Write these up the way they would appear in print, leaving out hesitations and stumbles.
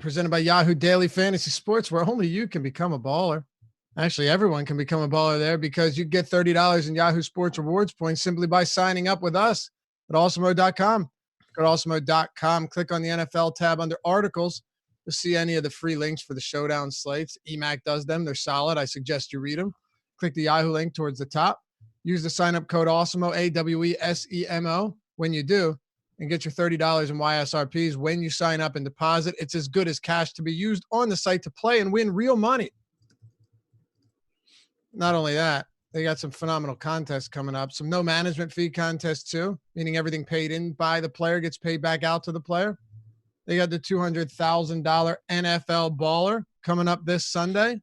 Presented by Yahoo Daily Fantasy Sports, where only you can become a baller. Actually, everyone can become a baller there because you get $30 in Yahoo Sports rewards points simply by signing up with us at awesomemode.com. Go to awesomemode.com, click on the NFL tab under articles to see any of the free links for the showdown slates. EMAC does them. They're solid. I suggest you read them. Click the Yahoo link towards the top. Use the sign-up code AWESEMO, AWESEMO, when you do, and get your $30 in YSRPs when you sign up and deposit. It's as good as cash to be used on the site to play and win real money. Not only that, they got some phenomenal contests coming up. Some no management fee contests too, meaning everything paid in by the player gets paid back out to the player. They got the $200,000 NFL baller coming up this Sunday.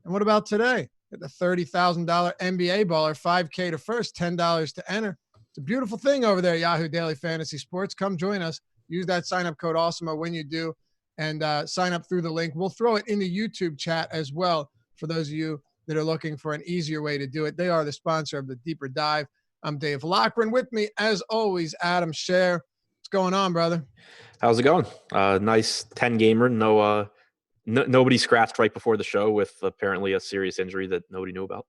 And what about today? Got the $30,000 NBA baller, $5K to first, $10 to enter. It's a beautiful thing over there at Yahoo Daily Fantasy Sports. Come join us. Use that sign-up code AWESEMO when you do, and sign up through the link. We'll throw it in the YouTube chat as well for those of you that are looking for an easier way to do it. They are the sponsor of the Deeper Dive. I'm Dave Lockren. With me, as always, Adam Scher. What's going on, brother? How's it going? Nice 10-gamer. Nobody scratched right before the show with apparently a serious injury that nobody knew about.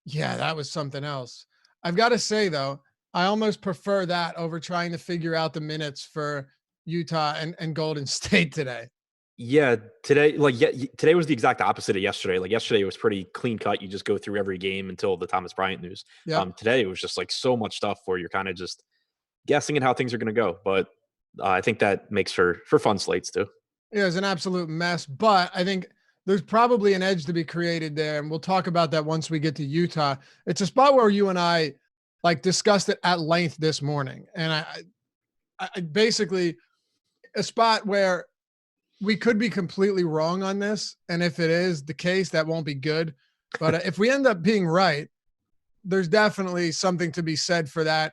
Yeah, that was something else. I've got to say, though, I almost prefer that over trying to figure out the minutes for Utah and Golden State today. Yeah, today was the exact opposite of yesterday. Like yesterday, it was pretty clean cut. You just go through every game until the Thomas Bryant news. Yep. Today, it was just like so much stuff where you're kind of just guessing at how things are going to go. But I think that makes for fun slates too. Yeah, it's an absolute mess. But I think there's probably an edge to be created there. And we'll talk about that once we get to Utah. It's a spot where you and I discussed it at length this morning. And I basically a spot where we could be completely wrong on this. And if it is the case, that won't be good. But if we end up being right, there's definitely something to be said for that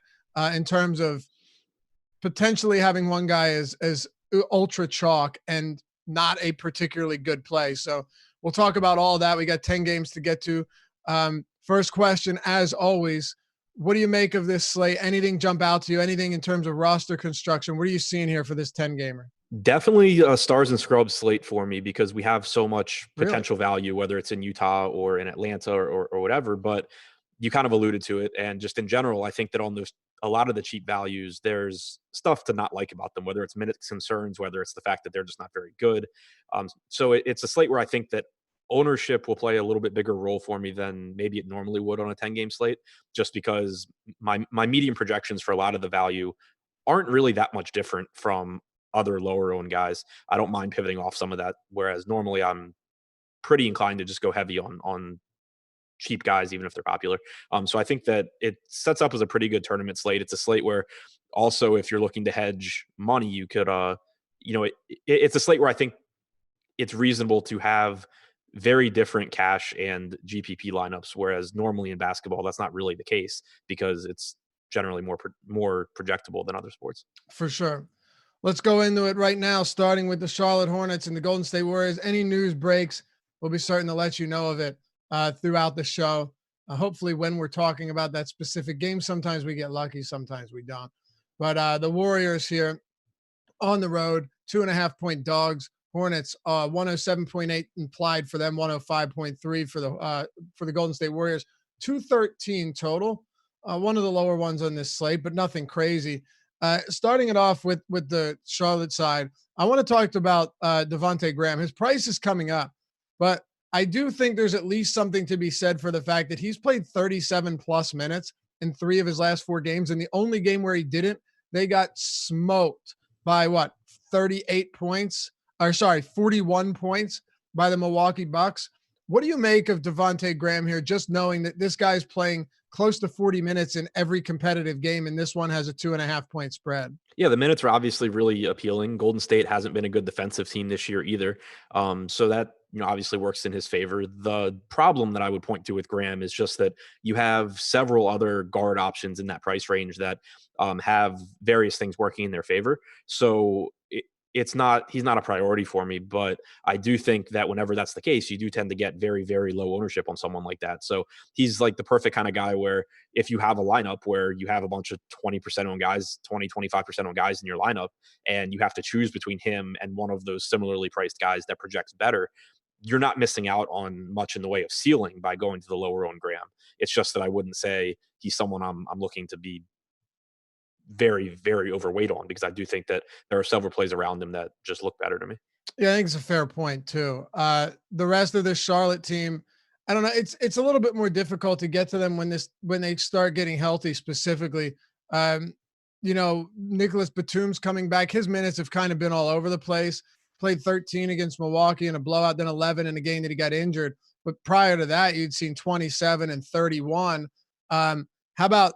in terms of potentially having one guy as ultra chalk and not a particularly good play. So we'll talk about all that. We got 10 games to get to. First question, as always, what do you make of this slate? Anything jump out to you? Anything in terms of roster construction? What are you seeing here for this 10-gamer? Definitely a stars and scrubs slate for me because we have so much potential value, whether it's in Utah or in Atlanta or whatever. But you kind of alluded to it. And just in general, I think that on a lot of the cheap values, there's stuff to not like about them, whether it's minutes concerns, whether it's the fact that they're just not very good. So it's a slate where I think that ownership will play a little bit bigger role for me than maybe it normally would on a 10-game slate, just because my medium projections for a lot of the value aren't really that much different from other lower owned guys. I don't mind pivoting off some of that, whereas normally I'm pretty inclined to just go heavy on cheap guys, even if they're popular. So I think that it sets up as a pretty good tournament slate. It's a slate where also, if you're looking to hedge money, you could, it's a slate where I think it's reasonable to have very different cash and GPP lineups, whereas normally in basketball, that's not really the case because it's generally more projectable than other sports. For sure. Let's go into it right now, starting with the Charlotte Hornets and the Golden State Warriors. Any news breaks, we'll be certain to let you know of it throughout the show. Hopefully when we're talking about that specific game, sometimes we get lucky, sometimes we don't. But the Warriors here on the road, 2.5-point dogs. Hornets 107.8 implied for them, 105.3 for the Golden State Warriors. 213 total. One of the lower ones on this slate, but nothing crazy. Starting it off with the Charlotte side, I want to talk about Devontae Graham. His price is coming up, but I do think there's at least something to be said for the fact that he's played 37 plus minutes in 3 of his last 4 games. And the only game where he didn't, they got smoked by 41 points by the Milwaukee Bucks. What do you make of Devontae Graham here, just knowing that this guy's playing close to 40 minutes in every competitive game, and this one has a 2.5-point spread? Yeah, the minutes are obviously really appealing. Golden State hasn't been a good defensive team this year either. So that obviously works in his favor. The problem that I would point to with Graham is just that you have several other guard options in that price range that have various things working in their favor. So he's not a priority for me, but I do think that whenever that's the case, you do tend to get very, very low ownership on someone like that. So he's like the perfect kind of guy where if you have a lineup where you have a bunch of 20% owned guys, 25% owned guys in your lineup, and you have to choose between him and one of those similarly priced guys that projects better, you're not missing out on much in the way of ceiling by going to the lower owned Graham. It's just that I wouldn't say he's someone I'm looking to be very, very overweight on, because I do think that there are several plays around him that just look better to me. Yeah, I think it's a fair point too. The rest of this Charlotte team, I don't know. It's a little bit more difficult to get to them when they start getting healthy. Specifically, Nicholas Batum's coming back. His minutes have kind of been all over the place. Played 13 against Milwaukee in a blowout, then 11 in a game that he got injured. But prior to that, you'd seen 27 and 31. How about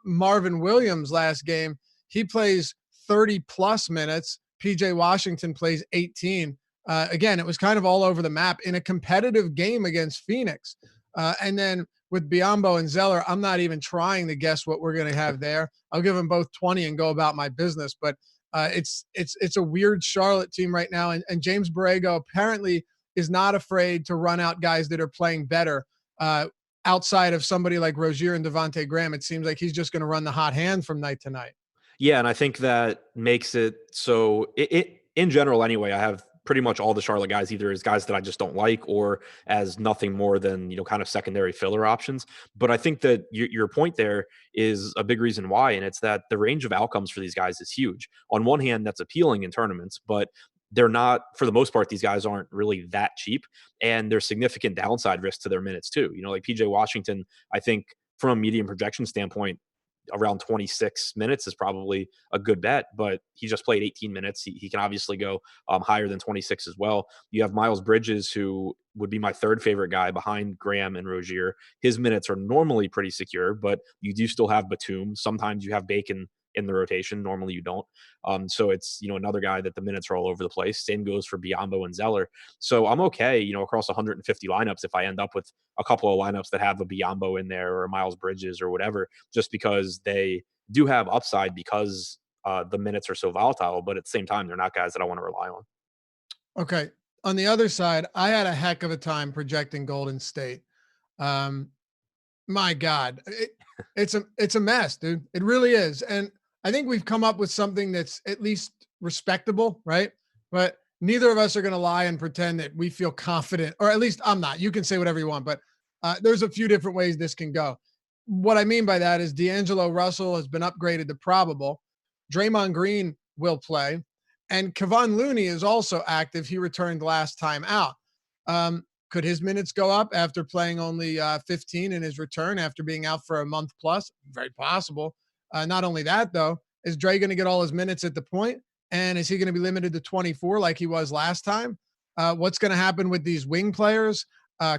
Marvin Williams last game? He plays 30 plus minutes. PJ Washington plays 18. Again, it was kind of all over the map in a competitive game against Phoenix. And then with Biyombo and Zeller, I'm not even trying to guess what we're going to have there. I'll give them both 20 and go about my business. But it's a weird Charlotte team right now. And James Borrego apparently is not afraid to run out guys that are playing better. Outside of somebody like Rozier and Devontae Graham, it seems like he's just going to run the hot hand from night to night. Yeah, and I think that makes it so it in general anyway, I have pretty much all the Charlotte guys either as guys that I just don't like or as nothing more than, kind of secondary filler options. But I think that your point there is a big reason why, and it's that the range of outcomes for these guys is huge. On one hand, that's appealing in tournaments, but they're not, for the most part, these guys aren't really that cheap, and there's significant downside risk to their minutes too. Like PJ Washington, I think from a medium projection standpoint, around 26 minutes is probably a good bet, but he just played 18 minutes. He can obviously go higher than 26 as well. You have Miles Bridges, who would be my third favorite guy behind Graham and Rozier. His minutes are normally pretty secure, but you do still have Batum. Sometimes you have Bacon in the rotation. Normally you don't. So it's, another guy that the minutes are all over the place. Same goes for Biyombo and Zeller. So I'm okay, across 150 lineups if I end up with a couple of lineups that have a Biyombo in there or a Miles Bridges or whatever, just because they do have upside because the minutes are so volatile. But at the same time, they're not guys that I want to rely on. Okay. On the other side, I had a heck of a time projecting Golden State. My God, it's a mess, dude. It really is. And I think we've come up with something that's at least respectable, right? But neither of us are going to lie and pretend that we feel confident, or at least I'm not. You can say whatever you want, but there's a few different ways this can go. What I mean by that is D'Angelo Russell has been upgraded to probable. Draymond Green will play. And Kevon Looney is also active. He returned last time out. Could his minutes go up after playing only 15 in his return after being out for a month plus? Very possible. Not only that, though, is Dre going to get all his minutes at the point? And is he going to be limited to 24 like he was last time? What's going to happen with these wing players?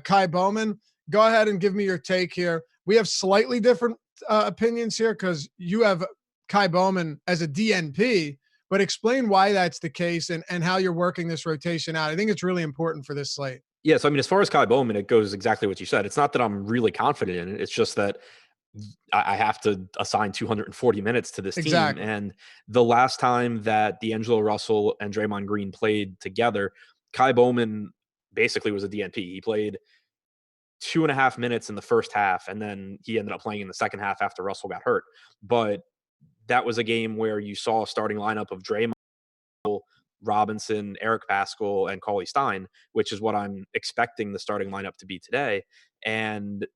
Kai Bowman, go ahead and give me your take here. We have slightly different opinions here because you have Kai Bowman as a DNP, but explain why that's the case and how you're working this rotation out. I think it's really important for this slate. Yes, I mean, as far as Kai Bowman, it goes exactly what you said. It's not that I'm really confident in it. It's just that I have to assign 240 minutes to this team. And the last time that D'Angelo Russell and Draymond Green played together, Kai Bowman basically was a DNP. He played 2.5 minutes in the first half, and then he ended up playing in the second half after Russell got hurt. But that was a game where you saw a starting lineup of Draymond, Robinson, Eric Pascal, and Cauley Stein, which is what I'm expecting the starting lineup to be today. And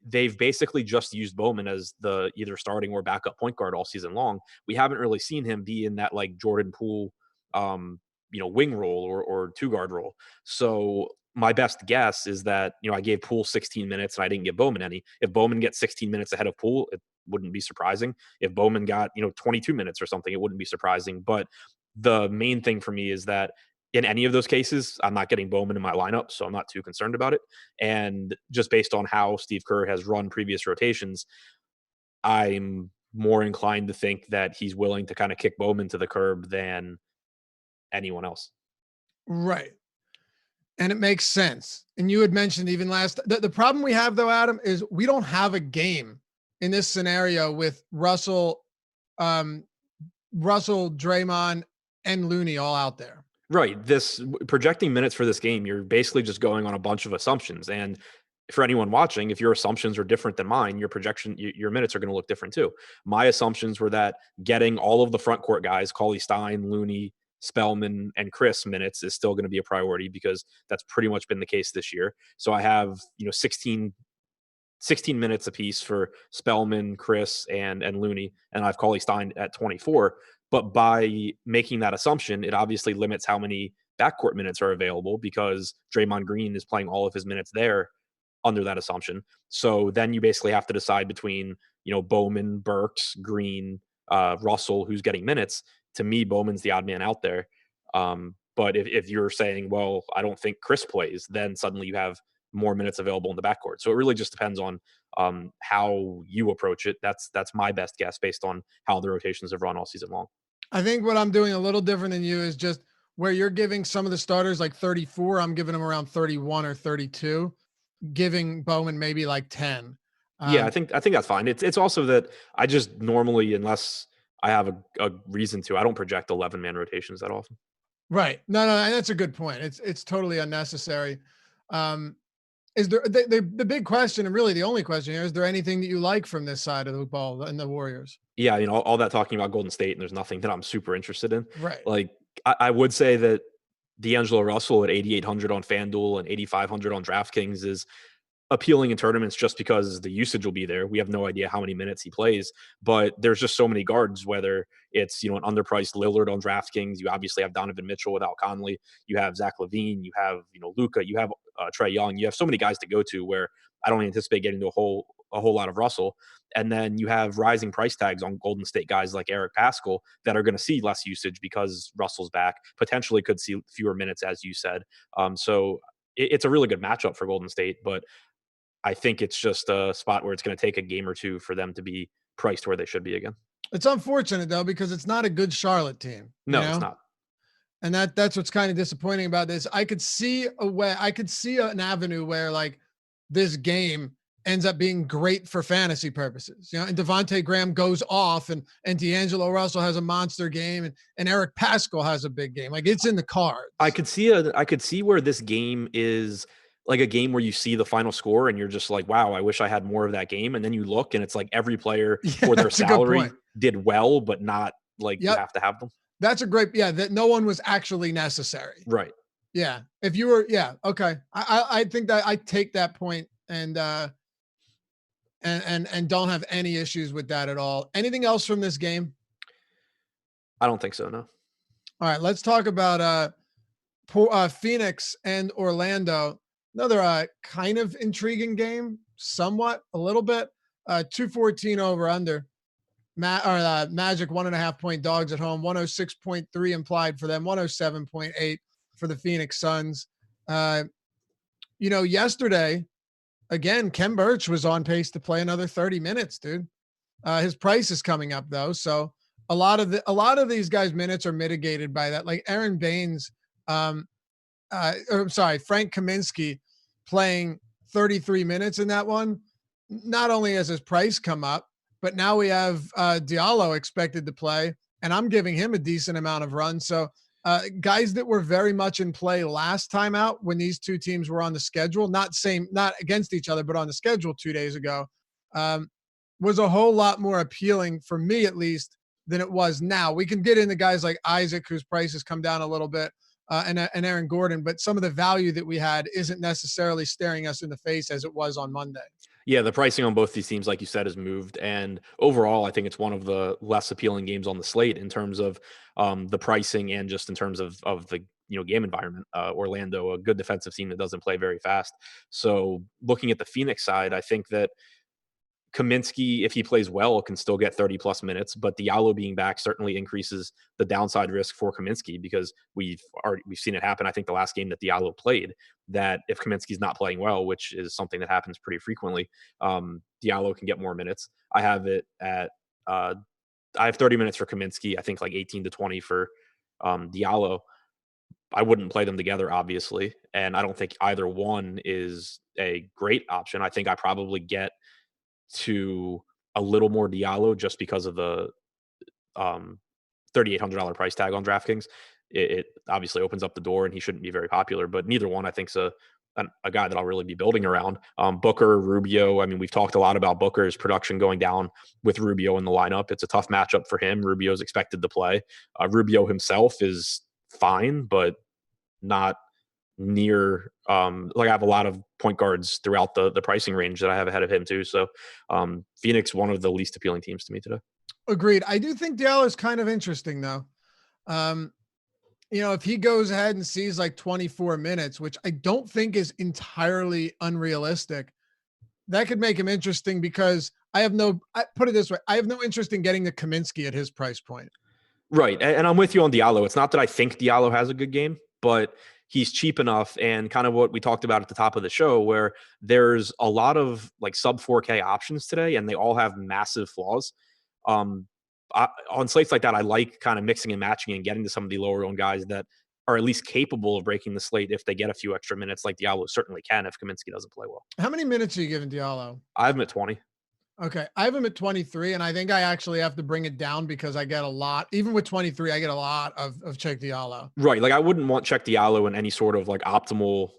they've basically just used Bowman as the either starting or backup point guard all season long. We haven't really seen him be in that like Jordan Poole, wing role or two guard role. So my best guess is that, I gave Poole 16 minutes and I didn't give Bowman any. If Bowman gets 16 minutes ahead of Poole, it wouldn't be surprising. If Bowman got, 22 minutes or something, it wouldn't be surprising. But the main thing for me is that in any of those cases, I'm not getting Bowman in my lineup, so I'm not too concerned about it. And just based on how Steve Kerr has run previous rotations, I'm more inclined to think that he's willing to kind of kick Bowman to the curb than anyone else. Right. And it makes sense. And you had mentioned even the problem we have though, Adam, is we don't have a game in this scenario with Russell, Draymond, and Looney all out there. Right. This projecting minutes for this game, you're basically just going on a bunch of assumptions. And for anyone watching, if your assumptions are different than mine, your projection, your minutes are going to look different too. My assumptions were that getting all of the front court guys, Cauley Stein, Looney, Spellman, and Chris minutes is still going to be a priority because that's pretty much been the case this year. So I have, 16 minutes apiece for Spellman, Chris, and Looney, and I've Cauley Stein at 24. But by making that assumption, it obviously limits how many backcourt minutes are available because Draymond Green is playing all of his minutes there under that assumption. So then you basically have to decide between, Bowman, Burks, Green, Russell, who's getting minutes. To me, Bowman's the odd man out there. But if you're saying, well, I don't think Chris plays, then suddenly you have more minutes available in the backcourt. So it really just depends on how you approach it. That's my best guess based on how the rotations have run all season long. I think what I'm doing a little different than you is just where you're giving some of the starters like 34, I'm giving them around 31 or 32, giving Bowman maybe like 10. Yeah, I think that's fine. It's also that I just normally, unless I have a reason to, I don't project 11-man rotations that often. Right. No, that's a good point. It's totally unnecessary. Is there the big question, and really the only question here, is there anything that you like from this side of the ball and the Warriors? Yeah, all that talking about Golden State, and there's nothing that I'm super interested in. Right. Like, I would say that D'Angelo Russell at 8,800 on FanDuel and 8,500 on DraftKings is appealing in tournaments just because the usage will be there. We have no idea how many minutes he plays, but there's just so many guards, whether it's, an underpriced Lillard on DraftKings. You obviously have Donovan Mitchell without Conley. You have Zach LaVine. You have, Luka. You have Trae Young. You have so many guys to go to where I don't anticipate getting to a whole lot of Russell. And then you have rising price tags on Golden State guys like Eric Pascal that are going to see less usage because Russell's back, potentially could see fewer minutes, as you said. So it's a really good matchup for Golden State, but I think it's just a spot where it's going to take a game or two for them to be priced where they should be again. It's unfortunate though, because it's not a good Charlotte team. No, it's not. And that's what's kind of disappointing about this. I could see an avenue where like this game ends up being great for fantasy purposes, and Devontae Graham goes off and D'Angelo Russell has a monster game and Eric Pascal has a big game. Like, it's in the cards. I could see where this game is like a game where you see the final score and you're just like, wow, I wish I had more of that game. And then you look and it's like every player for their salary did well, but not like you have to have them. That's a great, that no one was actually necessary. Right. Yeah. If you were, okay. I think that I take that point and don't have any issues with that at all. Anything else from this game? I don't think so. No. All right. Let's talk about Phoenix and Orlando. Another kind of intriguing game, somewhat, a little bit. 214 over under. Magic 1.5 point dogs at home. 106.3 implied for them. 107.8 for the Phoenix Suns. Yesterday, again, Kem Birch was on pace to play another 30 minutes, dude. His price is coming up though, so a lot of these guys' minutes are mitigated by that. Like Aaron Baines, Frank Kaminsky playing 33 minutes in that one. Not only has his price come up, but now we have Diallo expected to play, and I'm giving him a decent amount of run. So guys that were very much in play last time out when these two teams were on the schedule, not against each other, but on the schedule 2 days ago, was a whole lot more appealing for me, at least, than it was now. We can get into guys like Isaac, whose price has come down a little bit, and Aaron Gordon, but some of the value that we had isn't necessarily staring us in the face as it was on Monday. Yeah, the pricing on both these teams, like you said, has moved. And overall, I think it's one of the less appealing games on the slate in terms of the pricing and just in terms of the game environment. Orlando, a good defensive team that doesn't play very fast. So looking at the Phoenix side, I think that Kaminsky, if he plays well, can still get 30 plus minutes, but Diallo being back certainly increases the downside risk for Kaminsky because we've seen it happen. I think the last game that Diallo played, that if Kaminsky's not playing well, which is something that happens pretty frequently, Diallo can get more minutes. I have it at I have 30 minutes for Kaminsky. I think like 18 to 20 for Diallo. I wouldn't play them together, obviously, and I don't think either one is a great option. I think I probably get to a little more Diallo just because of the $3,800 price tag on DraftKings. It obviously opens up the door, and he shouldn't be very popular, but neither one I think's a guy that I'll really be building around. Booker, Rubio. I mean, we've talked a lot about Booker's production going down with Rubio in the lineup. It's a tough matchup for him. Rubio's expected to play. Rubio himself is fine, but not near like I have a lot of point guards throughout the pricing range that I have ahead of him too. So Phoenix, one of the least appealing teams to me today. Agreed. I do think Diallo is kind of interesting though. If he goes ahead and sees like 24 minutes, which I don't think is entirely unrealistic, that could make him interesting because I put it this way, I have no interest in getting the Kaminsky at his price point. Right. And I'm with you on Diallo. It's not that I think Diallo has a good game, but he's cheap enough, and kind of what we talked about at the top of the show, where there's a lot of like sub 4K options today, and they all have massive flaws. On slates like that, I like kind of mixing and matching and getting to some of the lower owned guys that are at least capable of breaking the slate if they get a few extra minutes, like Diallo certainly can if Kaminsky doesn't play well. How many minutes are you giving Diallo? I have him at 20. Okay. I have him at 23, and I think I actually have to bring it down because I get a lot, even with 23, I get a lot of Check Diallo. Right. Like I wouldn't want Check Diallo in any sort of like optimal,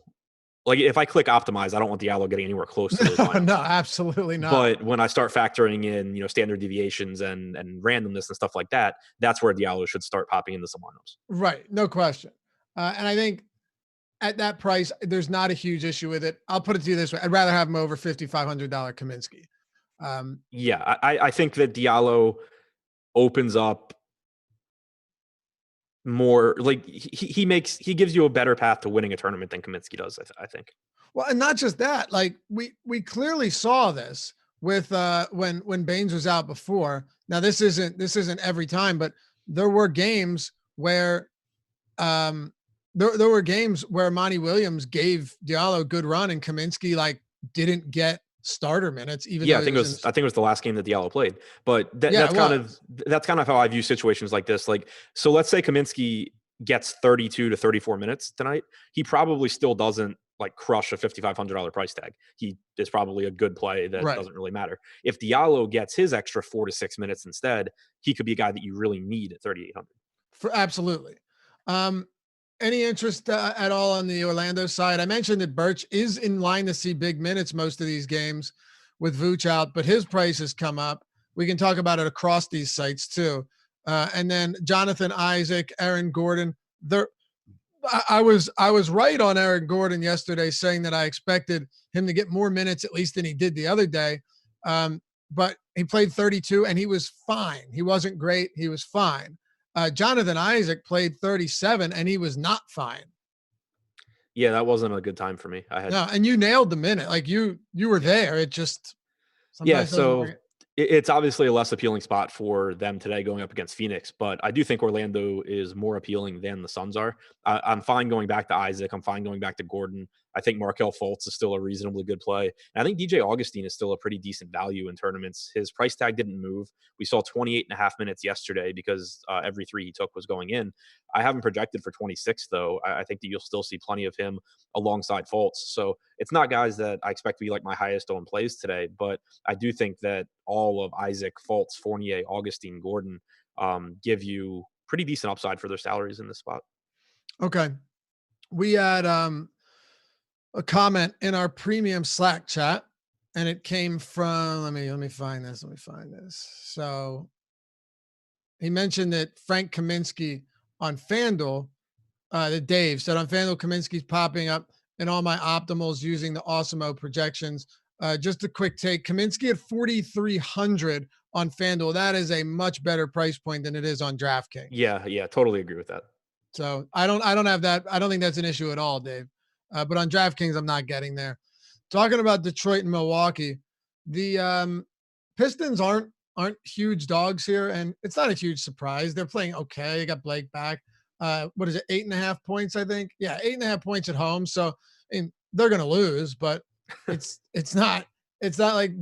like if I click optimize, I don't want Diallo getting anywhere close to those lineups. No, absolutely not. But when I start factoring in, standard deviations and randomness and stuff like that, that's where Diallo should start popping into some lineups. Right. No question. And I think at that price, there's not a huge issue with it. I'll put it to you this way. I'd rather have him over $5,500 Kaminsky. I think that Diallo opens up more, like he gives you a better path to winning a tournament than Kaminsky does, I think. Well, and not just that, like we clearly saw this with when Baines was out before. Now this isn't every time, but there were games where there were games where Monty Williams gave Diallo a good run and Kaminsky like didn't get starter minutes. Even I think it was the last game that Diallo played. But that's kind of how I view situations like this. Like, so let's say Kaminsky gets 32 to 34 minutes tonight. He probably still doesn't like crush a $5,500 price tag. He is probably a good play that doesn't really matter. If Diallo gets his extra 4 to 6 minutes instead, he could be a guy that you really need at 3,800. Absolutely. Any interest at all on the Orlando side? I mentioned that Birch is in line to see big minutes most of these games with Vooch out, but his price has come up. We can talk about it across these sites too. And then Jonathan Isaac, Aaron Gordon. I was right on Aaron Gordon yesterday, saying that I expected him to get more minutes at least than he did the other day. But he played 32 and he was fine. He wasn't great. He was fine. Jonathan Isaac played 37 and he was not fine. Yeah, that wasn't a good time for me. And you nailed the minute. Like you were there. It just so it's obviously a less appealing spot for them today going up against Phoenix, but I do think Orlando is more appealing than the Suns are. I'm fine going back to Isaac. I'm fine going back to Gordon. I think Markelle Fultz is still a reasonably good play. And I think DJ Augustine is still a pretty decent value in tournaments. His price tag didn't move. We saw 28 and a half minutes yesterday because every three he took was going in. I haven't projected for 26, though. I think that you'll still see plenty of him alongside Fultz. So it's not guys that I expect to be like my highest owned plays today, but I do think that all of Isaac, Fultz, Fournier, Augustine, Gordon give you pretty decent upside for their salaries in this spot. Okay. We had a comment in our premium Slack chat, and it came from, let me find this. So he mentioned that Frank Kaminsky on FanDuel, that Dave said on FanDuel, Kaminsky's popping up in all my optimals using the Awesemo projections. Just a quick take, Kaminsky at 4,300 on FanDuel. That is a much better price point than it is on DraftKings. Yeah, totally agree with that. So I don't have that. I don't think that's an issue at all, Dave. But on DraftKings, I'm not getting there. Talking about Detroit and Milwaukee, the Pistons aren't huge dogs here, and it's not a huge surprise. They're playing okay. They got Blake back. What is it? 8.5 points, I think. Yeah, 8.5 points at home. So they're gonna lose, but it's not like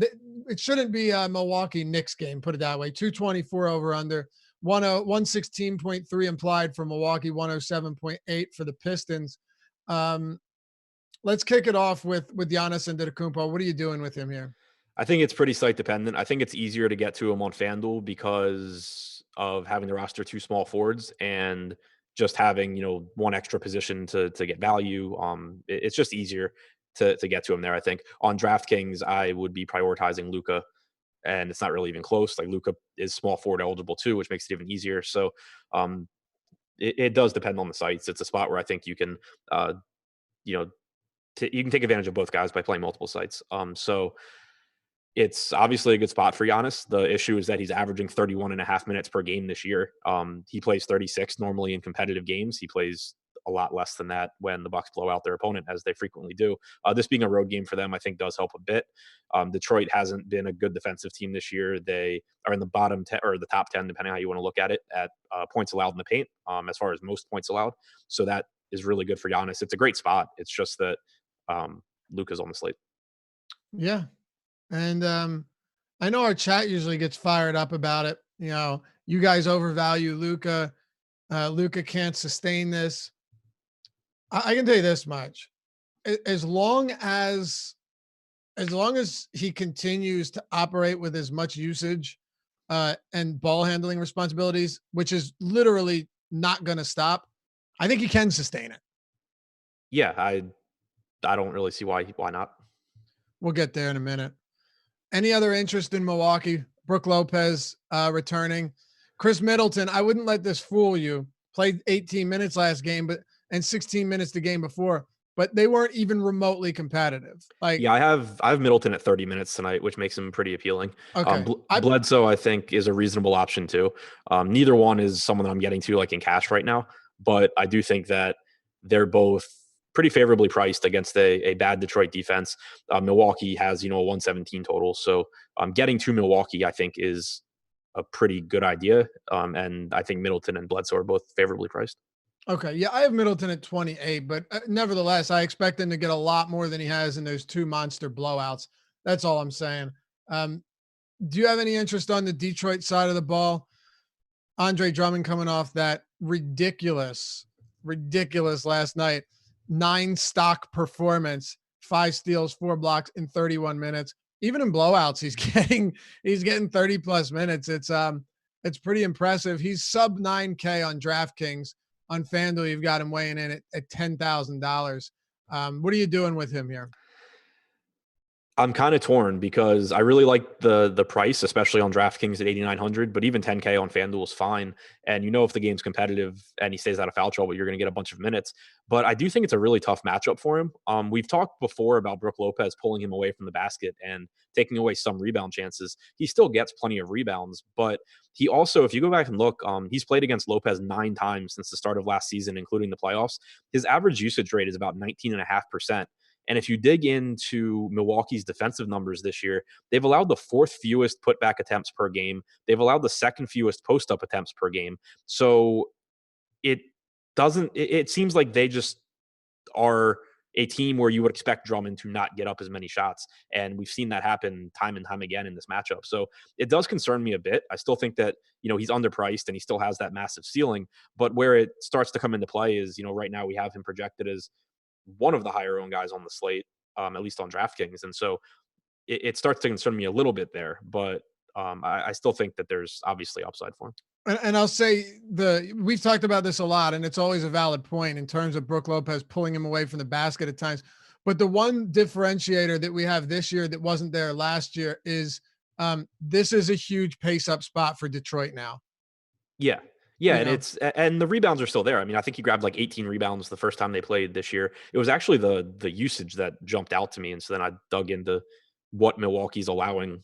it shouldn't be a Milwaukee Knicks game. Put it that way. 224 over under. 116.3 implied for Milwaukee. 107.8 for the Pistons. Let's kick it off with Giannis Antetokounmpo. What are you doing with him here? I think it's pretty site dependent. I think it's easier to get to him on FanDuel because of having the roster 2 small forwards and just having, one extra position to get value. It's just easier to get to him there. I think on DraftKings, I would be prioritizing Luka, and it's not really even close. Like Luka is small forward eligible too, which makes it even easier. So um, it does depend on the sites. It's a spot where I think you can, you know, you can take advantage of both guys by playing multiple sites. So it's obviously a good spot for Giannis. The issue is that he's averaging 31 and a half minutes per game this year. He plays 36 normally in competitive games. He plays a lot less than that when the Bucks blow out their opponent, as they frequently do. This being a road game for them, I think does help a bit. Detroit hasn't been a good defensive team this year. They are in the bottom 10 or the top 10, depending on how you want to look at it, at points allowed in the paint, as far as most points allowed. So that is really good for Giannis. It's a great spot. It's just that Luka's on the slate. Yeah. And I know our chat usually gets fired up about it. You guys overvalue Luka. Luka can't sustain this. I can tell you this much: as long as he continues to operate with as much usage and ball handling responsibilities, which is literally not going to stop, I think he can sustain it. Yeah, I don't really see why not. We'll get there in a minute. Any other interest in Milwaukee? Brook Lopez returning. Chris Middleton, I wouldn't let this fool you. Played 18 minutes last game, and 16 minutes the game before, but they weren't even remotely competitive. Yeah, I have Middleton at 30 minutes tonight, which makes him pretty appealing. Okay. Bledsoe, I think, is a reasonable option too. Neither one is someone that I'm getting to like in cash right now, but I do think that they're both pretty favorably priced against a bad Detroit defense. Milwaukee has, a 117 total. So getting to Milwaukee, I think, is a pretty good idea. And I think Middleton and Bledsoe are both favorably priced. Okay. Yeah, I have Middleton at 28, but nevertheless, I expect him to get a lot more than he has in those 2 monster blowouts. That's all I'm saying. Do you have any interest on the Detroit side of the ball? Andre Drummond coming off that ridiculous last night. 9 stock performance, 5 steals, 4 blocks in 31 minutes. Even in blowouts, he's getting 30 plus minutes. It's pretty impressive. He's sub 9K on DraftKings. On FanDuel, you've got him weighing in at $10,000. What are you doing with him here? I'm kind of torn because I really like the price, especially on DraftKings at 8,900, but even 10K on FanDuel is fine. And if the game's competitive and he stays out of foul trouble, you're going to get a bunch of minutes. But I do think it's a really tough matchup for him. We've talked before about Brook Lopez pulling him away from the basket and taking away some rebound chances. He still gets plenty of rebounds, but he also, if you go back and look, he's played against Lopez 9 times since the start of last season, including the playoffs. His average usage rate is about 19.5%. And if you dig into Milwaukee's defensive numbers this year, they've allowed the 4th fewest putback attempts per game. They've allowed the 2nd fewest post-up attempts per game. So it seems like they just are a team where you would expect Drummond to not get up as many shots. And we've seen that happen time and time again in this matchup. So it does concern me a bit. I still think that, he's underpriced and he still has that massive ceiling. But where it starts to come into play is, right now we have him projected as one of the higher owned guys on the slate, at least on DraftKings. And so it starts to concern me a little bit there, but I still think that there's obviously upside for him. And I'll say we've talked about this a lot, and it's always a valid point in terms of Brook Lopez pulling him away from the basket at times. But the one differentiator that we have this year that wasn't there last year is this is a huge pace up spot for Detroit now. Yeah. Yeah, and the rebounds are still there. I mean, I think he grabbed like 18 rebounds the first time they played this year. It was actually the usage that jumped out to me, and so then I dug into what Milwaukee's allowing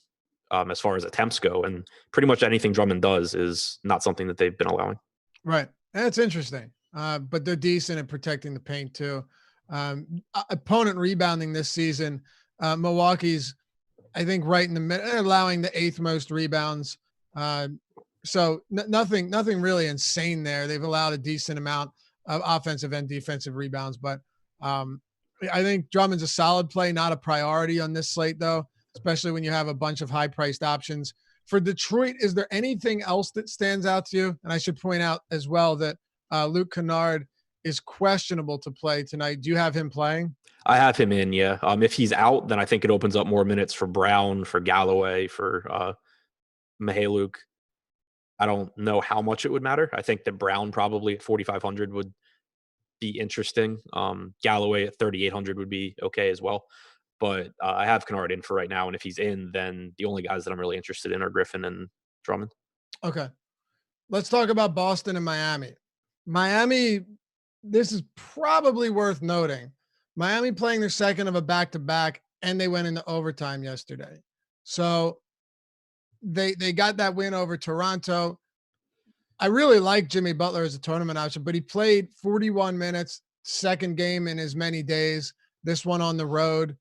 as far as attempts go, and pretty much anything Drummond does is not something that they've been allowing. Right, that's interesting. But they're decent at protecting the paint too. Opponent rebounding this season, Milwaukee's, I think, right in the middle, allowing the 8th most rebounds. So nothing really insane there. They've allowed a decent amount of offensive and defensive rebounds, but I think Drummond's a solid play, not a priority on this slate though, especially when you have a bunch of high priced options. For Detroit, is there anything else that stands out to you? And I should point out as well that Luke Kennard is questionable to play tonight. Do you have him playing? I have him in, yeah. If he's out, then I think it opens up more minutes for Brown, for Galloway, for Mihaluk. I don't know how much it would matter. I think that Brown probably at 4,500 would be interesting. Galloway at 3,800 would be okay as well. But I have Kennard in for right now, and if he's in, then the only guys that I'm really interested in are Griffin and Drummond. Okay. Let's talk about Boston and Miami. Miami, this is probably worth noting. Miami playing their second of a back-to-back, and they went into overtime yesterday. So they got that win over Toronto. I really like Jimmy Butler as a tournament option, but he played 41 minutes, second game in as many days, this one on the road.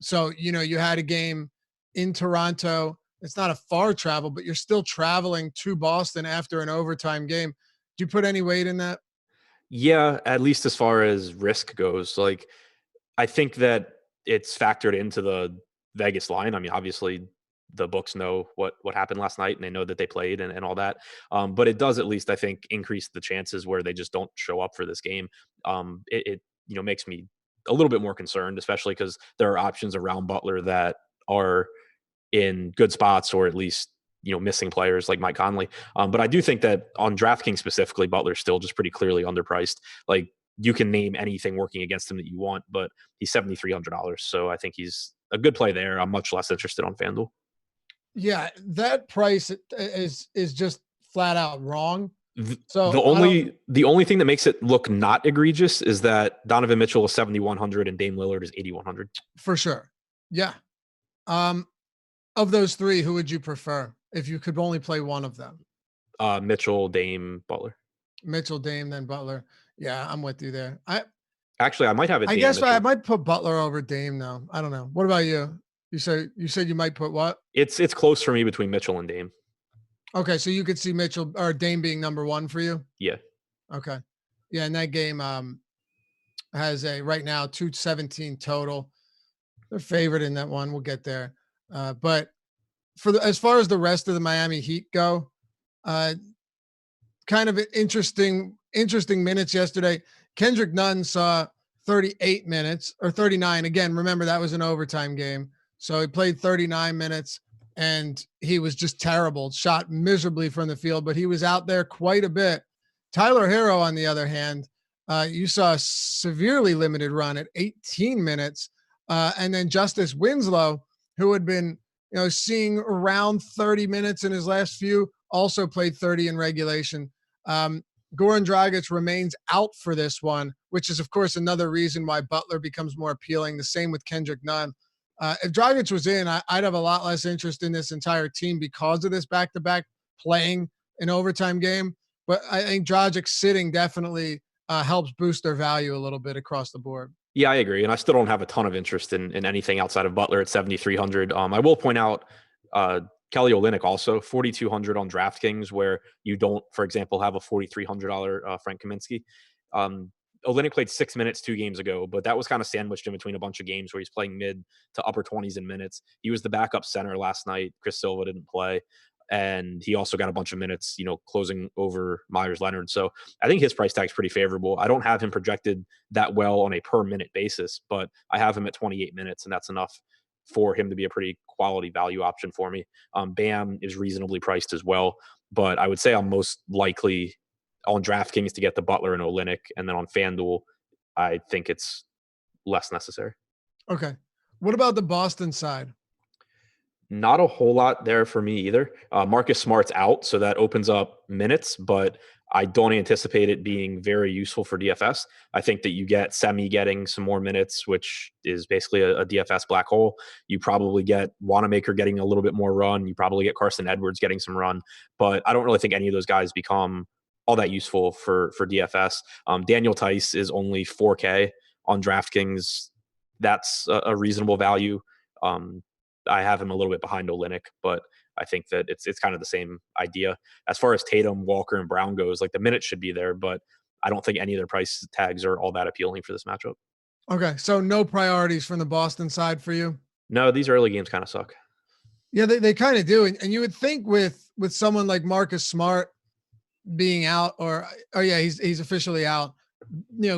So, you had a game in Toronto. It's not a far travel, but you're still traveling to Boston after an overtime game. Do you put any weight in that? Yeah, at least as far as risk goes. Like, I think that it's factored into the Vegas line. I mean, obviously the books know what happened last night and they know that they played and all that. But it does at least, I think, increase the chances where they just don't show up for this game. It makes me a little bit more concerned, especially because there are options around Butler that are in good spots or at least missing players like Mike Conley. But I do think that on DraftKings specifically, Butler's still just pretty clearly underpriced. Like, you can name anything working against him that you want, but he's $7,300. So I think he's a good play there. I'm much less interested on FanDuel. Yeah, that price is just flat out wrong. So the only thing that makes it look not egregious is that Donovan Mitchell is 7,100 and Dame Lillard is 8,100. For sure. Yeah. Of those three, who would you prefer if you could only play one of them? Mitchell, Dame, Butler. Mitchell, Dame, then Butler. Yeah, I'm with you there. I might have it. I guess I might put Butler over Dame though. I don't know. What about you? You said you might put what? It's close for me between Mitchell and Dame. Okay, so you could see Mitchell or Dame being number one for you? Yeah. Okay. Yeah, and that game has a right now 217 total. They're favored in that one. We'll get there. But as far as the rest of the Miami Heat go, kind of interesting minutes yesterday. Kendrick Nunn saw 38 minutes or 39. Again, remember that was an overtime game. So he played 39 minutes and he was just terrible, shot miserably from the field, but he was out there quite a bit. Tyler Hero, on the other hand, you saw a severely limited run at 18 minutes. And then Justice Winslow, who had been, seeing around 30 minutes in his last few, also played 30 in regulation. Goran Dragic remains out for this one, which is, of course, another reason why Butler becomes more appealing. The same with Kendrick Nunn. If Dragic was in, I'd have a lot less interest in this entire team because of this back-to-back playing an overtime game. But I think Dragic sitting definitely helps boost their value a little bit across the board. Yeah, I agree. And I still don't have a ton of interest in anything outside of Butler at 7,300. I will point out Kelly Olynyk also 4,200 on DraftKings, where you don't, for example, have a $4,300 Frank Kaminsky. Olynyk played 6 minutes 2 games ago, but that was kind of sandwiched in between a bunch of games where he's playing mid to upper 20s in minutes. He was the backup center last night. Chris Silva didn't play. And he also got a bunch of minutes, closing over Myers Leonard. So I think his price tag is pretty favorable. I don't have him projected that well on a per minute basis, but I have him at 28 minutes, and that's enough for him to be a pretty quality value option for me. Bam is reasonably priced as well, but I would say I'm most likely on DraftKings to get the Butler and Olynyk, and then on FanDuel, I think it's less necessary. Okay. What about the Boston side? Not a whole lot there for me either. Marcus Smart's out, so that opens up minutes, but I don't anticipate it being very useful for DFS. I think that you get Semi getting some more minutes, which is basically a DFS black hole. You probably get Wanamaker getting a little bit more run. You probably get Carson Edwards getting some run, but I don't really think any of those guys become all that useful for DFS. Daniel Tice is only 4K on DraftKings. That's a reasonable value. I have him a little bit behind Olynyk, but I think that it's kind of the same idea. As far as Tatum, Walker, and Brown goes, like the minutes should be there, but I don't think any of their price tags are all that appealing for this matchup. Okay, so no priorities from the Boston side for you? No, these early games kind of suck. Yeah, they kind of do. And you would think with someone like Marcus Smart being out, or yeah, he's officially out,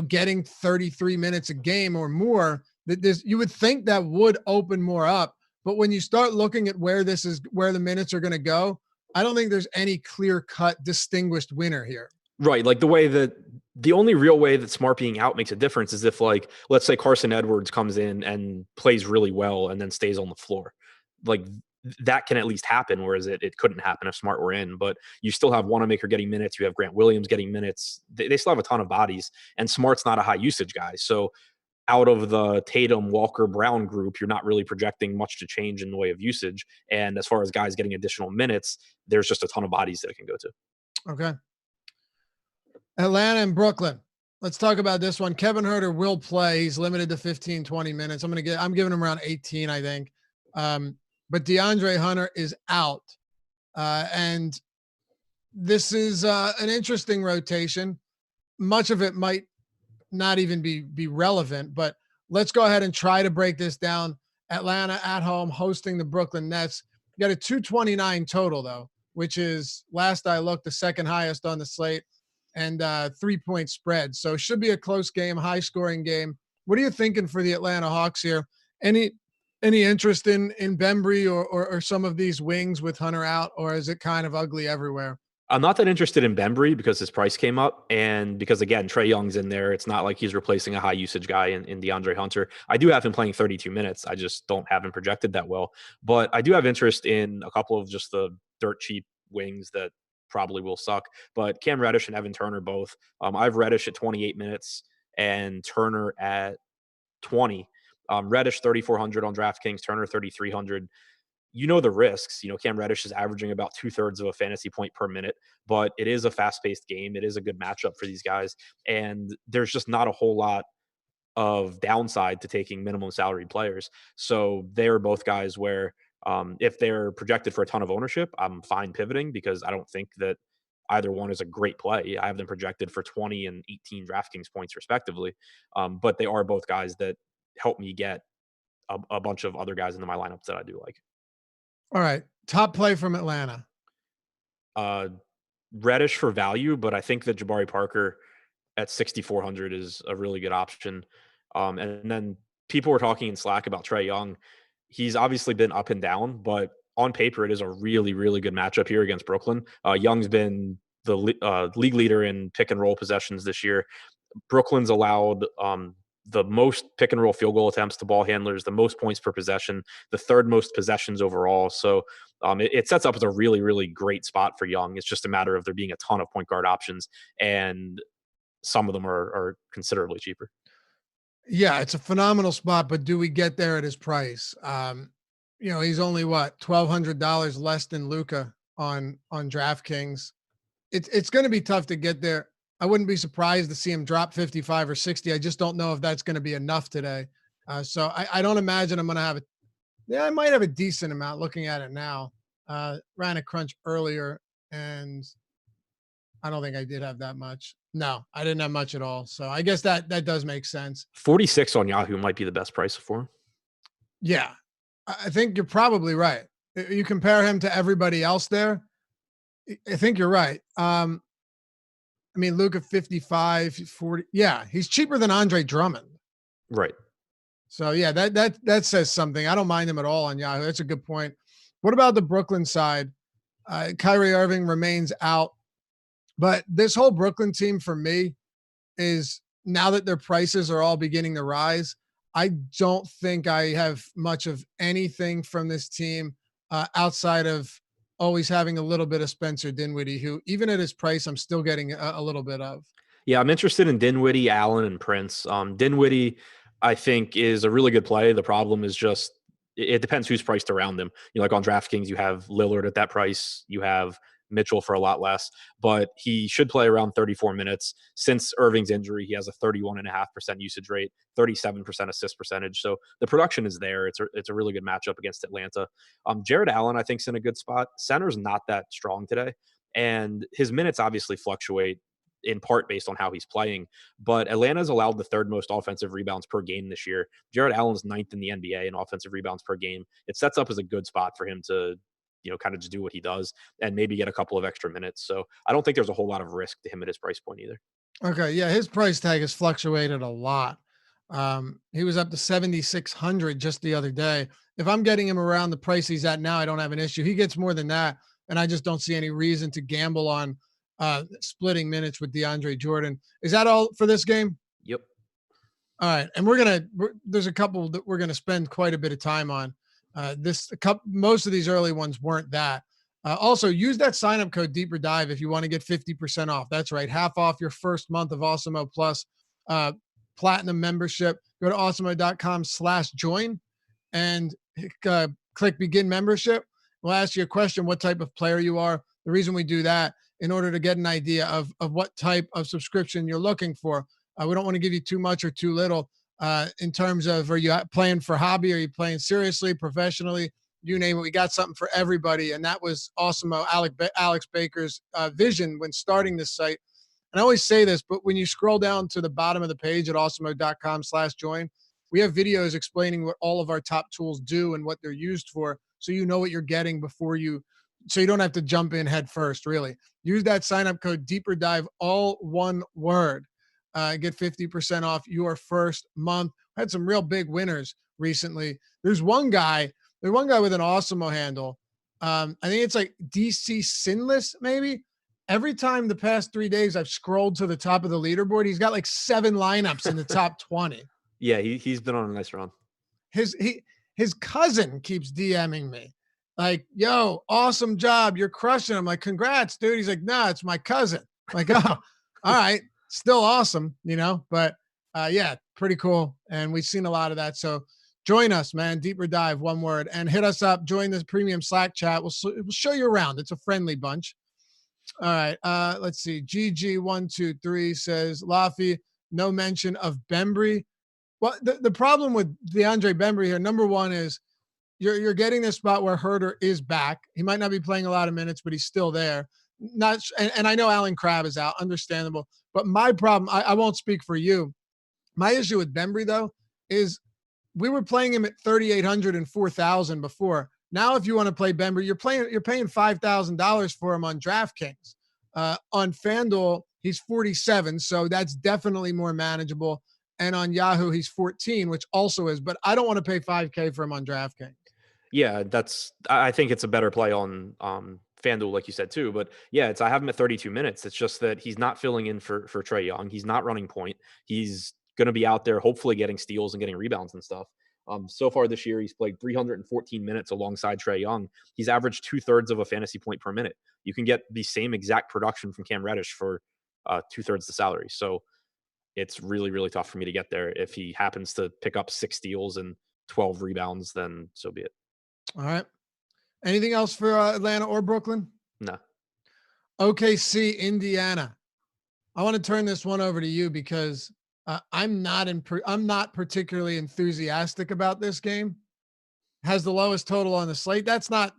getting 33 minutes a game or more, that you would think that would open more up. But when you start looking at where the minutes are going to go, I don't think there's any clear-cut distinguished winner here. Right. Like the only real way that Smart being out makes a difference is if, like, let's say Carson Edwards comes in and plays really well and then stays on the floor. Like, that can at least happen, whereas it couldn't happen if Smart were in. But you still have Wanamaker getting minutes. You have Grant Williams getting minutes. They still have a ton of bodies, and Smart's not a high usage guy. So out of the Tatum, Walker, Brown group, you're not really projecting much to change in the way of usage. And as far as guys getting additional minutes, there's just a ton of bodies that it can go to. Okay. Atlanta and Brooklyn. Let's talk about this one. Kevin Huerter will play. He's limited to 15, 20 minutes. I'm giving him around 18, I think. But DeAndre Hunter is out. And this is an interesting rotation. Much of it might not even be relevant, but let's go ahead and try to break this down. Atlanta at home hosting the Brooklyn Nets. You got a 229 total though, which is, last I looked, the second highest on the slate, and 3-point spread. So it should be a close game, high scoring game. What are you thinking for the Atlanta Hawks here? Any interest in Bembry or some of these wings with Hunter out, or is it kind of ugly everywhere? I'm not that interested in Bembry because his price came up, and because, again, Trae Young's in there. It's not like he's replacing a high usage guy in DeAndre Hunter. I do have him playing 32 minutes. I just don't have him projected that well. But I do have interest in a couple of just the dirt cheap wings that probably will suck. But Cam Reddish and Evan Turner both. I've Reddish at 28 minutes and Turner at 20. Reddish 3,400 on DraftKings, Turner 3,300. You know the risks. Cam Reddish is averaging about 2/3 of a fantasy point per minute, but it is a fast-paced game. It is a good matchup for these guys, and there's just not a whole lot of downside to taking minimum salaried players. So they are both guys where if they're projected for a ton of ownership, I'm fine pivoting because I don't think that either one is a great play. I have them projected for 20 and 18 DraftKings points respectively, but they are both guys that help me get a bunch of other guys into my lineups that I do like. All right. Top play from Atlanta. Reddish for value, but I think that Jabari Parker at 6,400 is a really good option. And then people were talking in Slack about Trae Young. He's obviously been up and down, but on paper, it is a really, really good matchup here against Brooklyn. Young's been the league leader in pick and roll possessions this year. Brooklyn's allowed the most pick and roll field goal attempts to ball handlers, the most points per possession, the third most possessions overall. So it sets up as a really, really great spot for Young. It's just a matter of there being a ton of point guard options, and some of them are considerably cheaper. Yeah, it's a phenomenal spot, but do we get there at his price? He's only $1,200 less than Luka on DraftKings. It's going to be tough to get there. I wouldn't be surprised to see him drop 55 or 60. I just don't know if that's going to be enough today. So I don't imagine I'm going to have I might have a decent amount looking at it now. Ran a crunch earlier, and I don't think I did have that much. No, I didn't have much at all. So I guess that does make sense. 46 on Yahoo might be the best price for him. Yeah, I think you're probably right. You compare him to everybody else there, I think you're right. Luka 55, 40. Yeah, he's cheaper than Andre Drummond. Right. So yeah, that says something. I don't mind him at all on Yahoo. That's a good point. What about the Brooklyn side? Kyrie Irving remains out, but this whole Brooklyn team for me is, now that their prices are all beginning to rise, I don't think I have much of anything from this team outside of always having a little bit of Spencer Dinwiddie, who even at his price, I'm still getting a little bit of. Yeah, I'm interested in Dinwiddie, Allen, and Prince. Dinwiddie, I think, is a really good play. The problem is just it depends who's priced around him. Like on DraftKings, you have Lillard at that price. You have Mitchell for a lot less, but he should play around 34 minutes. Since Irving's injury, he has a 31.5% usage rate, 37% assist percentage. So the production is there. It's a really good matchup against Atlanta. Jared Allen, I think, is in a good spot. Center's not that strong today, and his minutes obviously fluctuate in part based on how he's playing, but Atlanta's allowed the third most offensive rebounds per game this year. Jared Allen's ninth in the NBA in offensive rebounds per game. It sets up as a good spot for him to kind of just do what he does and maybe get a couple of extra minutes. So I don't think there's a whole lot of risk to him at his price point either. Okay. Yeah. His price tag has fluctuated a lot. He was up to 7,600 just the other day. If I'm getting him around the price he's at now, I don't have an issue. He gets more than that. and I just don't see any reason to gamble on splitting minutes with DeAndre Jordan. Is that all for this game? Yep. All right, and there's a couple that we're gonna spend quite a bit of time on. Most of these early ones weren't that. Also, use that sign up code Deeper Dive if you want to get 50% off. That's right, half off your first month of Awesemo Plus Platinum membership. Go to awesemo.com/join and click Begin Membership. We'll ask you a question: what type of player you are. The reason we do that in order to get an idea of what type of subscription you're looking for. We don't want to give you too much or too little in terms of, are you playing for hobby? Are you playing seriously, professionally? You name it. We got something for everybody. And that was awesome. Alex Baker's vision when starting this site. And I always say this, but when you scroll down to the bottom of the page at awesemo.com/join, we have videos explaining what all of our top tools do and what they're used for. So you know what you're getting so you don't have to jump in head first, really. Use that sign-up code Deeper Dive, all one word. Get 50% off your first month. Had some real big winners recently. There's one guy with an Awesemo handle. I think it's like DC Sinless, maybe. Every time the past 3 days I've scrolled to the top of the leaderboard, he's got like 7 lineups in the top 20. Yeah, he's been on a nice run. His cousin keeps DMing me like, yo, awesome job. You're crushing. I'm like, congrats, dude. He's like, nah, it's my cousin. I'm like, oh, all right. Still awesome, but yeah, pretty cool. And we've seen a lot of that. So join us, man. Deeper Dive, one word, and hit us up. Join this premium Slack chat. We'll show you around. It's a friendly bunch. All right. Let's see. GG123 says, Laffy, no mention of Bembry. Well, the problem with DeAndre Bembry here, number one, is you're getting this spot where Herter is back. He might not be playing a lot of minutes, but he's still there. And I know Alan Crabb is out, understandable. But my problem, I won't speak for you. My issue with Bembry, though, is we were playing him at 3,800 and 4,000 before. Now, if you want to play Bembry, you're paying $5,000 for him on DraftKings. On FanDuel, he's 47, so that's definitely more manageable. And on Yahoo, he's 14, which also is. But I don't want to pay $5K for him on DraftKings. Yeah, I think it's a better play on FanDuel, like you said too. But yeah, I have him at 32 minutes. It's just that he's not filling in for Trae Young. He's not running point. He's going to be out there, hopefully getting steals and getting rebounds and stuff. So far this year, he's played 314 minutes alongside Trae Young. He's averaged 2/3 of a fantasy point per minute. You can get the same exact production from Cam Reddish for 2/3 the salary. So it's really, really tough for me to get there. If he happens to pick up 6 steals and 12 rebounds, then so be it. All right. Anything else for Atlanta or Brooklyn? No. OKC, Indiana. I want to turn this one over to you because I'm not particularly enthusiastic about this game. Has the lowest total on the slate. That's not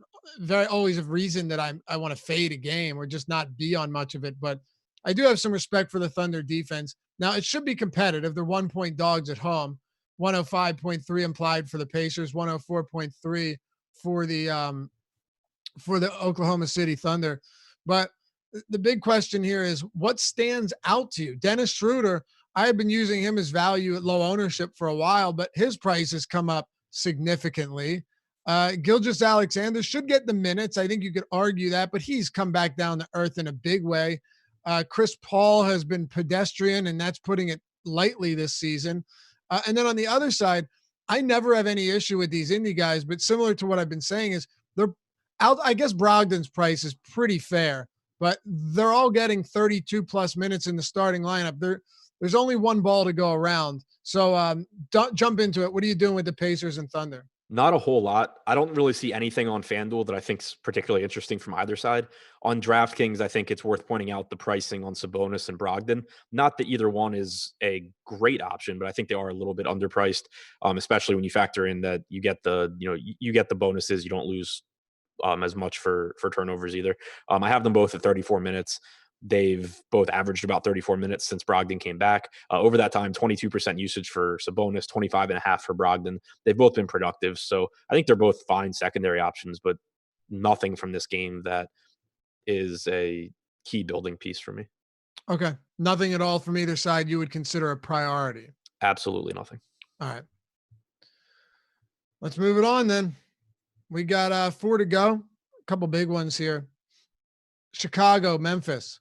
always a reason that I want to fade a game or just not be on much of it. But I do have some respect for the Thunder defense. Now, it should be competitive. They're 1-point dogs at home. 105.3 implied for the Pacers, 104.3 for the Oklahoma City Thunder. But the big question here is, what stands out to you? Dennis Schroeder, I have been using him as value at low ownership for a while, but his price has come up significantly. Gilgeous-Alexander should get the minutes. I think you could argue that, but he's come back down to earth in a big way. Chris Paul has been pedestrian, and that's putting it lightly this season. And then on the other side, I never have any issue with these indie guys, but similar to what I've been saying is they're out. I guess Brogdon's price is pretty fair, but they're all getting 32 plus minutes in the starting lineup. There's only one ball to go around. So don't jump into it. What are you doing with the Pacers and Thunder? Not a whole lot. I don't really see anything on FanDuel that I think is particularly interesting from either side. On DraftKings, I think it's worth pointing out the pricing on Sabonis and Brogdon. Not that either one is a great option, but I think they are a little bit underpriced, especially when you factor in that you get the bonuses. You don't lose as much for turnovers either. I have them both at 34 minutes. They've both averaged about 34 minutes since Brogdon came back. Over that time, 22% usage for Sabonis, 25.5 for Brogdon. They've both been productive. So I think they're both fine secondary options, but nothing from this game that is a key building piece for me. Okay. Nothing at all from either side you would consider a priority. Absolutely nothing. All right. Let's move it on then. We got 4 to go. A couple big ones here. Chicago, Memphis.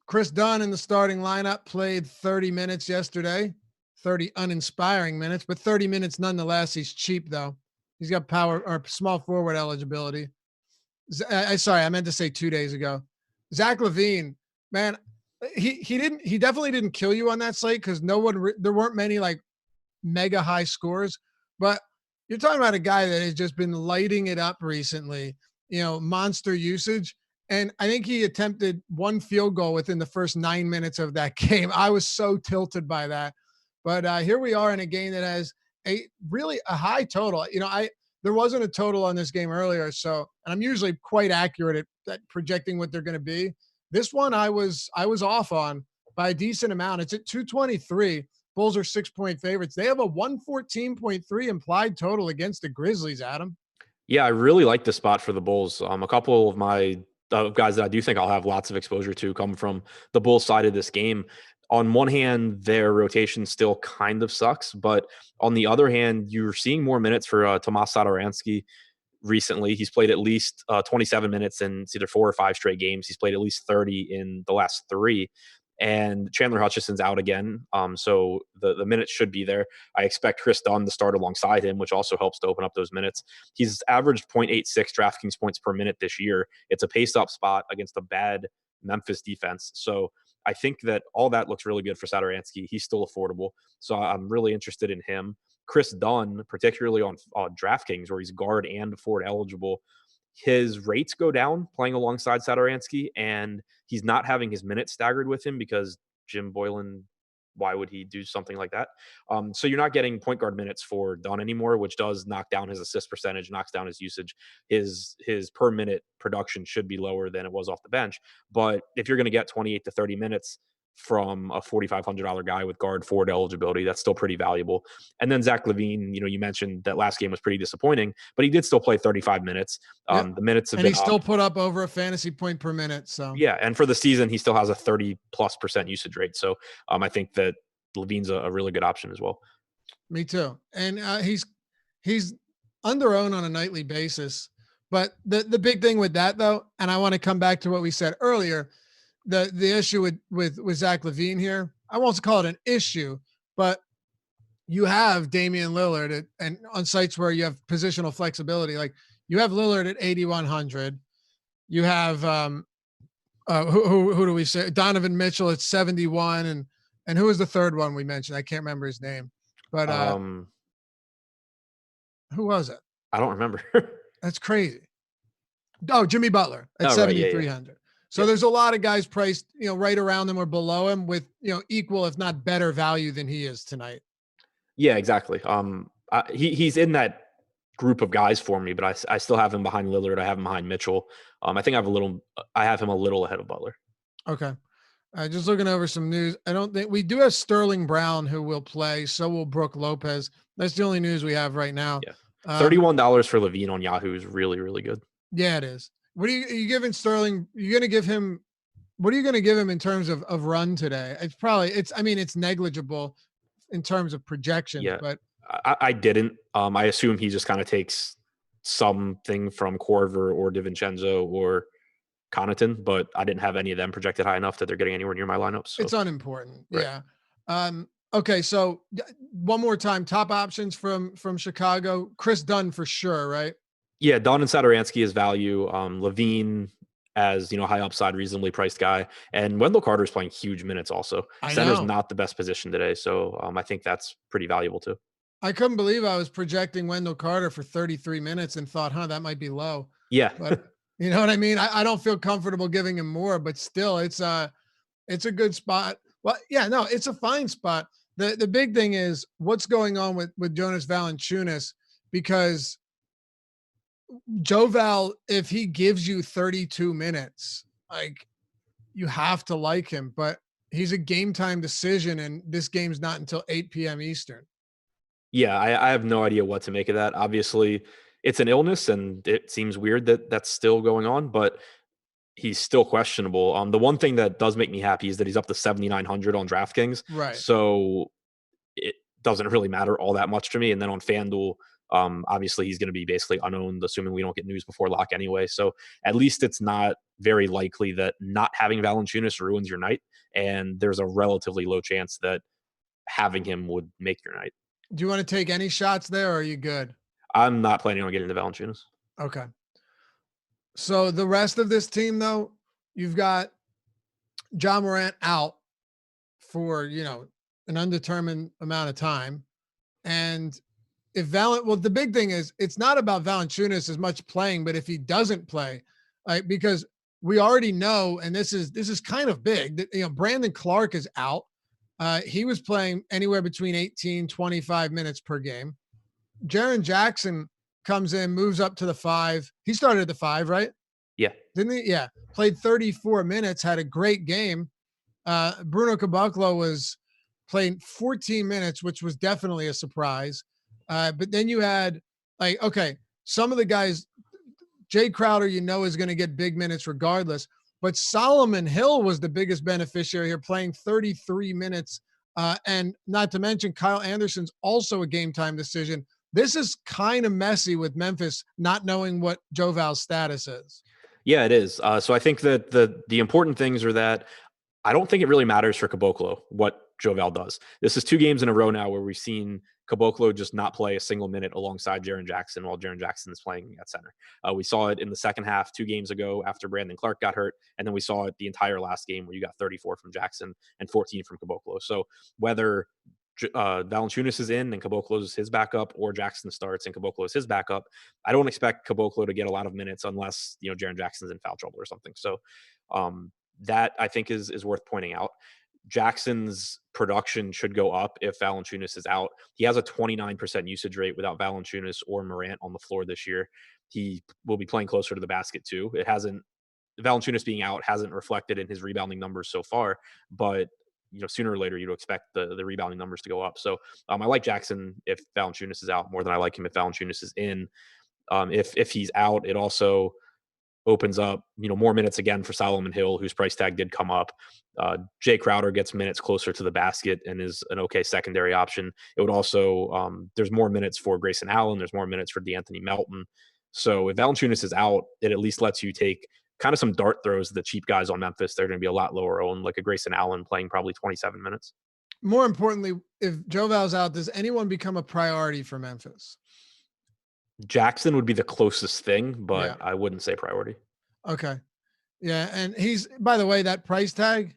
Chris Dunn in the starting lineup played 30 minutes yesterday, 30 uninspiring minutes, but 30 minutes nonetheless. He's cheap though. He's got power or small forward eligibility. Sorry, I meant to say 2 days ago. Zach LaVine, man, he definitely didn't kill you on that slate because there weren't many like mega high scores, but you're talking about a guy that has just been lighting it up recently, monster usage. And I think he attempted one field goal within the first 9 minutes of that game. I was so tilted by that. But here we are in a game that has a high total. There wasn't a total on this game earlier. And I'm usually quite accurate at projecting what they're going to be. This one I was off on by a decent amount. It's at 223. Bulls are 6-point favorites. They have a 114.3 implied total against the Grizzlies, Adam. Yeah, I really like the spot for the Bulls. A couple of my guys that I do think I'll have lots of exposure to come from the Bulls side of this game. On one hand, their rotation still kind of sucks, but on the other hand, you're seeing more minutes for Tomas Satoransky recently. He's played at least 27 minutes in either 4 or 5 straight games. He's played at least 30 in the last 3. And Chandler Hutchison's out again. So the minutes should be there. I expect Chris Dunn to start alongside him, which also helps to open up those minutes. He's averaged 0.86 DraftKings points per minute this year. It's a paced up spot against a bad Memphis defense. So I think that all that looks really good for Satoransky. He's still affordable. So I'm really interested in him. Chris Dunn, particularly on DraftKings, where he's guard and forward eligible, his rates go down playing alongside Satoransky, and he's not having his minutes staggered with him because Jim Boylan, why would he do something like that? So you're not getting point guard minutes for Dunn anymore, which does knock down his assist percentage, knocks down his usage. His per minute production should be lower than it was off the bench. But if you're going to get 28 to 30 minutes from a $4,500 guy with guard forward eligibility, that's still pretty valuable. And then Zach LaVine, you mentioned that last game was pretty disappointing, but he did still play 35 minutes. Yep. The minutes have and been he still put up over a fantasy point per minute. So yeah, and for the season, he still has a 30+% usage rate. So I think that LaVine's a really good option as well. Me too. And he's under owned on a nightly basis. But the big thing with that though, and I want to come back to what we said earlier, the issue with Zach LaVine here, I won't call it an issue, but you have Damian Lillard and on sites where you have positional flexibility, like you have Lillard at 8,100. You have who do we say? Donovan Mitchell at 71, and who was the third one we mentioned? I can't remember his name, but who was it? I don't remember. That's crazy. Oh, Jimmy Butler at 7,300. Yeah. So there's a lot of guys priced, right around him or below him with, equal, if not better value than he is tonight. Yeah, exactly. He's in that group of guys for me, but I still have him behind Lillard. I have him behind Mitchell. I think I have him a little ahead of Butler. Okay. Just looking over some news. I don't think we do have Sterling Brown who will play. So will Brooke Lopez. That's the only news we have right now. Yeah. $31 for LaVine on Yahoo is really, really good. Yeah, it is. What are you giving Sterling? You're going to give him, what are you going to give him in terms of run today? It's negligible in terms of projections, but I didn't. I assume he just kind of takes something from Korver or DiVincenzo or Connaughton, but I didn't have any of them projected high enough that they're getting anywhere near my lineup. So. It's unimportant. Right. Yeah. Okay. So one more time, top options from Chicago, Chris Dunn for sure. Right. Yeah. Dunn and Satoransky is value. LaVine as, high upside, reasonably priced guy. And Wendell Carter is playing huge minutes also. Center's not the best position today. So I think that's pretty valuable too. I couldn't believe I was projecting Wendell Carter for 33 minutes and thought, that might be low. Yeah. But you know what I mean? I don't feel comfortable giving him more, but still it's a good spot. Well, yeah, no, it's a fine spot. The big thing is what's going on with Jonas Valanciunas, because Joe Val, if he gives you 32 minutes, like you have to like him, but he's a game time decision and this game's not until 8 p.m. Eastern. Yeah, I have no idea what to make of that. Obviously, it's an illness, and it seems weird that that's still going on, but he's still questionable. The one thing that does make me happy is that he's up to 7,900 on DraftKings. Right. So it doesn't really matter all that much to me. And then on FanDuel, Obviously, he's going to be basically unowned, assuming we don't get news before lock anyway. So at least it's not very likely that not having Valanciunas ruins your night, and there's a relatively low chance that having him would make your night. Do you want to take any shots there, or are you good? I'm not planning on getting the Valanciunas. Okay. So the rest of this team, though, you've got Ja Morant out for, an undetermined amount of time. And if the big thing is it's not about Valanciunas as much playing, but if he doesn't play, because we already know, and this is kind of big, that, Brandon Clark is out. He was playing anywhere between 18, 25 minutes per game. Jaren Jackson comes in, moves up to the 5. He started at the 5, right? Yeah. Didn't he? Yeah. Played 34 minutes, had a great game. Bruno Caboclo was playing 14 minutes, which was definitely a surprise. But then you had some of the guys, Jay Crowder, is going to get big minutes regardless. But Solomon Hill was the biggest beneficiary here, playing 33 minutes. And not to mention Kyle Anderson's also a game time decision. This is kind of messy with Memphis not knowing what Joe Val's status is. Yeah, it is. So I think that the important things are that I don't think it really matters for Caboclo what Joe Val does. This is 2 games in a row now where we've seen Caboclo just not play a single minute alongside Jaren Jackson while Jaren Jackson is playing at center. We saw it in the second half 2 games ago after Brandon Clark got hurt, and then we saw it the entire last game where you got 34 from Jackson and 14 from Caboclo. So whether Valanciunas is in and Caboclo is his backup, or Jackson starts and Caboclo is his backup, I don't expect Caboclo to get a lot of minutes unless Jaren Jackson's in foul trouble or something. So that I think is worth pointing out. Jackson's production should go up if Valanciunas is out. He has a 29% usage rate without Valanciunas or Morant on the floor this year. He will be playing closer to the basket too. Valanciunas being out hasn't reflected in his rebounding numbers so far, but sooner or later you'd expect the rebounding numbers to go up. So I like Jackson if Valanciunas is out more than I like him if Valanciunas is in. If he's out, it also opens up, more minutes again for Solomon Hill, whose price tag did come up. Jay Crowder gets minutes closer to the basket and is an okay secondary option. It would also, there's more minutes for Grayson Allen. There's more minutes for DeAnthony Melton. So if Valanciunas is out, it at least lets you take kind of some dart throws to the cheap guys on Memphis. They're going to be a lot lower owned, like a Grayson Allen playing probably 27 minutes. More importantly, if Joe Val's out, does anyone become a priority for Memphis? Jackson would be the closest thing, but yeah. I wouldn't say priority. Okay. Yeah. And he's, by the way, that price tag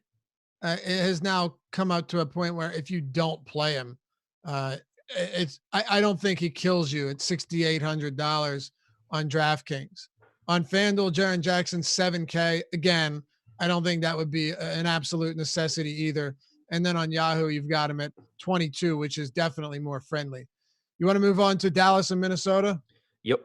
it has now come out to a point where if you don't play him, I don't think he kills you at $6,800 on DraftKings. On FanDuel, Jaren Jackson, $7K. Again, I don't think that would be an absolute necessity either. And then on Yahoo, you've got him at 22, which is definitely more friendly. You want to move on to Dallas and Minnesota? Yep.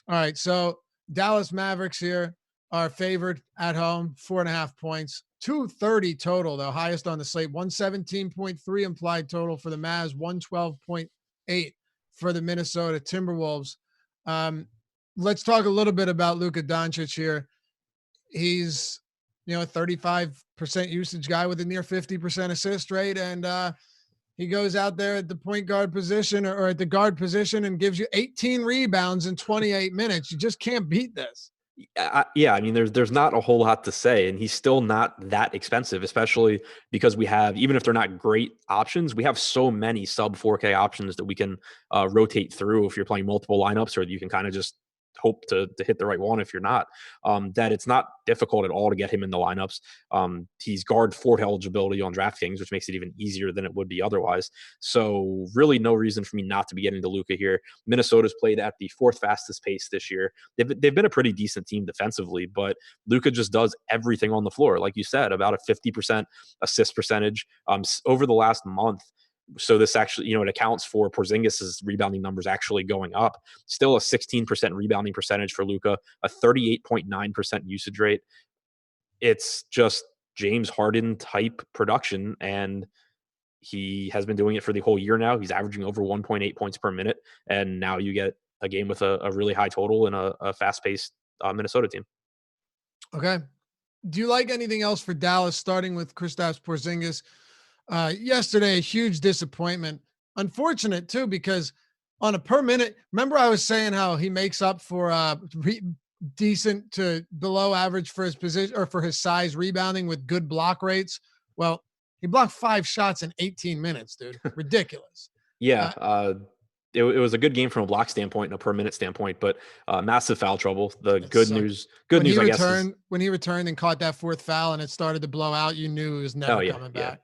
All right. So Dallas Mavericks here are favored at home, 4.5 points, 230 total, though, highest on the slate, 117.3 implied total for the Mavs, 112.8 for the Minnesota Timberwolves. Let's talk a little bit about Luka Doncic here. He's, a 35% usage guy with a near 50% assist rate. And he goes out there at the point guard position or at the guard position and gives you 18 rebounds in 28 minutes. You just can't beat this. Yeah, I mean, there's not a whole lot to say, and he's still not that expensive, especially because we have, even if they're not great options, we have so many sub 4K options that we can rotate through if you're playing multiple lineups, or you can kind of just hope to hit the right one if you're not, that it's not difficult at all to get him in the lineups. He's guard Ford eligibility on DraftKings, which makes it even easier than it would be otherwise. So really no reason for me not to be getting to Luka here. Minnesota's played at the 4th fastest pace this year. They've been a pretty decent team defensively, but Luka just does everything on the floor. Like you said, about a 50% assist percentage over the last month. So this actually, it accounts for Porzingis' rebounding numbers actually going up. Still a 16% rebounding percentage for Luka, a 38.9% usage rate. It's just James Harden type production, and he has been doing it for the whole year now. He's averaging over 1.8 points per minute, and now you get a game with a really high total and a fast-paced Minnesota team. Okay. Do you like anything else for Dallas, starting with Kristaps Porzingis? Yesterday, a huge disappointment. Unfortunate too, because On a per minute, remember I was saying how he makes up for decent to below average for his position or for his size rebounding with good block rates. Well, he blocked 5 shots in 18 minutes, dude. Ridiculous. Yeah, Uh, it was a good game from a block standpoint and a per minute standpoint, but massive foul trouble. The it good sucked. news, I guess, is When he returned and caught that 4th foul and it started to blow out, you knew he was oh never yeah, coming yeah.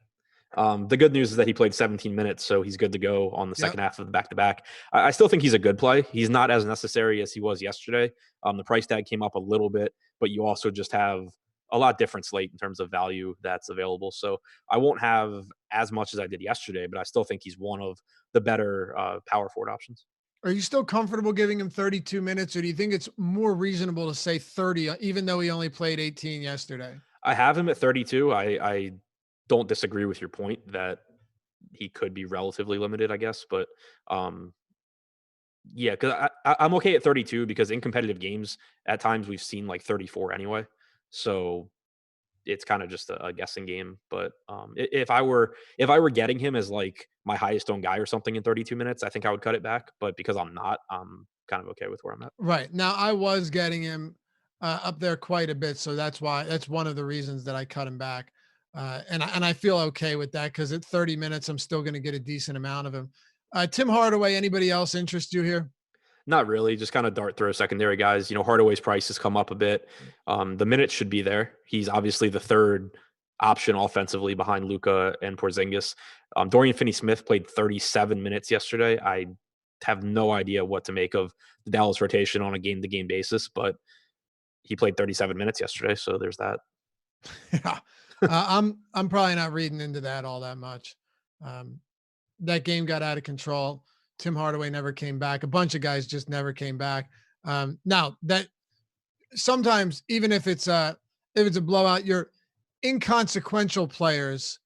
back. The good news is that he played 17 minutes, so he's good to go on the Yep. second half of the back-to-back. I still think he's a good play. He's not as necessary as he was yesterday. The price tag came up a little bit, but you also just have a lot different slate in terms of value that's available. So I won't have as much as I did yesterday, but I still think he's one of the better power forward options. Are you still comfortable giving him 32 minutes, or do you think it's more reasonable to say 30, even though he only played 18 yesterday? I have him at 32. I don't disagree with your point that he could be relatively limited, I guess, but yeah, because I'm okay at 32 because in competitive games, at times we've seen like 34 anyway. So it's kind of just a guessing game. But if I were getting him as like my highest owned guy or something in 32 minutes, I think I would cut it back. But because I'm not, I'm kind of okay with where I'm at. Right. Now I was getting him up there quite a bit, so that's one of the reasons that I cut him back. And I feel okay with that because at 30 minutes, I'm still going to get a decent amount of him. Tim Hardaway, anybody else interest you here? Not really, just kind of dart throw secondary guys. You know, Hardaway's price has come up a bit. The minutes should be there. He's obviously the third option offensively behind Luka and Porzingis. Dorian Finney-Smith played 37 minutes yesterday. I have no idea what to make of the Dallas rotation on a game-to-game basis, but he played 37 minutes yesterday, so there's that. Yeah. I'm probably not reading into that all that much. That game got out of control. Tim Hardaway never came back. A bunch of guys just never came back. Now that sometimes even if it's a blowout, your inconsequential players,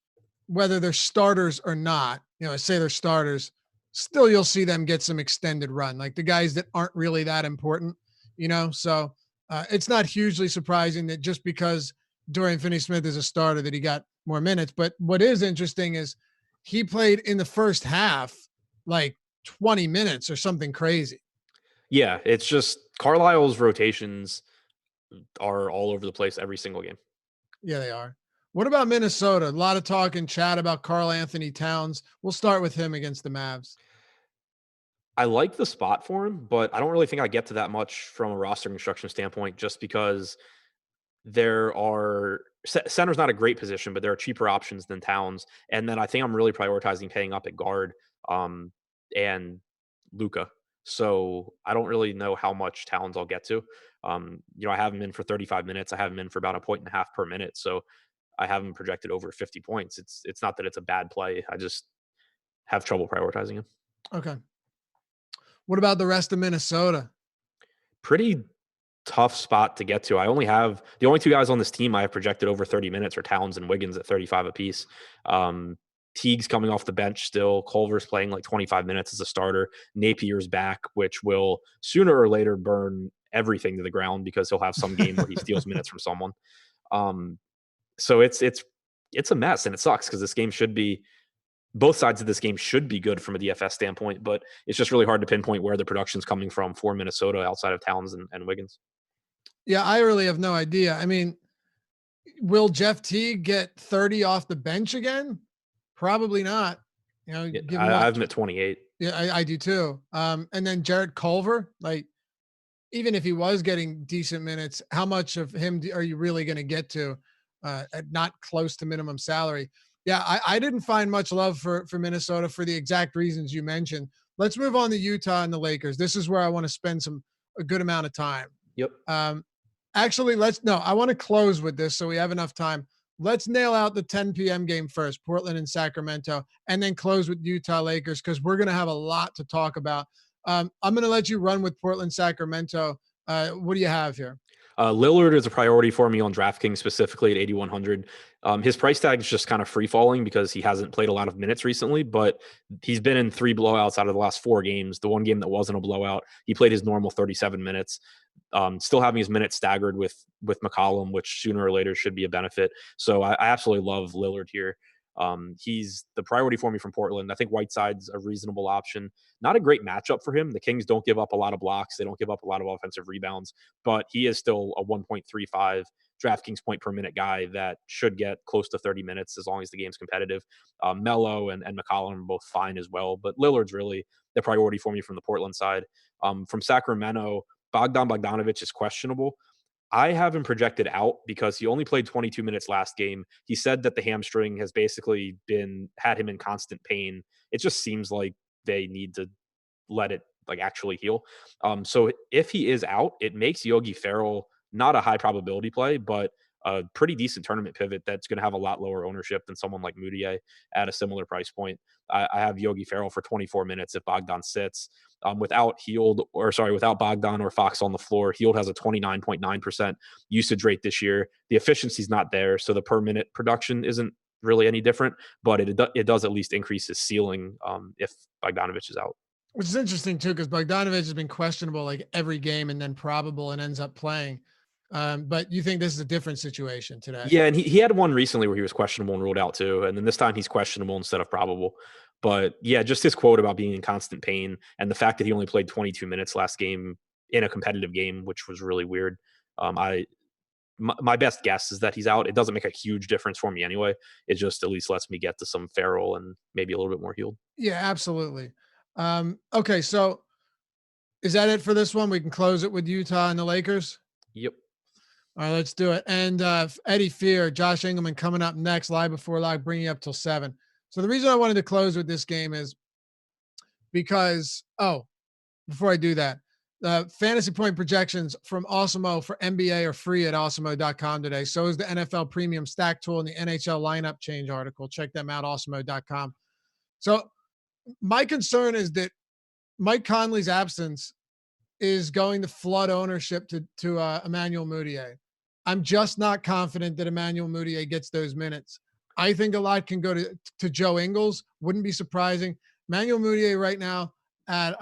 whether they're starters or not, say they're starters, still you'll see them get some extended run, like the guys that aren't really that important, So it's not hugely surprising that just because Dorian Finney-Smith is a starter that he got more minutes. But what is interesting is he played in the first half like 20 minutes or something crazy. Yeah, it's just Carlisle's rotations are all over the place every single game. Yeah, they are. What about Minnesota? A lot of talk and chat about Karl Anthony Towns. We'll start with him against the Mavs. I like the spot for him, but I don't really think I get to that much from a roster construction standpoint just because there are center's not a great position, but there are cheaper options than Towns. And then I think I'm really prioritizing paying up at guard and Luka. So I don't really know how much Towns I'll get to. I have him in for 35 minutes. I have him in for about a point and a half per minute. So I have him projected over 50 points. It's not that it's a bad play. I just have trouble prioritizing him. Okay. What about the rest of Minnesota? Pretty tough spot to get to. I only have the only two guys on this team I have projected over 30 minutes are Towns and Wiggins at 35 apiece. Teague's coming off the bench still. Culver's playing like 25 minutes as a starter. Napier's back, which will sooner or later burn everything to the ground because he'll have some game where he steals minutes from someone. So it's a mess and it sucks because this game should be both sides of this game should be good from a DFS standpoint, but it's just really hard to pinpoint where the production's coming from for Minnesota outside of Towns and Wiggins. Yeah, I really have no idea. I mean, will Jeff Teague get 30 off the bench again? Probably not. Yeah, give I him have him at 28. Yeah, I do too. And then Jared Culver, like, even if he was getting decent minutes, how much of him are you really going to get to at not close to minimum salary? Yeah, I didn't find much love for Minnesota for the exact reasons you mentioned. Let's move on to Utah and the Lakers. This is where I want to spend a good amount of time. Yep. Actually, I want to close with this so we have enough time. Let's nail out the 10 p.m. game first, Portland and Sacramento, and then close with Utah Lakers because we're going to have a lot to talk about. I'm going to let you run with Portland, Sacramento. What do you have here? Lillard is a priority for me on DraftKings, specifically at 8,100. His price tag is just kind of free falling because he hasn't played a lot of minutes recently, but he's been in 3 blowouts out of the last 4 games. The one game that wasn't a blowout, he played his normal 37 minutes. Still having his minutes staggered with McCollum, which sooner or later should be a benefit. So I absolutely love Lillard here. He's the priority for me from Portland. I think Whiteside's a reasonable option. Not a great matchup for him. The Kings don't give up a lot of blocks. They don't give up a lot of offensive rebounds, but he is still a 1.35 DraftKings point per minute guy that should get close to 30 minutes as long as the game's competitive. Melo and McCollum are both fine as well, but Lillard's really the priority for me from the Portland side. From Sacramento, Bogdanovic is questionable. I have him projected out because he only played 22 minutes last game. He said that the hamstring has basically had him in constant pain. It just seems like they need to let it like actually heal. So if he is out, it makes Yogi Ferrell not a high probability play, but a pretty decent tournament pivot that's going to have a lot lower ownership than someone like Moutier at a similar price point. I have Yogi Ferrell for 24 minutes if Bogdan sits. Without Bogdan or Fox on the floor, Hield has a 29.9% usage rate this year. The efficiency's not there, so the per minute production isn't really any different, but it does at least increase his ceiling if Bogdanovich is out. Which is interesting too, because Bogdanovich has been questionable like every game and then probable and ends up playing. But you think this is a different situation today? Yeah, and he had one recently where he was questionable and ruled out too, and then this time he's questionable instead of probable. But yeah, just his quote about being in constant pain and the fact that he only played 22 minutes last game in a competitive game, which was really weird. My best guess is that he's out. It doesn't make a huge difference for me anyway. It just at least lets me get to some Ferrell and maybe a little bit more Hield. Yeah, absolutely. Okay, so is that it for this one? We can close it with Utah and the Lakers. Yep. All right, let's do it. And Eddie Fear, Josh Engelman coming up next, live before lock, bringing you up till 7. So the reason I wanted to close with this game is because, before I do that, fantasy point projections from Awesemo for NBA are free at awesemo.com today. So is the NFL Premium Stack Tool and the NHL Lineup Change article. Check them out, awesemo.com. So my concern is that Mike Conley's absence is going to flood ownership to Emmanuel Mudiay. I'm just not confident that Emmanuel Mudiay gets those minutes. I think a lot can go to Joe Ingles. Wouldn't be surprising. Emmanuel Mudiay right now at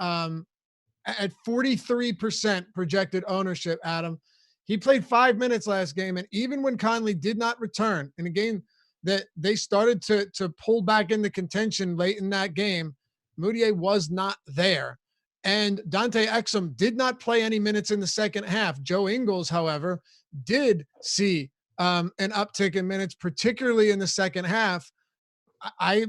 43% projected ownership, Adam. He played 5 minutes last game, and even when Conley did not return in a game that they started to pull back into contention late in that game, Mudiay was not there. And Dante Exum did not play any minutes in the second half. Joe Ingles, however, did see an uptick in minutes, particularly in the second half. I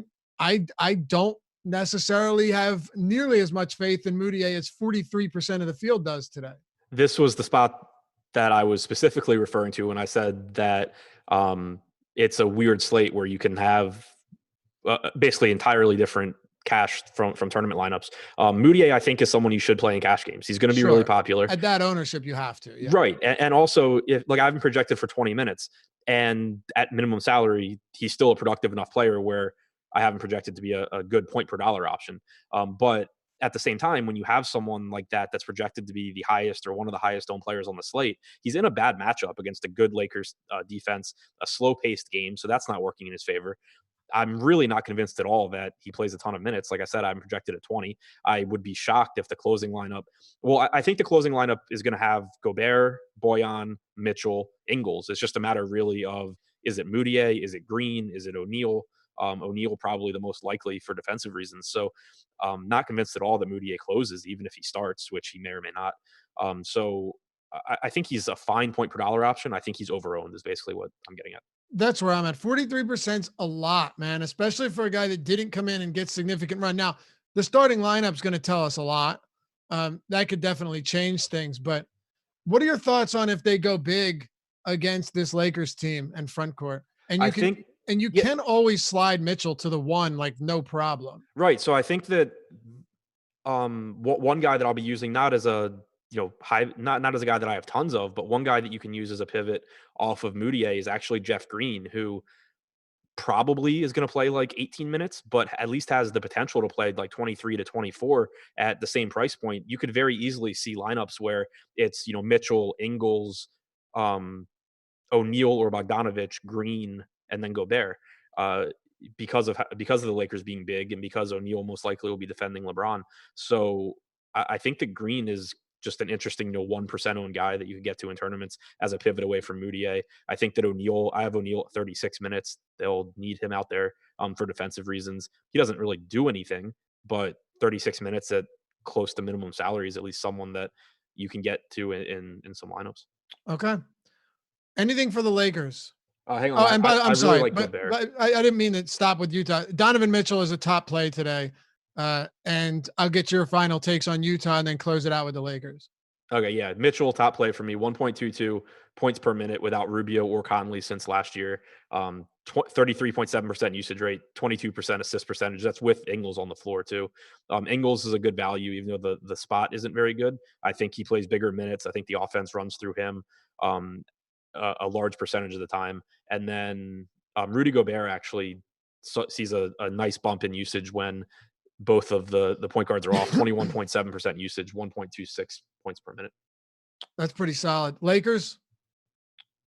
don't necessarily have nearly as much faith in Mudiay as 43% of the field does today. This was the spot that I was specifically referring to when I said that it's a weird slate where you can have basically entirely different cash from tournament lineups. Mudiay, I think, is someone you should play in cash games. He's going to be really popular. At that ownership, you have to. Yeah. Right. And also, if like I've been projected for 20 minutes and at minimum salary, he's still a productive enough player where I haven't projected to be a good point per dollar option. But at the same time, when you have someone like that that's projected to be the highest or one of the highest owned players on the slate, he's in a bad matchup against a good Lakers defense, a slow-paced game, so that's not working in his favor. I'm really not convinced at all that he plays a ton of minutes. Like I said, I'm projected at 20. I would be shocked if the closing lineup. Well, I think the closing lineup is going to have Gobert, Boyan, Mitchell, Ingles. It's just a matter really of, is it Mudiay? Is it Green? Is it O'Neal? O'Neal probably the most likely for defensive reasons. So not convinced at all that Mudiay closes, even if he starts, which he may or may not. So I think he's a fine point per dollar option. I think he's overowned is basically what I'm getting at. That's where I'm at. 43% a lot, man, especially for a guy that didn't come in and get significant run. Now, the starting lineup is going to tell us a lot. That could definitely change things. But what are your thoughts on if they go big against this Lakers team and front court? And you can always slide Mitchell to the 1, like no problem. Right. So I think that one guy that I'll be using, not as a not as a guy that I have tons of, but one guy that you can use as a pivot off of Mudiay is actually Jeff Green, who probably is going to play like 18 minutes, but at least has the potential to play like 23 to 24 at the same price point. You could very easily see lineups where it's, Mitchell, Ingles, O'Neal or Bogdanovich, Green, and then Gobert. Because of the Lakers being big and because O'Neal most likely will be defending LeBron. So I think that Green is just an interesting 1% owned guy that you can get to in tournaments as a pivot away from Mudiay. I think that I have O'Neal at 36 minutes. They'll need him out there for defensive reasons. He doesn't really do anything, but 36 minutes at close to minimum salary is at least someone that you can get to in some lineups. Okay. Anything for the Lakers? Hang on. And I'm sorry, really but I didn't mean to stop with Utah. Donovan Mitchell is a top play today. And I'll get your final takes on Utah and then close it out with the Lakers. Okay, yeah. Mitchell, top play for me, 1.22 points per minute without Rubio or Conley since last year. 33.7% usage rate, 22% assist percentage. That's with Ingles on the floor too. Ingles is a good value, even though the spot isn't very good. I think he plays bigger minutes. I think the offense runs through him a large percentage of the time. And then Rudy Gobert actually sees a nice bump in usage when both of the point guards are off. 21.7% usage, 1.26 points per minute. That's pretty solid. Lakers?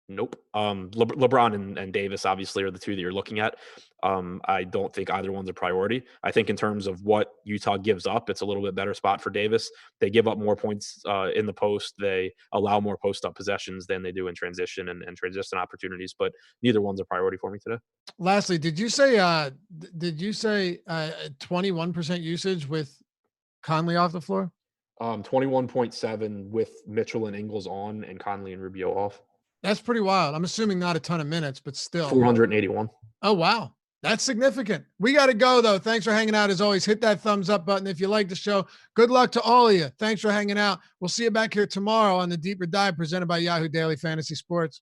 Nope. LeBron and Davis obviously are the two that you're looking at. I don't think either one's a priority. I think in terms of what Utah gives up, it's a little bit better spot for Davis. They give up more points in the post. They allow more post-up possessions than they do in transition and transition opportunities, but neither one's a priority for me today. Lastly, did you say 21% usage with Conley off the floor? 21.7 with Mitchell and Ingles on and Conley and Rubio off. That's pretty wild. I'm assuming not a ton of minutes, but still. 481. Oh, wow. That's significant. We got to go, though. Thanks for hanging out. As always, hit that thumbs up button if you like the show. Good luck to all of you. Thanks for hanging out. We'll see you back here tomorrow on the Deeper Dive presented by Yahoo Daily Fantasy Sports.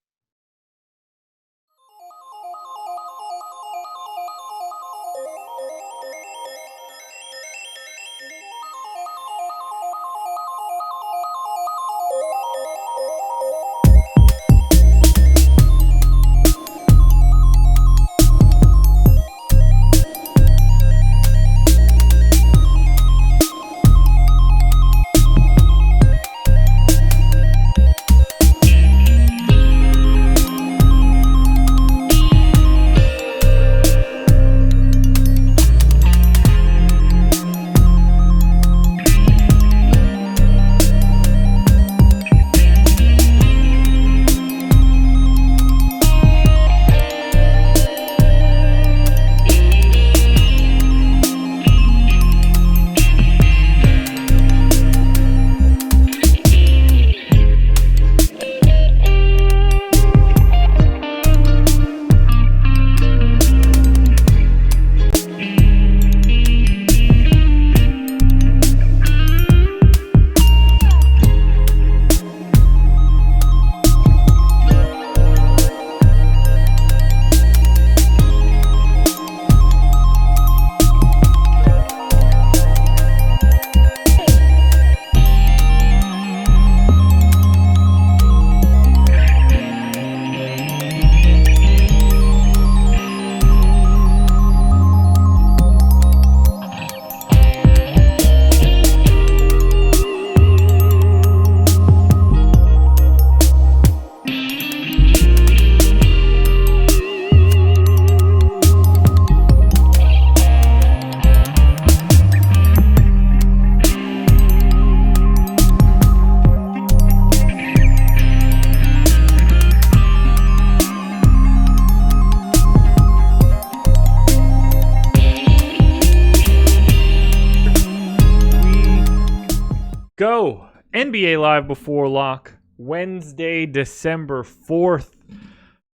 Go. NBA Live before lock. Wednesday, December 4th.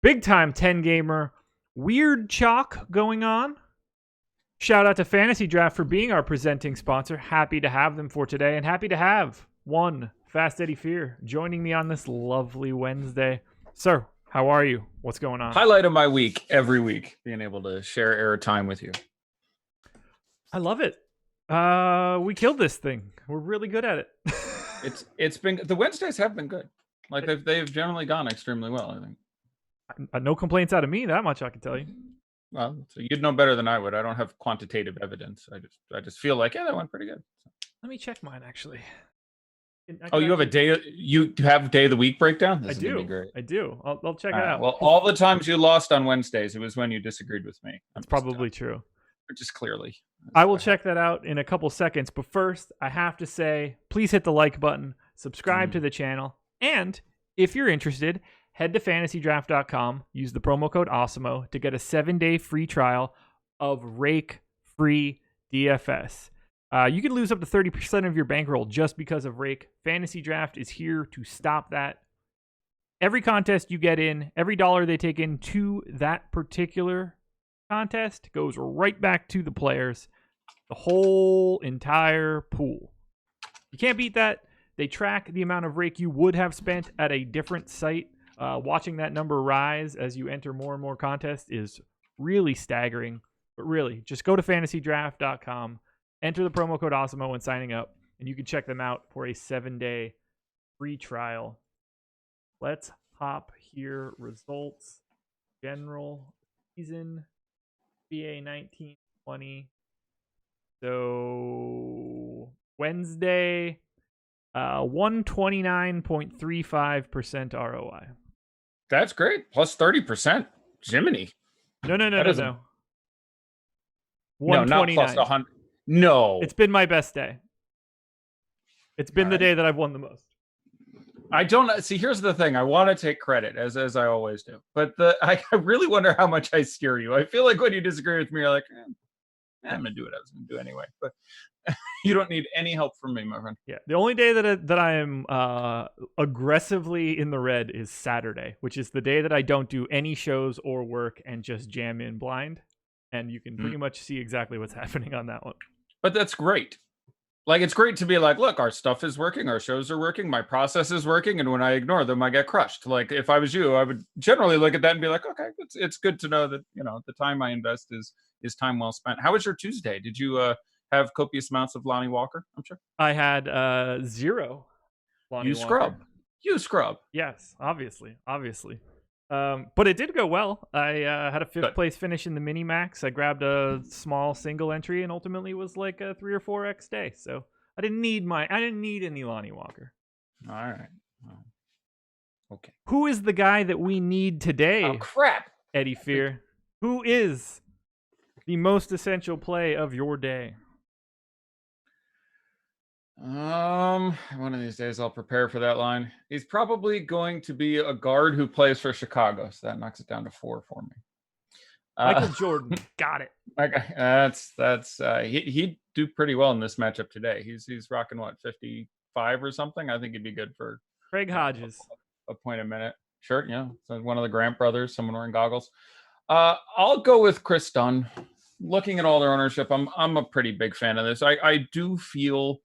Big time 10-gamer. Weird chalk going on. Shout out to Fantasy Draft for being our presenting sponsor. Happy to have them for today, and happy to have one Fast Eddie Fear joining me on this lovely Wednesday. Sir, how are you? What's going on? Highlight of my week every week, being able to share airtime with you. I love it. We killed this thing. We're really good at it. It's been, the Wednesdays have been good. Like they've generally gone extremely well, I think. No complaints out of me, that much I can tell you. Well, so you'd know better than I would. I don't have quantitative evidence. I just feel like, yeah, that went pretty good. Let me check mine actually. You have a day? You have day of the week breakdown? I do. Great. I do. I'll check it out. Well, all the times you lost on Wednesdays, it was when you disagreed with me. That's probably true. Just clearly. I will check that out in a couple seconds. But first, I have to say, please hit the like button, subscribe to the channel, and if you're interested, head to fantasydraft.com, use the promo code AWESEMO to get a 7-day free trial of rake-free DFS. You can lose up to 30% of your bankroll just because of rake. Fantasy Draft is here to stop that. Every contest you get in, every dollar they take into that particular contest goes right back to the players. The whole entire pool. You can't beat that. They track the amount of rake you would have spent at a different site. Watching that number rise as you enter more and more contests is really staggering. But really, just go to fantasydraft.com, enter the promo code AWESEMO when signing up, and you can check them out for a 7-day free trial. Let's hop here. Results. General season. NBA 1920. So Wednesday, 129.35% ROI. That's great. Plus 30%. Jiminy. No. No, 129. not plus 100. No. It's been my best day. It's been the day that I've won the most. I don't see. Here's the thing. I want to take credit as I always do, but I really wonder how much I steer you. I feel like when you disagree with me, you're like, I'm gonna do what I was gonna do anyway. But you don't need any help from me, my friend. Yeah, the only day that I am aggressively in the red is Saturday, which is the day that I don't do any shows or work and just jam in blind, and you can pretty much see exactly what's happening on that one. But that's great. Like, it's great to be like, look, our stuff is working, our shows are working, my process is working, and when I ignore them, I get crushed. Like, if I was you, I would generally look at that and be like, okay, it's good to know that, the time I invest is time well spent. How was your Tuesday? Did you have copious amounts of Lonnie Walker? I'm sure. I had 0 Lonnie Walker. You scrub. Yes, obviously. But it did go well. I had a 5th place finish in the mini max. I grabbed a small single entry and ultimately was like a 3 or 4x day. So I didn't need any Lonnie Walker. All right. Okay. Who is the guy that we need today? Oh crap, Eddie Fear. Who is the most essential play of your day? One of these days I'll prepare for that line. He's probably going to be a guard who plays for Chicago, so that knocks it down to 4 for me. Michael Jordan, got it. Okay, that's he'd do pretty well in this matchup today. He's rocking what, 55 or something. I think he'd be good for Craig Hodges. A point a minute. Sure, yeah. So one of the Grant brothers, someone wearing goggles. I'll go with Chris Dunn. Looking at all their ownership, I'm a pretty big fan of this. I do feel.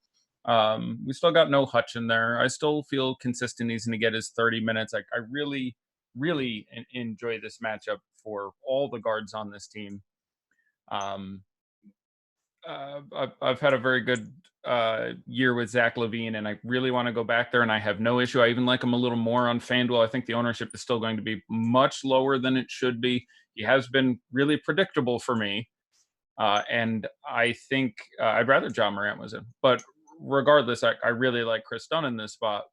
We still got no Hutch in there. I still feel consistent. He's going to get his 30 minutes. I really, really enjoy this matchup for all the guards on this team. I've had a very good year with Zach LaVine, and I really want to go back there, and I have no issue. I even like him a little more on FanDuel. I think the ownership is still going to be much lower than it should be. He has been really predictable for me. And I think I'd rather John Morant was in. But regardless, I really like Chris Dunn in this spot.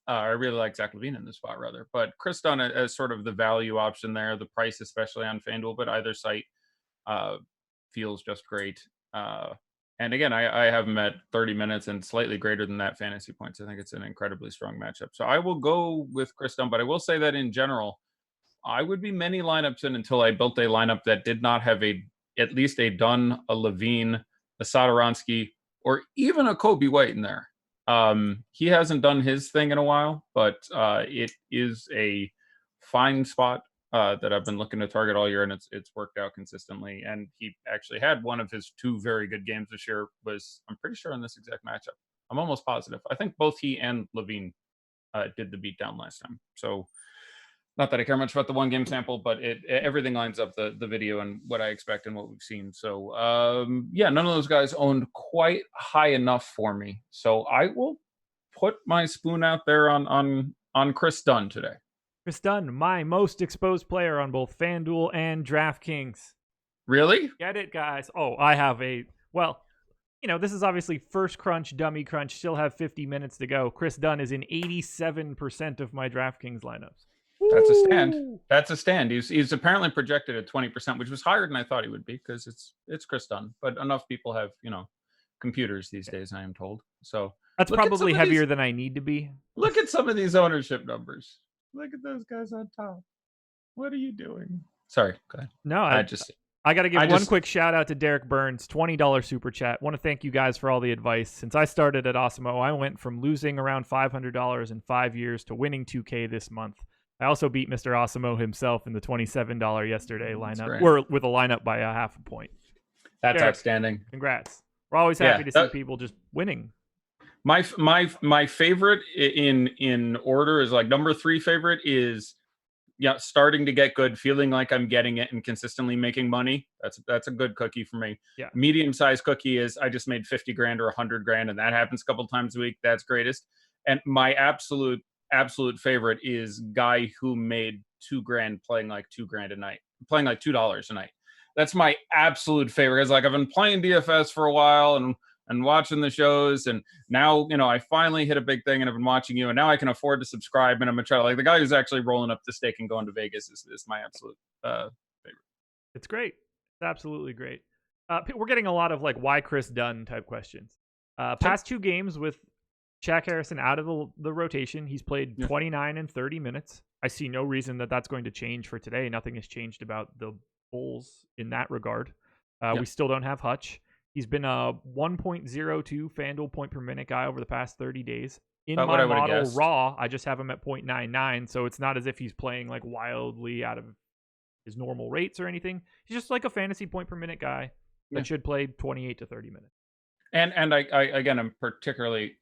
I really like Zach LaVine in this spot, rather. But Chris Dunn as sort of the value option there, the price especially on FanDuel, but either site feels just great. And again, I have him at 30 minutes and slightly greater than that fantasy points. I think it's an incredibly strong matchup. So I will go with Chris Dunn, but I will say that in general, I would be many lineups in until I built a lineup that did not have at least a Dunn, a LaVine, a Satoransky, or even a Kobe White in there. He hasn't done his thing in a while, but it is a fine spot that I've been looking to target all year, and it's worked out consistently. And he actually had one of his 2 very good games this year. I'm pretty sure in this exact matchup. I'm almost positive. I think both he and LaVine did the beatdown last time. So not that I care much about the 1 game sample, but everything lines up, the video and what I expect and what we've seen. So none of those guys owned quite high enough for me. So I will put my spoon out there on Chris Dunn today. Chris Dunn, my most exposed player on both FanDuel and DraftKings. Really? Get it, guys? Oh, I have this is obviously first crunch, dummy crunch, still have 50 minutes to go. Chris Dunn is in 87% of my DraftKings lineups. That's a stand. That's a stand. He's apparently projected at 20%, which was higher than I thought he would be because it's Chris Dunn. But enough people have, computers these days, I am told. So that's probably heavier than I need to be. Look at some of these ownership numbers. Look at those guys on top. What are you doing? Sorry, go ahead. No, I got to give one quick shout out to Derek Burns, $20 super chat. Want to thank you guys for all the advice. Since I started at Osmo, I went from losing around $500 in 5 years to winning 2K this month. I also beat Mr. Osmo himself in the $27 yesterday lineup, or with a lineup by a half a point. That's Derek, outstanding. Congrats. We're always happy to see people just winning. My favorite in order is like number 3 favorite is starting to get good, feeling like I'm getting it and consistently making money. That's a good cookie for me. Yeah. Medium-sized cookie is I just made 50 grand or 100 grand, and that happens a couple times a week. That's greatest. And my absolute favorite is guy who made $2,000 playing like $2,000 a night, playing like $2 a night. That's my absolute favorite. It's like I've been playing DFS for a while and watching the shows, and now I finally hit a big thing, and I've been watching you, and now I can afford to subscribe, and I'm gonna try to, like, the guy who's actually rolling up the stake and going to Vegas is my absolute favorite. It's great. It's absolutely great. We're getting a lot of like why Chris Dunn type questions. Past 2 games with Shaq Harrison out of the rotation, he's played 29 and 30 minutes. I see no reason that's going to change for today. Nothing has changed about the Bulls in that regard. We still don't have Hutch. He's been a 1.02 FanDuel point per minute guy over the past 30 days. In my model raw, I just have him at 0.99, so it's not as if he's playing like wildly out of his normal rates or anything. He's just like a fantasy point per minute guy that should play 28 to 30 minutes. And I again, I'm particularly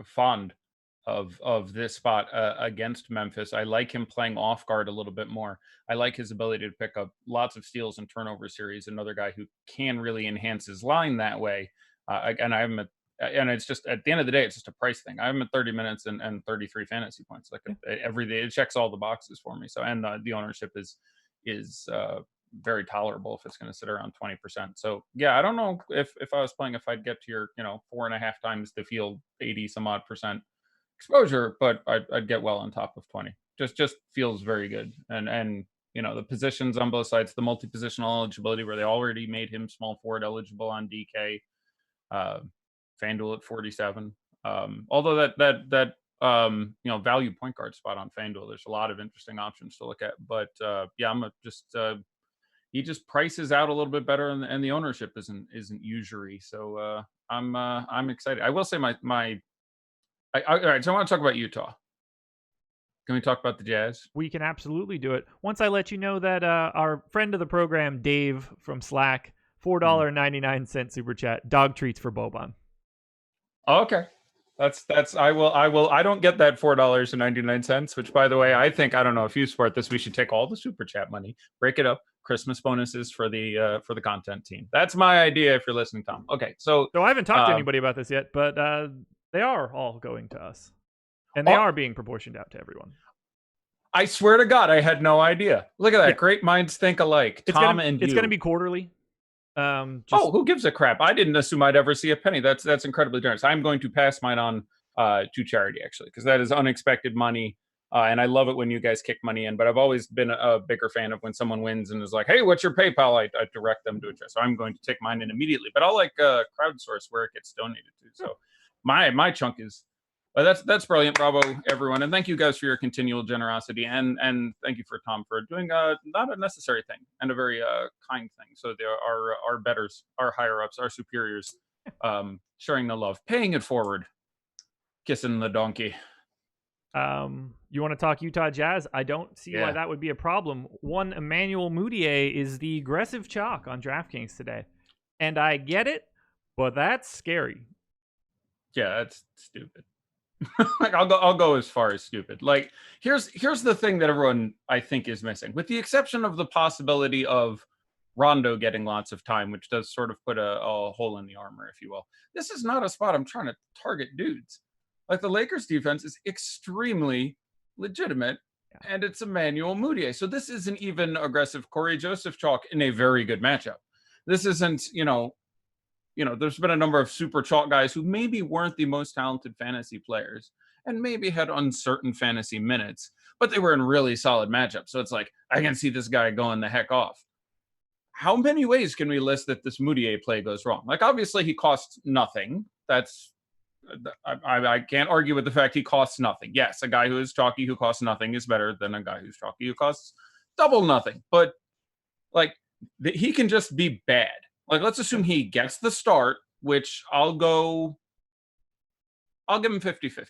fond of this spot against Memphis. I like him playing off guard a little bit more. I like his ability to pick up lots of steals and turnover series. Another guy who can really enhance his line that way. And it's just, at the end of the day, it's just a price thing. I'm at 30 minutes and 33 fantasy points. Like every day, it checks all the boxes for me. So, and the ownership is very tolerable if it's going to sit around 20%. So yeah, I don't know if I was playing, if I'd get to your 4.5 times the field, 80 some odd percent exposure, but I'd get well on top of 20. Just feels very good. And the positions on both sides, the multi-positional eligibility where they already made him small forward eligible on DK, FanDuel at 47. Although that value point guard spot on FanDuel, there's a lot of interesting options to look at. But he just prices out a little bit better, and the ownership isn't usury. So I'm excited. I will say all right, so I want to talk about Utah. Can we talk about the Jazz? We can absolutely do it. Once I let you know that our friend of the program, Dave from Slack, $4.99 super chat, dog treats for Boban. Okay. That's I don't get that $4.99, which, by the way, I don't know if you support this, we should take all the super chat money, break it up, Christmas bonuses for the content team. That's my idea if you're listening, Tom. Okay. So I haven't talked to anybody about this yet, but they are all going to us. And they are being proportioned out to everyone. I swear to God, I had no idea. Look at that. Yeah. Great minds think alike. It's going to be quarterly. Who gives a crap? I didn't assume I'd ever see a penny. That's incredibly generous. I'm going to pass mine on to charity, actually, because that is unexpected money. And I love it when you guys kick money in. But I've always been a bigger fan of when someone wins and is like, hey, what's your PayPal? I direct them to it. So I'm going to take mine in immediately. But I'll crowdsource where it gets donated to. So my chunk is... that's brilliant. Bravo, everyone. And thank you guys for your continual generosity. And thank you for Tom for doing not a necessary thing and a very kind thing. So there are our betters, our higher ups, our superiors, sharing the love, paying it forward, kissing the donkey. You want to talk Utah Jazz? I don't see why that would be a problem. One Emmanuel Mudiay is the aggressive chalk on DraftKings today. And I get it, but that's scary. Yeah, that's stupid. Like I'll go as far as stupid. Like here's the thing that everyone I think is missing, with the exception of the possibility of Rondo getting lots of time, which does sort of put a hole in the armor, if you will. This is not a spot I'm trying to target dudes. Like the Lakers defense is extremely legitimate, and it's Emmanuel Mudiay. So this isn't even aggressive Corey Joseph chalk in a very good matchup. This isn't, there's been a number of super chalk guys who maybe weren't the most talented fantasy players and maybe had uncertain fantasy minutes, but they were in really solid matchups. So it's like, I can see this guy going the heck off. How many ways can we list that this Mudiay play goes wrong? Like, obviously he costs nothing. I can't argue with the fact he costs nothing. Yes, a guy who is chalky who costs nothing is better than a guy who's chalky who costs double nothing. But like, he can just be bad. Like, let's assume he gets the start, which I'll give him 50-50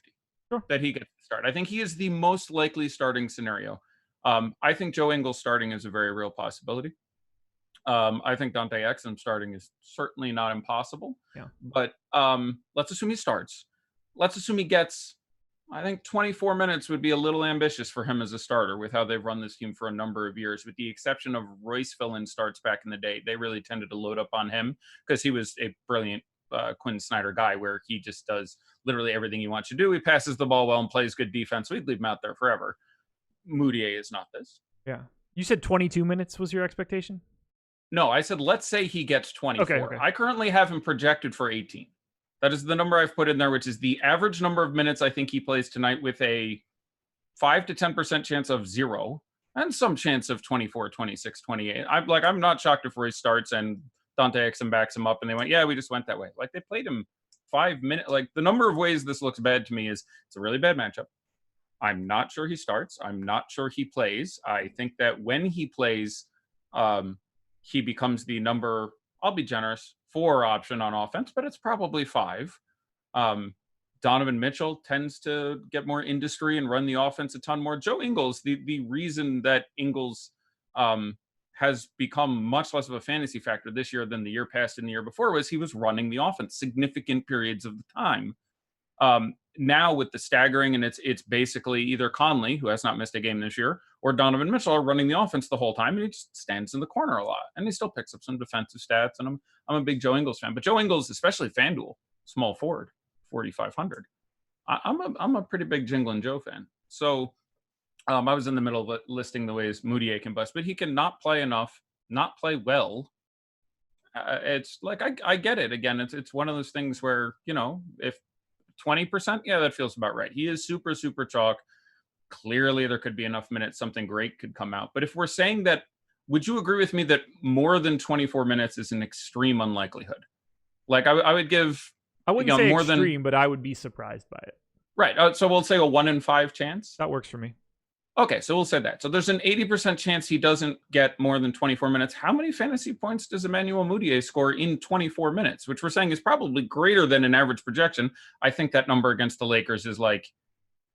that he gets the start. I think he is the most likely starting scenario. I think Joe Ingles starting is a very real possibility. I think Dante Exum starting is certainly not impossible. Yeah. But let's assume he starts. Let's assume he gets, I think 24 minutes would be a little ambitious for him as a starter with how they've run this team for a number of years, with the exception of Royce fill-in starts back in the day. They really tended to load up on him because he was a brilliant Quinn Snyder guy where he just does literally everything he wants to do. He passes the ball well and plays good defense. We'd leave him out there forever. Moutier is not this. Yeah. You said 22 minutes was your expectation? No, I said, let's say he gets 24. Okay. I currently have him projected for 18. That is the number I've put in there, which is the average number of minutes I think he plays tonight, with a 5 to 10% chance of 0 and some chance of 24, 26, 28. I'm not shocked if Royce starts and Dante Exum backs him up and they went, yeah, we just went that way. Like, they played him 5 minutes. Like, the number of ways this looks bad to me is it's a really bad matchup. I'm not sure he starts. I'm not sure he plays. I think that when he plays, he becomes the number, I'll be generous, 4 option on offense, but it's probably 5. Donovan Mitchell tends to get more industry and run the offense a ton more. Joe Ingles, the reason that Ingles has become much less of a fantasy factor this year than the year past and the year before was he was running the offense significant periods of the time. Now with the staggering, and it's basically either Conley, who has not missed a game this year, or Donovan Mitchell are running the offense the whole time, and he just stands in the corner a lot. And he still picks up some defensive stats, and I'm a big Joe Ingles fan. But Joe Ingles, especially FanDuel, small forward, 4,500. I'm a pretty big Jinglin' Joe fan. So I was in the middle of listing the ways Moutier can bust, but he can not play enough, not play well. It's like I get it. Again, it's one of those things where, if 20%, yeah, that feels about right. He is super, super chalk. Clearly, there could be enough minutes, something great could come out. But if we're saying that, would you agree with me that more than 24 minutes is an extreme unlikelihood? Like, I would give... I wouldn't say more extreme, but I would be surprised by it. Right. So we'll say a 1 in 5 chance? That works for me. Okay, so we'll say that. So there's an 80% chance he doesn't get more than 24 minutes. How many fantasy points does Emmanuel Moutier score in 24 minutes, which we're saying is probably greater than an average projection? I think that number against the Lakers is like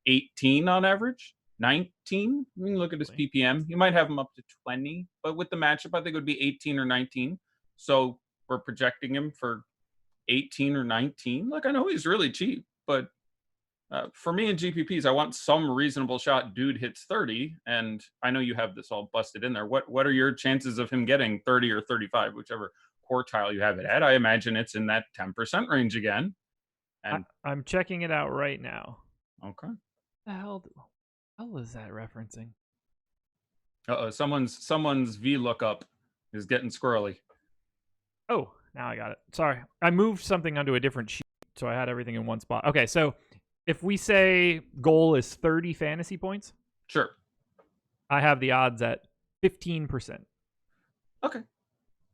18 on average, 19. I mean, look at his PPM. You might have him up to 20, but with the matchup, I think it would be 18 or 19. So we're projecting him for 18 or 19. Like, I know he's really cheap, but for me in GPPs, I want some reasonable shot dude hits 30, and I know you have this all busted in there. What are your chances of him getting 30 or 35, whichever quartile you have it at? I imagine it's in that 10% range again. And I'm checking it out right now. Okay. The hell is that referencing? Someone's VLOOKUP is getting squirrely. Oh, now I got it. Sorry. I moved something onto a different sheet, so I had everything in one spot. Okay, so if we say goal is 30 fantasy points, sure, I have the odds at 15%. Okay.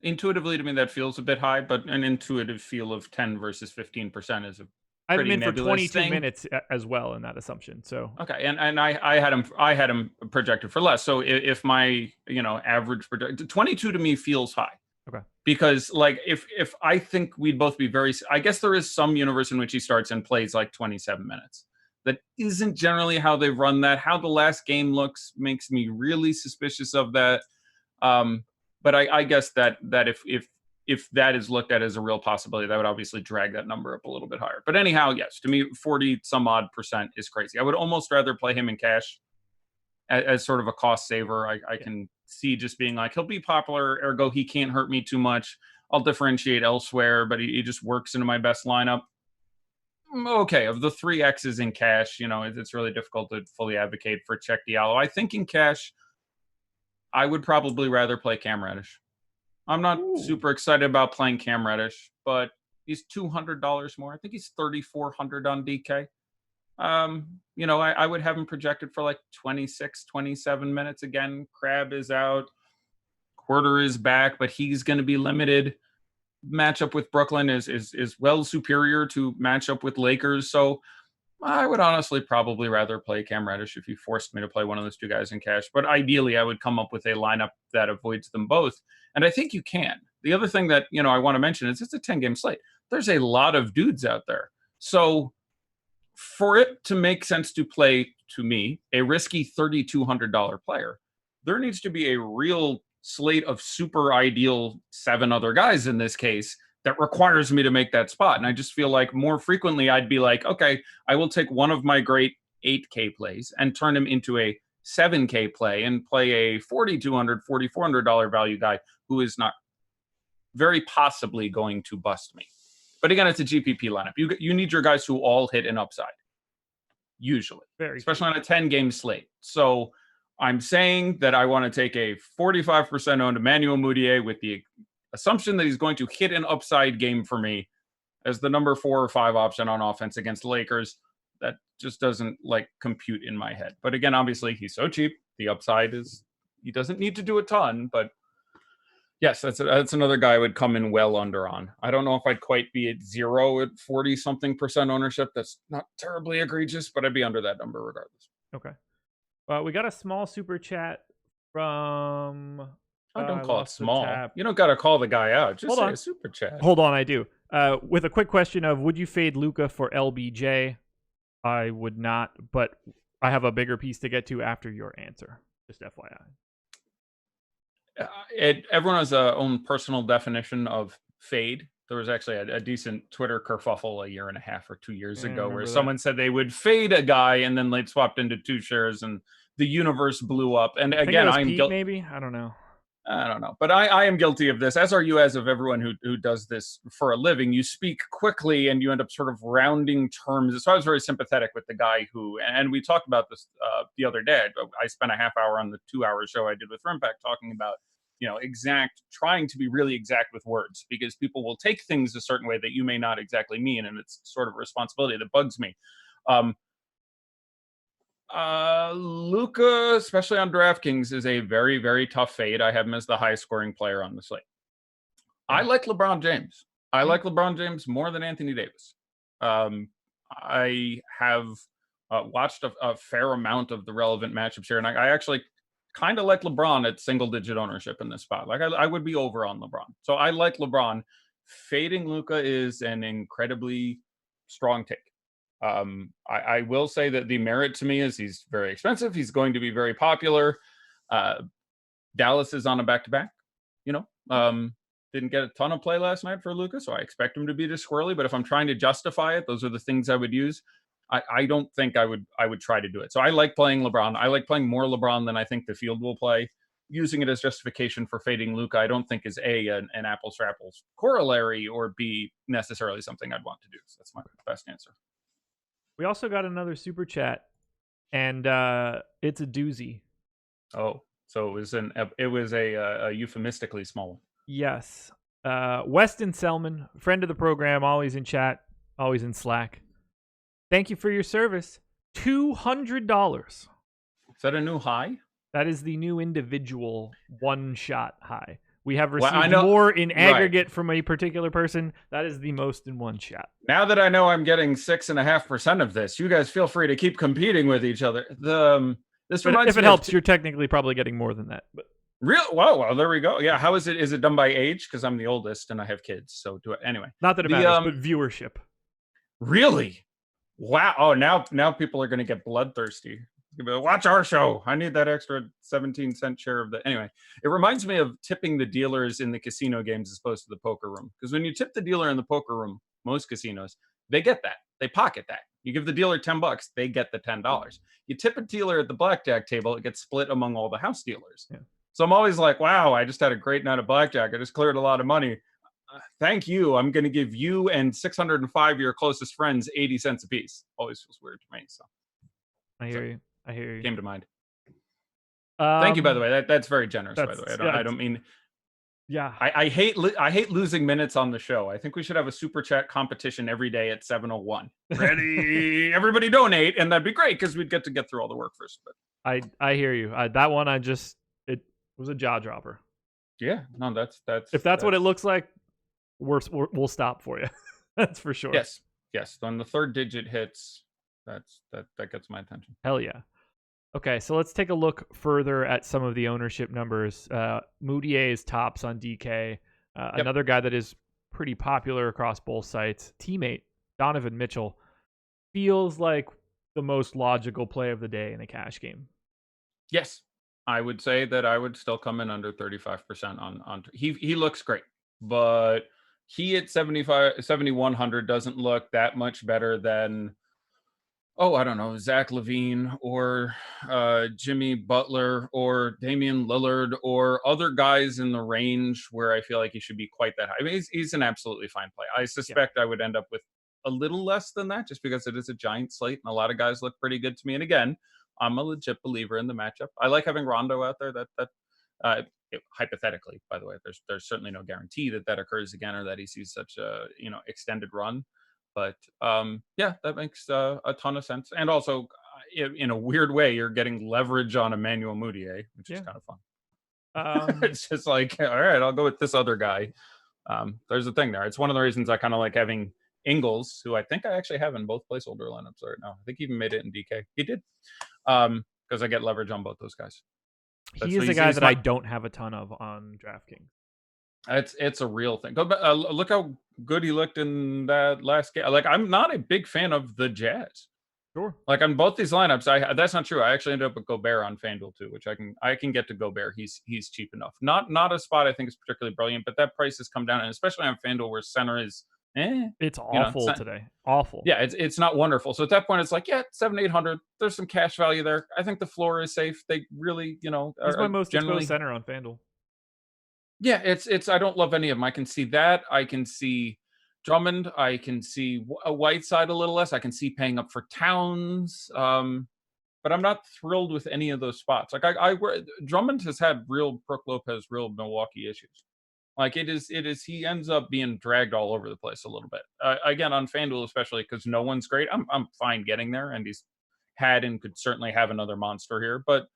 Intuitively, to me, that feels a bit high, but an intuitive feel of 10 versus 15% is a I have him in for 22 thing. Minutes as well in that assumption. So okay, and I had him projected for less. So if my average project 22 to me feels high. Okay. Because like if I think we'd both be I guess there is some universe in which he starts and plays like 27 minutes. That isn't generally how they've run that. How the last game looks makes me really suspicious of that. But I guess that if that is looked at as a real possibility, that would obviously drag that number up a little bit higher. But anyhow, yes, to me, 40 some odd % is crazy. I would almost rather play him in cash as sort of a cost saver. I can see just being like, he'll be popular, ergo he can't hurt me too much. I'll differentiate elsewhere, but he just works into my best lineup. Okay, of the 3 X's in cash, it's really difficult to fully advocate for Check Diallo. I think in cash, I would probably rather play Cam Reddish. I'm not super excited about playing Cam Reddish, but he's $200 more. I think he's $3,400 on DK. I would have him projected for like 26, 27 minutes. Again, Crab is out. Quarter is back, but he's going to be limited. Matchup with Brooklyn is well superior to matchup with Lakers. So I would honestly probably rather play Cam Reddish if you forced me to play one of those two guys in cash. But ideally, I would come up with a lineup that avoids them both. And I think you can. The other thing that, I want to mention is it's a 10-game slate. There's a lot of dudes out there. So for it to make sense to play, to me, a risky $3,200 player, there needs to be a real slate of super ideal 7 other guys in this case that requires me to make that spot. And I just feel like more frequently I'd be like, okay, I will take one of my great 8K plays and turn him into a 7K play and play a $4,200, $4,400 value guy who is not very possibly going to bust me. But again, it's a GPP lineup. You need your guys who all hit an upside, usually, especially on a 10-game slate. So I'm saying that I want to take a 45% owned Emmanuel Mudiay with the assumption that he's going to hit an upside game for me as the number 4 or 5 option on offense against the Lakers. That just doesn't compute in my head. But again, obviously he's so cheap. The upside is he doesn't need to do a ton, but yes, that's another guy I would come in well under on. I don't know if I'd quite be at 0 at 40-something% ownership. That's not terribly egregious, but I'd be under that number regardless. Okay. Well, we got a small super chat from... don't call it small. You don't got to call the guy out. Just say a super chat. Hold on, I do. With a quick question of, would you fade Luka for LBJ? I would not, but I have a bigger piece to get to after your answer. Just FYI. Everyone has their own personal definition of fade. There was actually a decent Twitter kerfuffle a year and a half or 2 years ago where someone said they would fade a guy and then they'd swapped into 2 shares and the universe blew up. And again, I'm guilty. Maybe I don't know. But I am guilty of this, as are you, as of everyone who does this for a living. You speak quickly and you end up sort of rounding terms. So I was very sympathetic with the guy who, and we talked about this the other day. I spent a half hour on the 2-hour show I did with Rimpack talking about, trying to be really exact with words, because people will take things a certain way that you may not exactly mean. And it's sort of a responsibility that bugs me. Luka, especially on DraftKings, is a very, very tough fade. I have him as the highest scoring player on the slate. I like LeBron James. I like LeBron James more than Anthony Davis. I have watched a fair amount of the relevant matchups here, and I actually kind of like LeBron at single-digit ownership in this spot. I would be over on LeBron. So I like LeBron. Fading Luka is an incredibly strong take. I will say that the merit to me is he's very expensive. He's going to be very popular. Dallas is on a back-to-back, didn't get a ton of play last night for Luka, so I expect him to be just squirrely. But if I'm trying to justify it, those are the things I would use. I don't think I would try to do it. So I like playing LeBron. I like playing more LeBron than I think the field will play. Using it as justification for fading Luka, I don't think is an apples for apples corollary, or B, necessarily something I'd want to do. So that's my best answer. We also got another super chat, and it's a doozy. Oh, so it was a euphemistically small one. Yes. Weston Selman, friend of the program, always in chat, always in Slack. Thank you for your service. $200. Is that a new high? That is the new individual one-shot high. We have received more in aggregate from a particular person. That is the most in one shot. Now that I know I'm getting 6.5% of this, you guys feel free to keep competing with each other. If it helps, you're technically probably getting more than that. But well, there we go. Yeah, how is it? Is it done by age? Because I'm the oldest and I have kids. So do it anyway. Not that it matters, but viewership. Really? Wow. Oh, now people are going to get bloodthirsty. Watch our show. I need that extra 17-cent share of the. Anyway, it reminds me of tipping the dealers in the casino games as opposed to the poker room. Because when you tip the dealer in the poker room, most casinos, they get that. They pocket that. You give the dealer $10, they get the $10. You tip a dealer at the blackjack table, it gets split among all the house dealers. Yeah. So I'm always like, wow, I just had a great night of blackjack. I just cleared a lot of money. Thank you. I'm going to give you and 605 of your closest friends 80 cents a piece. Always feels weird to me. So I hear you. Came to mind. Thank you, by the way. That's very generous, by the way. I don't mean. Yeah. I hate losing minutes on the show. I think we should have a super chat competition every day at 7:01. Ready? Everybody donate, and that'd be great because we'd get through all the work first. But I hear you. That one, it was a jaw dropper. Yeah. No, that's if that's what it looks like, we'll stop for you. That's for sure. Yes. When the third digit hits. that gets my attention. Hell yeah. Okay, so let's take a look further at some of the ownership numbers. Moutier is tops on DK. Another guy that is pretty popular across both sites. Teammate Donovan Mitchell feels like the most logical play of the day in a cash game. Yes, I would say that I would still come in under 35% on. He looks great, but he at 7,100 doesn't look that much better than, I don't know, Zach LaVine or Jimmy Butler or Damian Lillard or other guys in the range where I feel like he should be quite that high. I mean, he's an absolutely fine play. I suspect I would end up with a little less than that just because it is a giant slate and a lot of guys look pretty good to me. And again, I'm a legit believer in the matchup. I like having Rondo out there. Hypothetically, by the way, there's certainly no guarantee that occurs again or that he sees such a extended run. But that makes a ton of sense. And also, in a weird way, you're getting leverage on Emmanuel Mudiay, which is kind of fun. It's just like, all right, I'll go with this other guy. There's a thing there. It's one of the reasons I kind of like having Ingles, who I think I actually have in both placeholder lineups right now. I think he even made it in DK. He did. Because I get leverage on both those guys. He is a guy that I don't have a ton of on DraftKings. It's a real thing. Go back, look how good he looked in that last game. Like, I'm not a big fan of the Jazz. Sure. Like on both these lineups, that's not true. I actually ended up with Gobert on FanDuel too, which I can get to Gobert. He's cheap enough. Not a spot I think is particularly brilliant, but that price has come down, and especially on FanDuel where center is it's awful today. Awful. Yeah, it's not wonderful. So at that point, it's like, 700-800. There's some cash value there. I think the floor is safe. They really, he's my most exposed center on FanDuel. Yeah, it's. I don't love any of them. I can see that. I can see Drummond. I can see a Whiteside a little less. I can see paying up for Towns. But I'm not thrilled with any of those spots. Like Drummond has had real Brook Lopez, real Milwaukee issues. Like it is. He ends up being dragged all over the place a little bit. Again, on FanDuel, especially because no one's great. I'm fine getting there, and he's had and could certainly have another monster here. But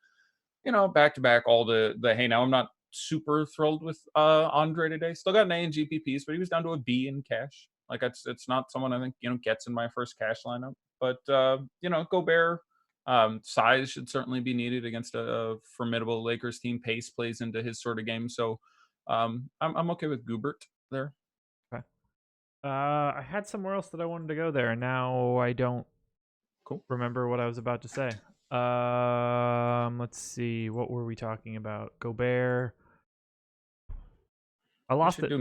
back to back, all the hey, now I'm not super thrilled with Andre today. Still got an A in GPPs, but he was down to a B in cash. Like it's not someone I think gets in my first cash lineup. But Gobert, size should certainly be needed against a formidable Lakers team. Pace plays into his sort of game, so I'm okay with Gobert there. Okay. I had somewhere else that I wanted to go there, and now I don't remember what I was about to say. Let's see. What were we talking about? Gobert. I lost it.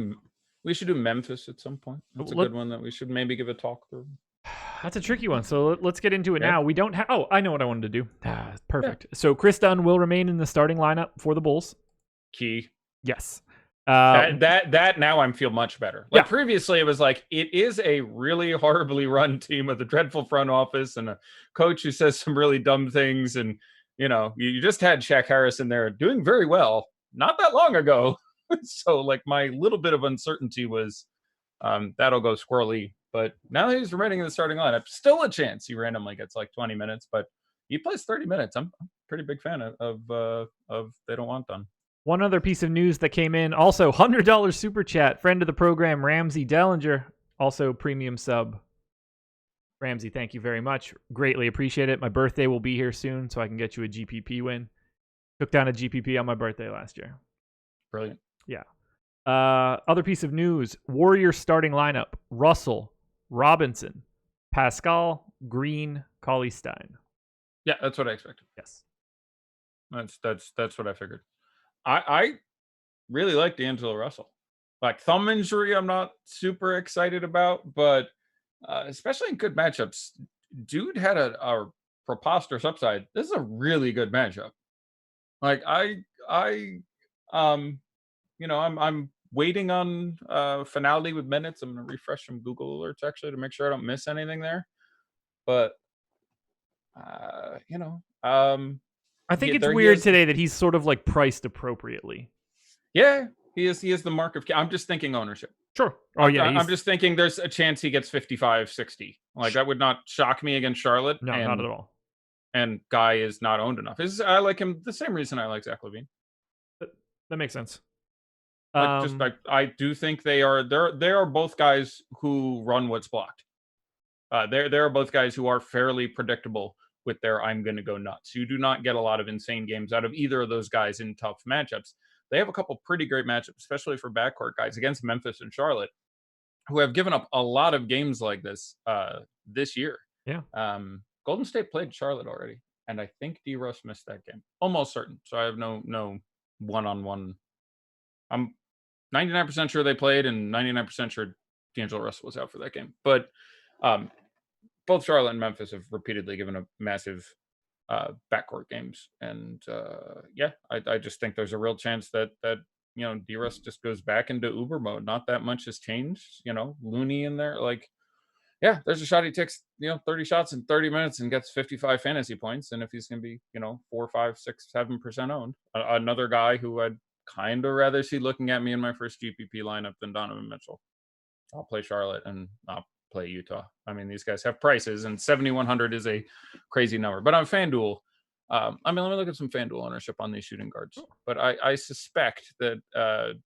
We should do Memphis at some point. That's a good one that we should maybe give a talk through. That's a tricky one. So let's get into it now. We don't have... Oh, I know what I wanted to do. Perfect. Yeah. So Chris Dunn will remain in the starting lineup for the Bulls. Key. Yes. That now I feel much better. Like previously it was like, it is a really horribly run team with a dreadful front office and a coach who says some really dumb things. And, you just had Shaq Harris in there doing very well not that long ago. So like my little bit of uncertainty was that'll go squirrely. But now that he's remaining in the starting lineup, still a chance he randomly gets like 20 minutes, but he plays 30 minutes. I'm a pretty big fan of They Don't Want Done. One other piece of news that came in, also $100 super chat, friend of the program, Ramsey Dellinger, also premium sub. Ramsey, thank you very much. Greatly appreciate it. My birthday will be here soon, so I can get you a GPP win. Took down a GPP on my birthday last year. Brilliant. Yeah. Other piece of news, Warriors starting lineup, Russell, Robinson, Pascal, Green, Cauley-Stein. Yeah, that's what I expected. Yes. That's what I figured. I really like D'Angelo Russell. Like thumb injury, I'm not super excited about, but especially in good matchups, dude had a preposterous upside. This is a really good matchup. Like I'm waiting on finality with minutes. I'm gonna refresh some Google alerts actually to make sure I don't miss anything there. But I think it's weird today that he's sort of like priced appropriately. Yeah, he is the mark of... I'm just thinking ownership. Sure. Oh, yeah. I'm just thinking there's a chance he gets 55, 60. Like, that would not shock me against Charlotte. No, not at all. And Guy is not owned enough. I like him the same reason I like Zach LaVine. That makes sense. I do think they are both guys who run what's blocked. There are both guys who are fairly predictable with their I'm going to go nuts. You do not get a lot of insane games out of either of those guys in tough matchups. They have a couple pretty great matchups, especially for backcourt guys against Memphis and Charlotte, who have given up a lot of games like this this year. Yeah. Golden State played Charlotte already, and I think D. Russ missed that game. Almost certain. So I have no one-on-one. I'm 99% sure they played, and 99% sure D'Angelo Russell was out for that game. But both Charlotte and Memphis have repeatedly given up massive backcourt games, and I just think there's a real chance that D-Russ just goes back into Uber mode. Not that much has changed. Looney in there, there's a shot he takes 30 shots in 30 minutes and gets 55 fantasy points, and if he's gonna be 4, 5, 6, 7% owned, another guy who I'd kind of rather see looking at me in my first GPP lineup than Donovan Mitchell. I'll play Charlotte and I'll play Utah. I mean, these guys have prices, and 7,100 is a crazy number. But on FanDuel, let me look at some FanDuel ownership on these shooting guards. But I suspect that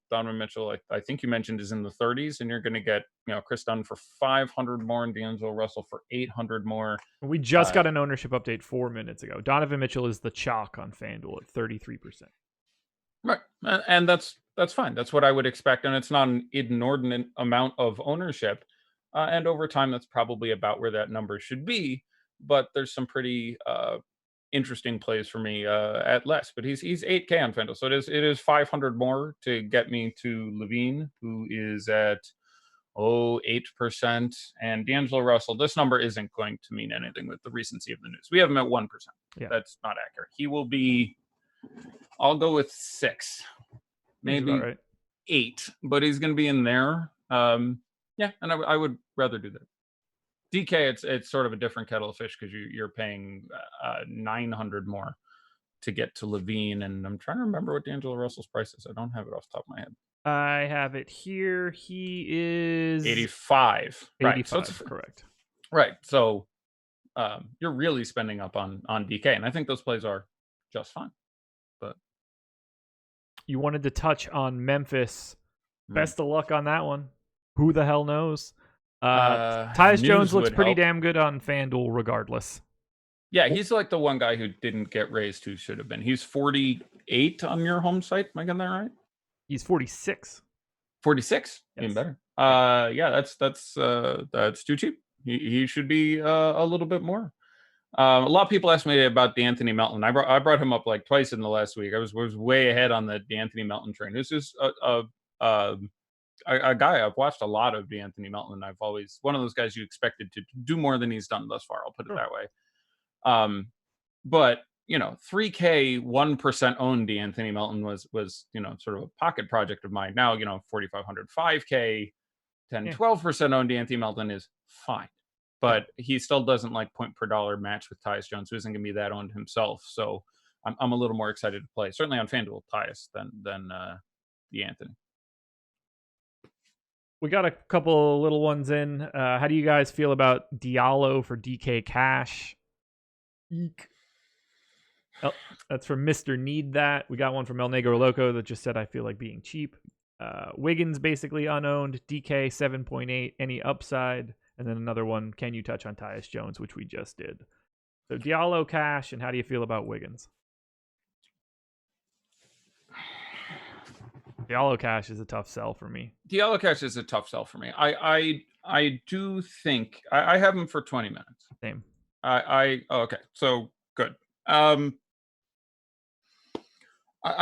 Donovan Mitchell, I think you mentioned, is in the 30s, and you're going to get Chris Dunn for 500 more and D'Angelo Russell for 800 more. We just got an ownership update 4 minutes ago. Donovan Mitchell is the chalk on FanDuel at 33%. Right, and that's fine. That's what I would expect, and it's not an inordinate amount of ownership. And over time, that's probably about where that number should be. But there's some pretty interesting plays for me at less. But he's 8K on FanDuel, so it is 500 more to get me to LaVine, who is at 8%, and D'Angelo Russell. This number isn't going to mean anything with the recency of the news. We have him at 1%. Yeah. That's not accurate. He will be. I'll go with 6, maybe right. 8, but he's going to be in there. And I would rather do that. DK, it's sort of a different kettle of fish because you're paying 900 more to get to LaVine, and I'm trying to remember what D'Angelo Russell's price is. I don't have it off the top of my head. I have it here. He is 85. 85, right? So it's correct. Right. So you're really spending up on DK, and I think those plays are just fine. But you wanted to touch on Memphis. Best of luck on that one. Who the hell knows? Tyus Jones looks pretty damn good on FanDuel regardless. Yeah, he's like the one guy who didn't get raised who should have been. He's 48 on your home site. Am I getting that right? He's 46. 46? Yes. Even better. That's too cheap. He should be a little bit more. A lot of people asked me about DeAnthony Melton. I brought him up like twice in the last week. I was way ahead on the DeAnthony Melton train. This is a guy I've watched a lot of DeAnthony Melton. I've always one of those guys you expected to do more than he's done thus far. I'll put it that way. But 3K 1% owned DeAnthony Melton was sort of a pocket project of mine. Now 4,500 5K 10-12% owned DeAnthony Melton is fine, but he still doesn't like point per dollar match with Tyus Jones, who isn't going to be that owned himself. So I'm a little more excited to play certainly on FanDuel Tyus than DeAnthony. We got a couple little ones in. How do you guys feel about Diallo for DK Cash? Eek. Oh, that's from Mr. Need That. We got one from El Negro Loco that just said, I feel like being cheap. Wiggins basically unowned. DK 7.8. Any upside? And then another one, can you touch on Tyus Jones, which we just did. So Diallo, Cash, and how do you feel about Wiggins? Diallo Cash is a tough sell for me. Diallo Cash is a tough sell for me. I do think I have him for 20 minutes. Same. Okay. So good. I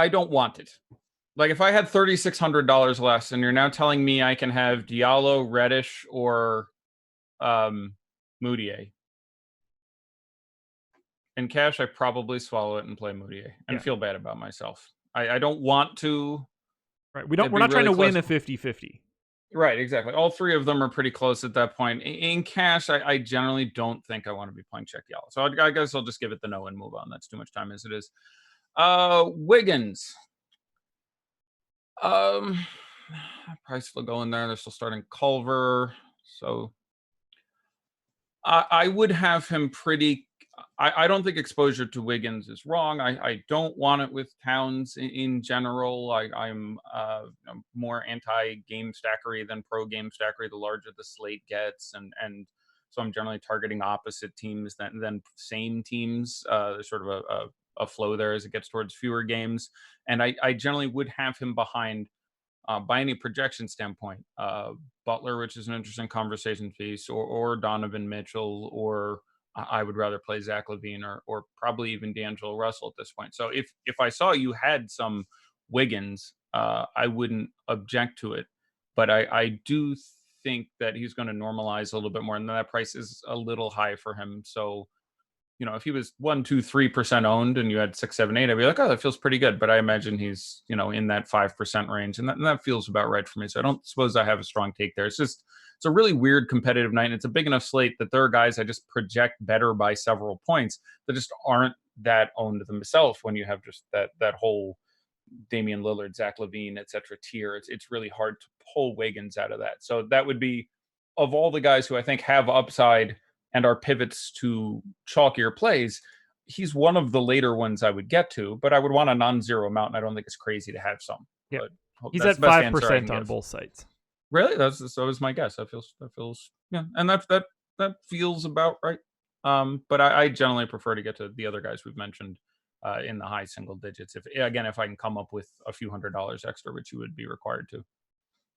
don't want it. Like if I had $3,600 less and you're now telling me I can have Diallo, Reddish, or Moutier. In cash, I probably swallow it and play Moutier and feel bad about myself. I don't want to. Right. We're not trying to win a 50-50. Right, exactly. All three of them are pretty close at that point. In cash, I generally don't think I want to be playing Check Diallo. So I guess I'll just give it the no and move on. That's too much time as it is. Wiggins. Probably still going there. They're still starting Culver. So I would have him pretty. I don't think exposure to Wiggins is wrong. I don't want it with Towns in general. I'm more anti-game stackery than pro-game stackery the larger the slate gets. And So I'm generally targeting opposite teams than same teams. There's sort of a flow there as it gets towards fewer games. And I generally would have him behind, by any projection standpoint, Butler, which is an interesting conversation piece, or Donovan Mitchell, or I would rather play Zach LaVine, or probably even D'Angelo Russell at this point. So if I saw you had some Wiggins, I wouldn't object to it. But I do think that he's going to normalize a little bit more, and that price is a little high for him. So, if he was 1, 2, 3% owned and you had 6, 7, 8, I'd be like, oh, that feels pretty good. But I imagine he's, in that 5% range, and that feels about right for me. So I don't suppose I have a strong take there. It's a really weird competitive night, and it's a big enough slate that there are guys I just project better by several points that just aren't that owned themselves when you have just that whole Damian Lillard, Zach LaVine, et cetera tier. It's really hard to pull Wiggins out of that. So that would be, of all the guys who I think have upside and are pivots to chalkier plays, he's one of the later ones I would get to, but I would want a non-zero amount, and I don't think it's crazy to have some. Yeah, but he's at 5% on both sides. Really? That was my guess. That feels yeah, and that feels about right. But I generally prefer to get to the other guys we've mentioned in the high single digits. If I can come up with a few $100s extra, which you would be required to.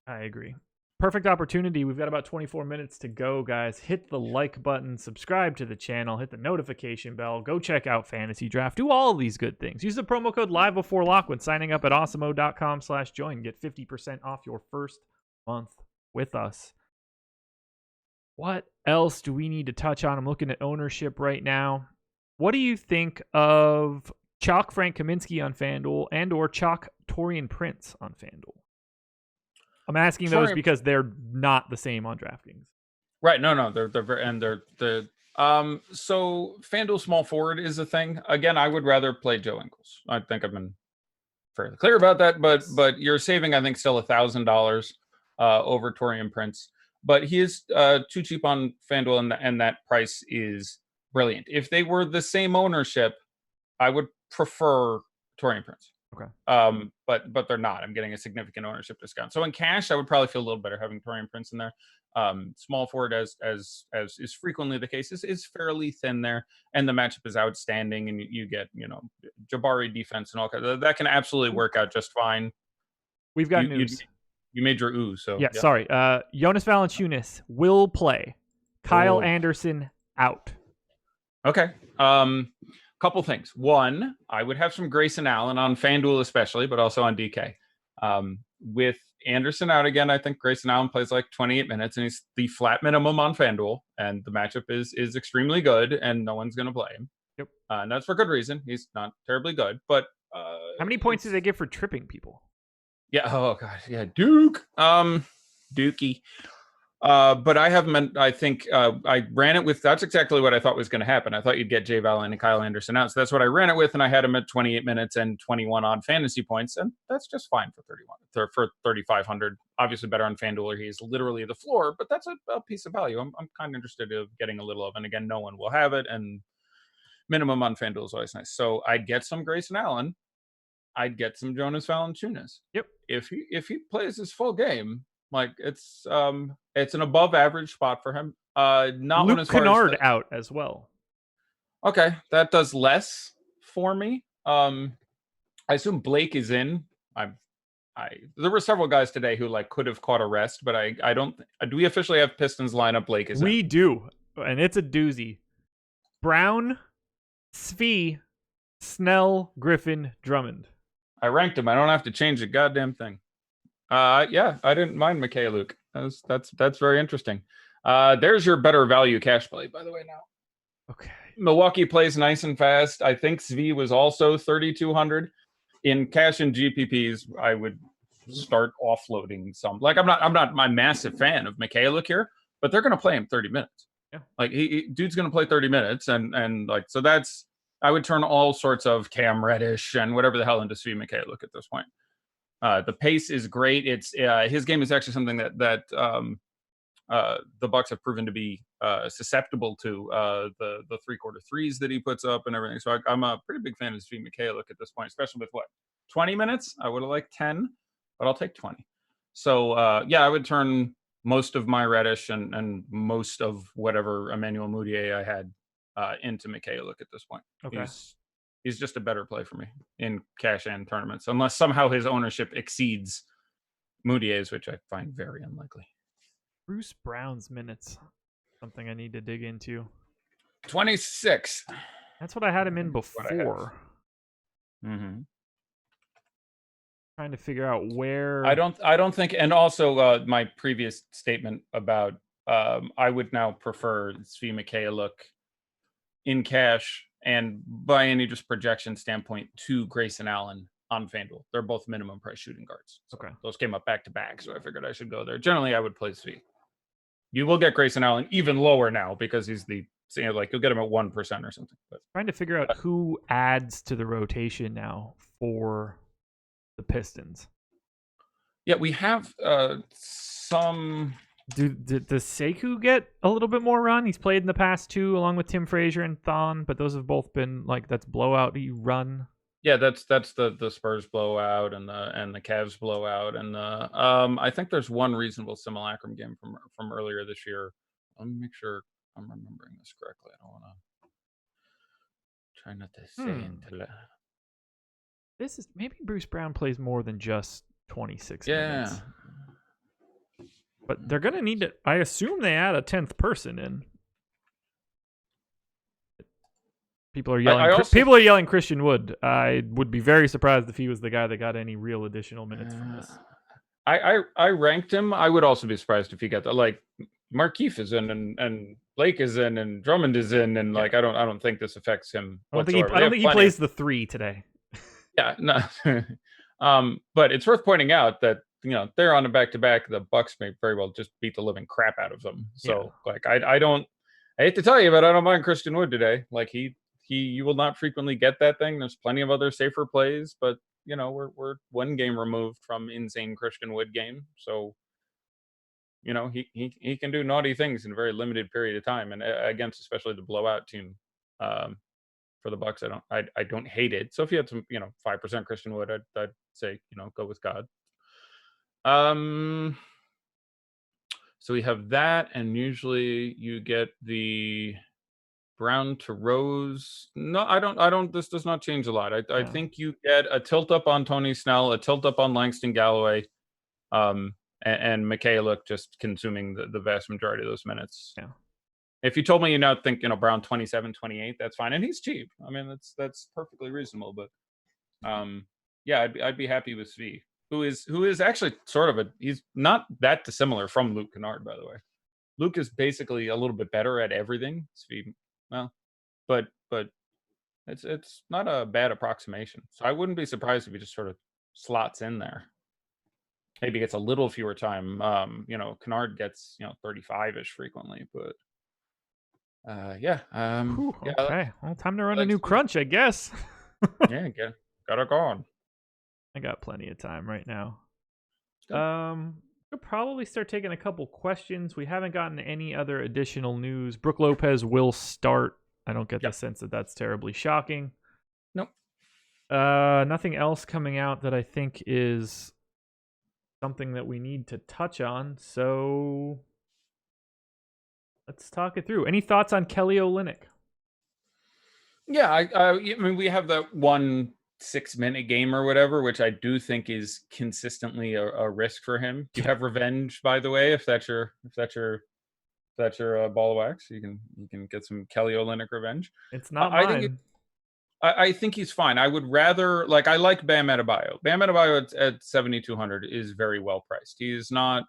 I agree. Perfect opportunity. We've got about 24 minutes to go, guys. Hit the like button, subscribe to the channel, hit the notification bell, go check out Fantasy Draft. Do all of these good things. Use the promo code LiveBeforeLock when signing up at awesemo.com/join. Get 50% off your first month with us. What else do we need to touch on? I'm looking at ownership right now. What do you think of Chalk Frank Kaminsky on FanDuel and or Chalk Taurean Prince on FanDuel? I'm asking those because they're not the same on DraftKings. Right. No, they're very, and they're so FanDuel small forward is a thing. Again, I would rather play Joe Ingles. I think I've been fairly clear about that, but you're saving, I think, still $1,000 over Taurean Prince. But he is too cheap on FanDuel, and that price is brilliant. If they were the same ownership, I would prefer Taurean Prince. Okay. But they're not. I'm getting a significant ownership discount. So in cash, I would probably feel a little better having Taurean Prince in there. Small forward, as is frequently the case, is fairly thin there, and the matchup is outstanding, and you get Jabari defense and all that can absolutely work out just fine. We've got news. You made your ooh, so yeah. Sorry. Jonas Valanciunas will play. Kyle Anderson out. Okay. Couple things. One, I would have some Grayson Allen on FanDuel especially, but also on DK. With Anderson out again, I think Grayson Allen plays like 28 minutes, and he's the flat minimum on FanDuel, and the matchup is extremely good, and no one's going to play him. Yep. And that's for good reason. He's not terribly good, but how many points did they give for tripping people? Yeah. Oh god. Yeah. Duke. Dookie. But I think I ran it with, that's exactly what I thought was going to happen. I thought you'd get Jay Allen and Kyle Anderson out. So that's what I ran it with. And I had him at 28 minutes and 21 odd fantasy points. And that's just fine for 3,500. Obviously better on FanDuel, where he's literally the floor, but that's a piece of value. I'm kind of interested in getting a little of, and again, no one will have it. And minimum on FanDuel is always nice. So I'd get some Grayson Allen. I'd get some Jonas Valanciunas. Yep. If he plays his full game, like it's an above average spot for him. Not Luke one as far Kennard as out as well. Okay, that does less for me. I assume Blake is in. There were several guys today who could have caught a rest, but I don't. Do we officially have Pistons lineup? Blake is in. We do, and it's a doozy. Brown, Svi, Snell, Griffin, Drummond. I ranked him. I don't have to change a goddamn thing. Yeah, I didn't mind McKay Luke. That's very interesting. There's your better value cash play, by the way. Now, okay. Milwaukee plays nice and fast. I think Svi was also 3,200 in cash and GPPs. I would start offloading some. I'm not my massive fan of McKay Luke here, but they're going to play him 30 minutes. Yeah, dude's going to play 30 minutes, and so that's. I would turn all sorts of Cam Reddish and whatever the hell into Svi Mikhailiuk at this point. The pace is great. It's his game is actually something that the Bucks have proven to be susceptible to the 3-quarter threes that he puts up and everything. So I'm a pretty big fan of Svi Mikhailiuk at this point, especially with 20 minutes. I would have liked 10, but I'll take 20. So I would turn most of my Reddish and most of whatever Emmanuel Mudiay I had into Mikhailiuk at this point. Okay. He's just a better play for me in cash and tournaments, unless somehow his ownership exceeds Mudiay's, which I find very unlikely. Bruce Brown's minutes, something I need to dig into. 26. That's what I had him in before. Mm-hmm. Trying to figure out where. I don't think, and also my previous statement about I would now prefer Svi Mikhailiuk in cash and by any just projection standpoint to Grayson Allen on FanDuel. They're both minimum price shooting guards. So okay. Those came up back to back, so I figured I should go there. Generally, I would play Svi. You will get Grayson Allen even lower now because he's you'll get him at 1% or something. But trying to figure out who adds to the rotation now for the Pistons. Yeah, we have some. Does Sekou get a little bit more run? He's played in the past 2 along with Tim Frazier and Thon, but those have both been that's blowout run. Yeah, that's the Spurs blowout and the Cavs blowout and the I think there's one reasonable simulacrum game from earlier this year. Let me make sure I'm remembering this correctly. I don't want to try not to say into that. This is maybe Bruce Brown plays more than just 26 minutes. Yeah. But they're going to need to, I assume they add a 10th person in. People are yelling people are yelling Christian Wood. I would be very surprised if he was the guy that got any real additional minutes from this. I ranked him. I would also be surprised if he got that. Like Markieff is in and Blake is in and Drummond is in and I don't think this affects him. I don't think he plays the 3 today. Yeah, no. But it's worth pointing out that they're on a back-to-back. The Bucks may very well just beat the living crap out of them. So I hate to tell you, but I don't mind Christian Wood today. Like you will not frequently get that thing. There's plenty of other safer plays, but we're one game removed from insane Christian Wood game. So he can do naughty things in a very limited period of time, and against especially the blowout team. For the Bucks, I don't hate it. So if you had some 5% Christian Wood, I'd say go with God. So we have that, and usually you get the Brown to Rose. No, I don't. This does not change a lot. I think you get a tilt up on Tony Snell, a tilt up on Langston Galloway, and Mikhailiuk just consuming the vast majority of those minutes. Yeah. If you told me think Brown 27, 28, that's fine, and he's cheap. I mean, that's perfectly reasonable. But yeah, I'd be happy with Svi, who is actually he's not that dissimilar from Luke Kennard, by the way. Luke is basically a little bit better at everything. Svi, well, but it's not a bad approximation. So I wouldn't be surprised if he just sort of slots in there. Maybe gets a little fewer time. Kennard gets 35-ish frequently, but. Yeah. Okay. Well, time to run a new crunch, I guess. Yeah, got her going. I got plenty of time right now. We'll probably start taking a couple questions. We haven't gotten any other additional news. Brook Lopez will start. I don't get the sense that that's terribly shocking. Nope. Nothing else coming out that I think is something that we need to touch on. So let's talk it through. Any thoughts on Kelly Olynyk? Yeah, I mean, we have that 1 6-minute game or whatever, which I do think is consistently a risk for him. You have revenge, by the way, if that's your ball of wax. You can get some Kelly Olynyk revenge. It's not mine. I think he's fine. I would rather I like Bam Adebayo. Bam Adebayo at 7,200 is very well priced. He's not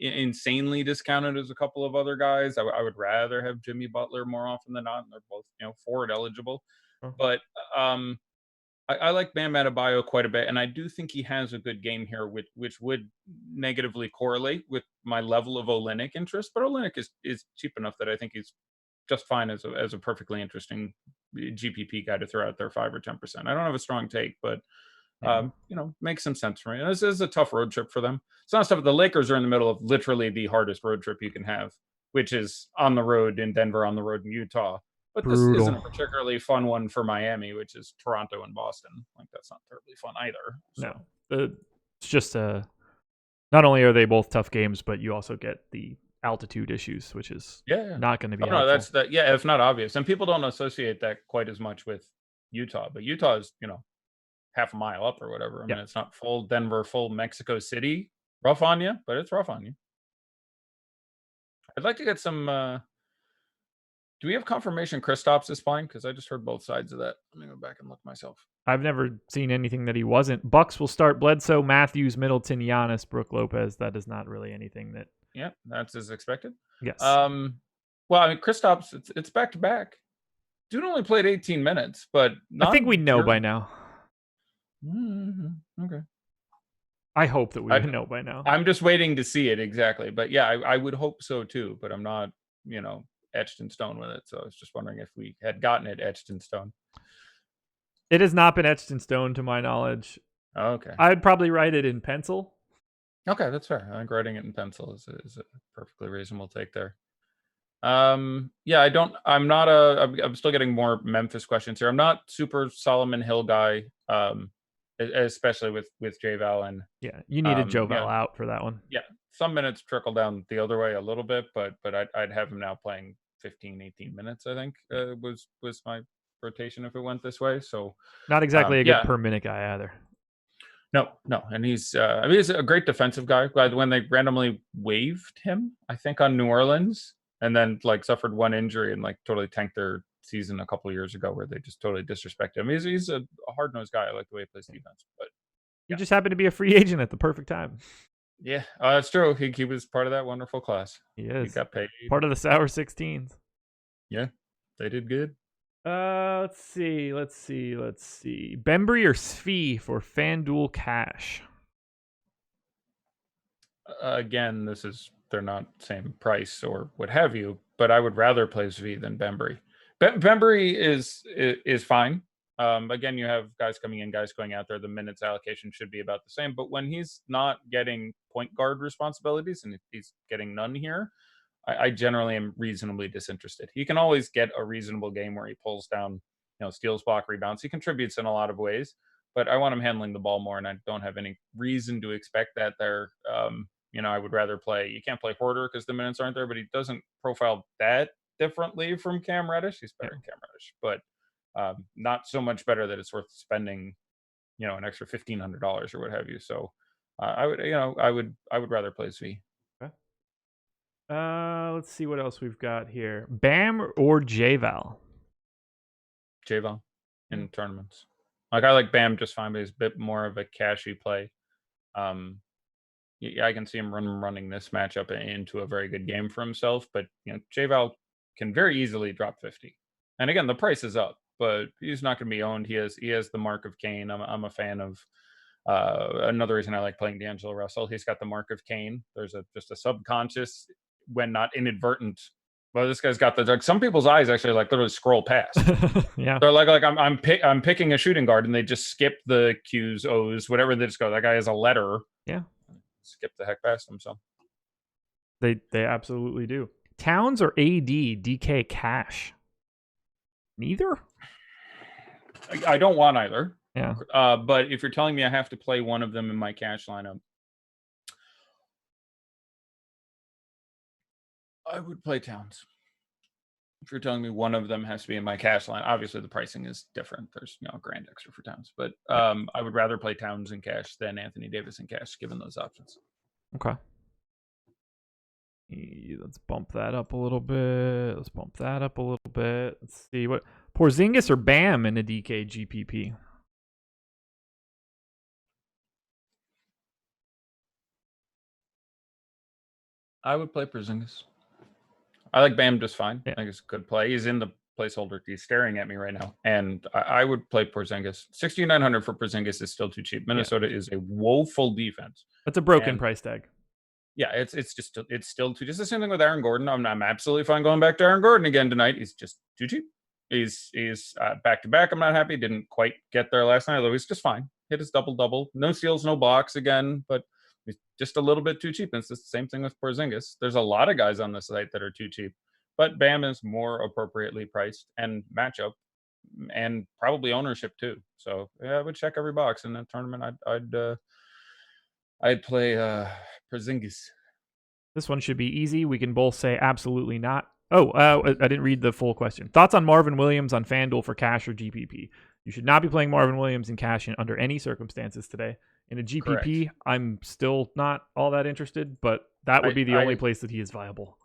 insanely discounted as a couple of other guys. I would rather have Jimmy Butler more often than not. And they're both, forward eligible. But I like Bam Adebayo quite a bit. And I do think he has a good game here, which would negatively correlate with my level of Olynyk interest. But Olynyk is cheap enough that I think he's just fine as a perfectly interesting GPP guy to throw out there 5 or 10%. I don't have a strong take, but makes some sense for me. And this is a tough road trip for them. It's not stuff. The Lakers are in the middle of literally the hardest road trip you can have, which is on the road in Denver, on the road in Utah. But this isn't a particularly fun one for Miami, which is Toronto and Boston. That's not terribly fun either. So. No, it's just Not only are they both tough games, but you also get the altitude issues, which is not going to be helpful. No, that's that. Yeah, it's not obvious, and people don't associate that quite as much with Utah. But Utah is, half a mile up or whatever. I mean, it's not full Denver, full Mexico City, rough on you, but it's rough on you. I'd like to get some. Do we have confirmation Kristaps is playing? Because I just heard both sides of that. Let me go back and look myself. I've never seen anything that he wasn't. Bucks will start Bledsoe, Matthews, Middleton, Giannis, Brook Lopez. That is not really anything that. Yeah, that's as expected. Yes. Well, I mean, Kristaps, it's back to back. Dude only played 18 minutes, but I think we know by now. Okay. I hope that we know by now. I'm just waiting to see it exactly, but yeah, I would hope so too. But I'm not, etched in stone with it. So I was just wondering if we had gotten it etched in stone. It has not been etched in stone to my knowledge. Okay. I'd probably write it in pencil. Okay, that's fair. I think writing it in pencil is a perfectly reasonable take there. Yeah, I'm still getting more Memphis questions here. I'm not super Solomon Hill guy, especially with J-Val and you needed Jovel out for that one. Yeah, some minutes trickle down the other way a little bit, but I'd have him now playing 15, 18 minutes. I think was my rotation if it went this way. So not exactly a good per minute guy either. No, and he's a great defensive guy. Glad when they randomly waived him, I think on New Orleans, and then suffered one injury and totally tanked their season a couple of years ago where they just totally disrespected him. He's a hard-nosed guy. I like the way he plays defense, but he just happened to be a free agent at the perfect time. Yeah, that's true. He was part of that wonderful class. He is. He got paid. Part of the Sour 16s. Yeah, they did good. Let's see. Bembry or Svi for FanDuel cash? Again, they're not same price or what have you, but I would rather play Svi than Bembry. Bembry is fine. Again, you have guys coming in, guys going out there. The minutes allocation should be about the same, but when he's not getting point guard responsibilities and he's getting none here, I generally am reasonably disinterested. He can always get a reasonable game where he pulls down, steals, block, rebounds. He contributes in a lot of ways, but I want him handling the ball more, and I don't have any reason to expect that there. I would rather play. You can't play Porter because the minutes aren't there, but he doesn't profile that differently from Cam Reddish. He's better than Cam Reddish, but not so much better that it's worth spending, an extra $1,500 or what have you. So I would rather play Svi. Let's see what else we've got here. Bam or J-Val? J-Val in tournaments. I like Bam just fine, but he's a bit more of a cashy play. I can see him running this matchup into a very good game for himself, but J-Val can very easily drop 50. And again, the price is up, but he's not going to be owned. He has the mark of Kane. I'm a fan of another reason I like playing D'Angelo Russell. He's got the mark of Kane. There's just a subconscious, when not inadvertent. Well, this guy's got some people's eyes actually literally scroll past. Yeah, they're I'm picking a shooting guard, and they just skip the Q's, O's, whatever. They just go, that guy has a letter. Yeah, skip the heck past him. So they absolutely do. Towns or AD, DK cash? Neither. I don't want either. Yeah. But if you're telling me I have to play one of them in my cash lineup, I would play Towns. If you're telling me one of them has to be in my cash line, obviously the pricing is different. There's a grand extra for Towns, but I would rather play Towns in cash than Anthony Davis in cash, given those options. Okay. Let's bump that up a little bit. Let's see what Porzingis or Bam in a DK GPP. I would play Porzingis. I like Bam just fine. Yeah. I think it's a good play. He's in the placeholder. He's staring at me right now. And I would play Porzingis. 6,900 for Porzingis is still too cheap. Minnesota is a woeful defense. That's a broken price tag. Yeah, it's still too. Just the same thing with Aaron Gordon. I'm absolutely fine going back to Aaron Gordon again tonight. He's just too cheap. He's back to back. I'm not happy. Didn't quite get there last night, although he's just fine. Hit his double. No steals, no blocks again, but he's just a little bit too cheap. And it's the same thing with Porzingis. There's a lot of guys on the site that are too cheap, but Bam is more appropriately priced and matchup, and probably ownership too. So yeah, I would check every box in that tournament. I'd play Porzingis. This one should be easy. We can both say absolutely not. Oh, I didn't read the full question. Thoughts on Marvin Williams on FanDuel for cash or GPP? You should not be playing Marvin Williams in cash under any circumstances today. In a GPP, correct. I'm still not all that interested, but that would be the only place that he is viable.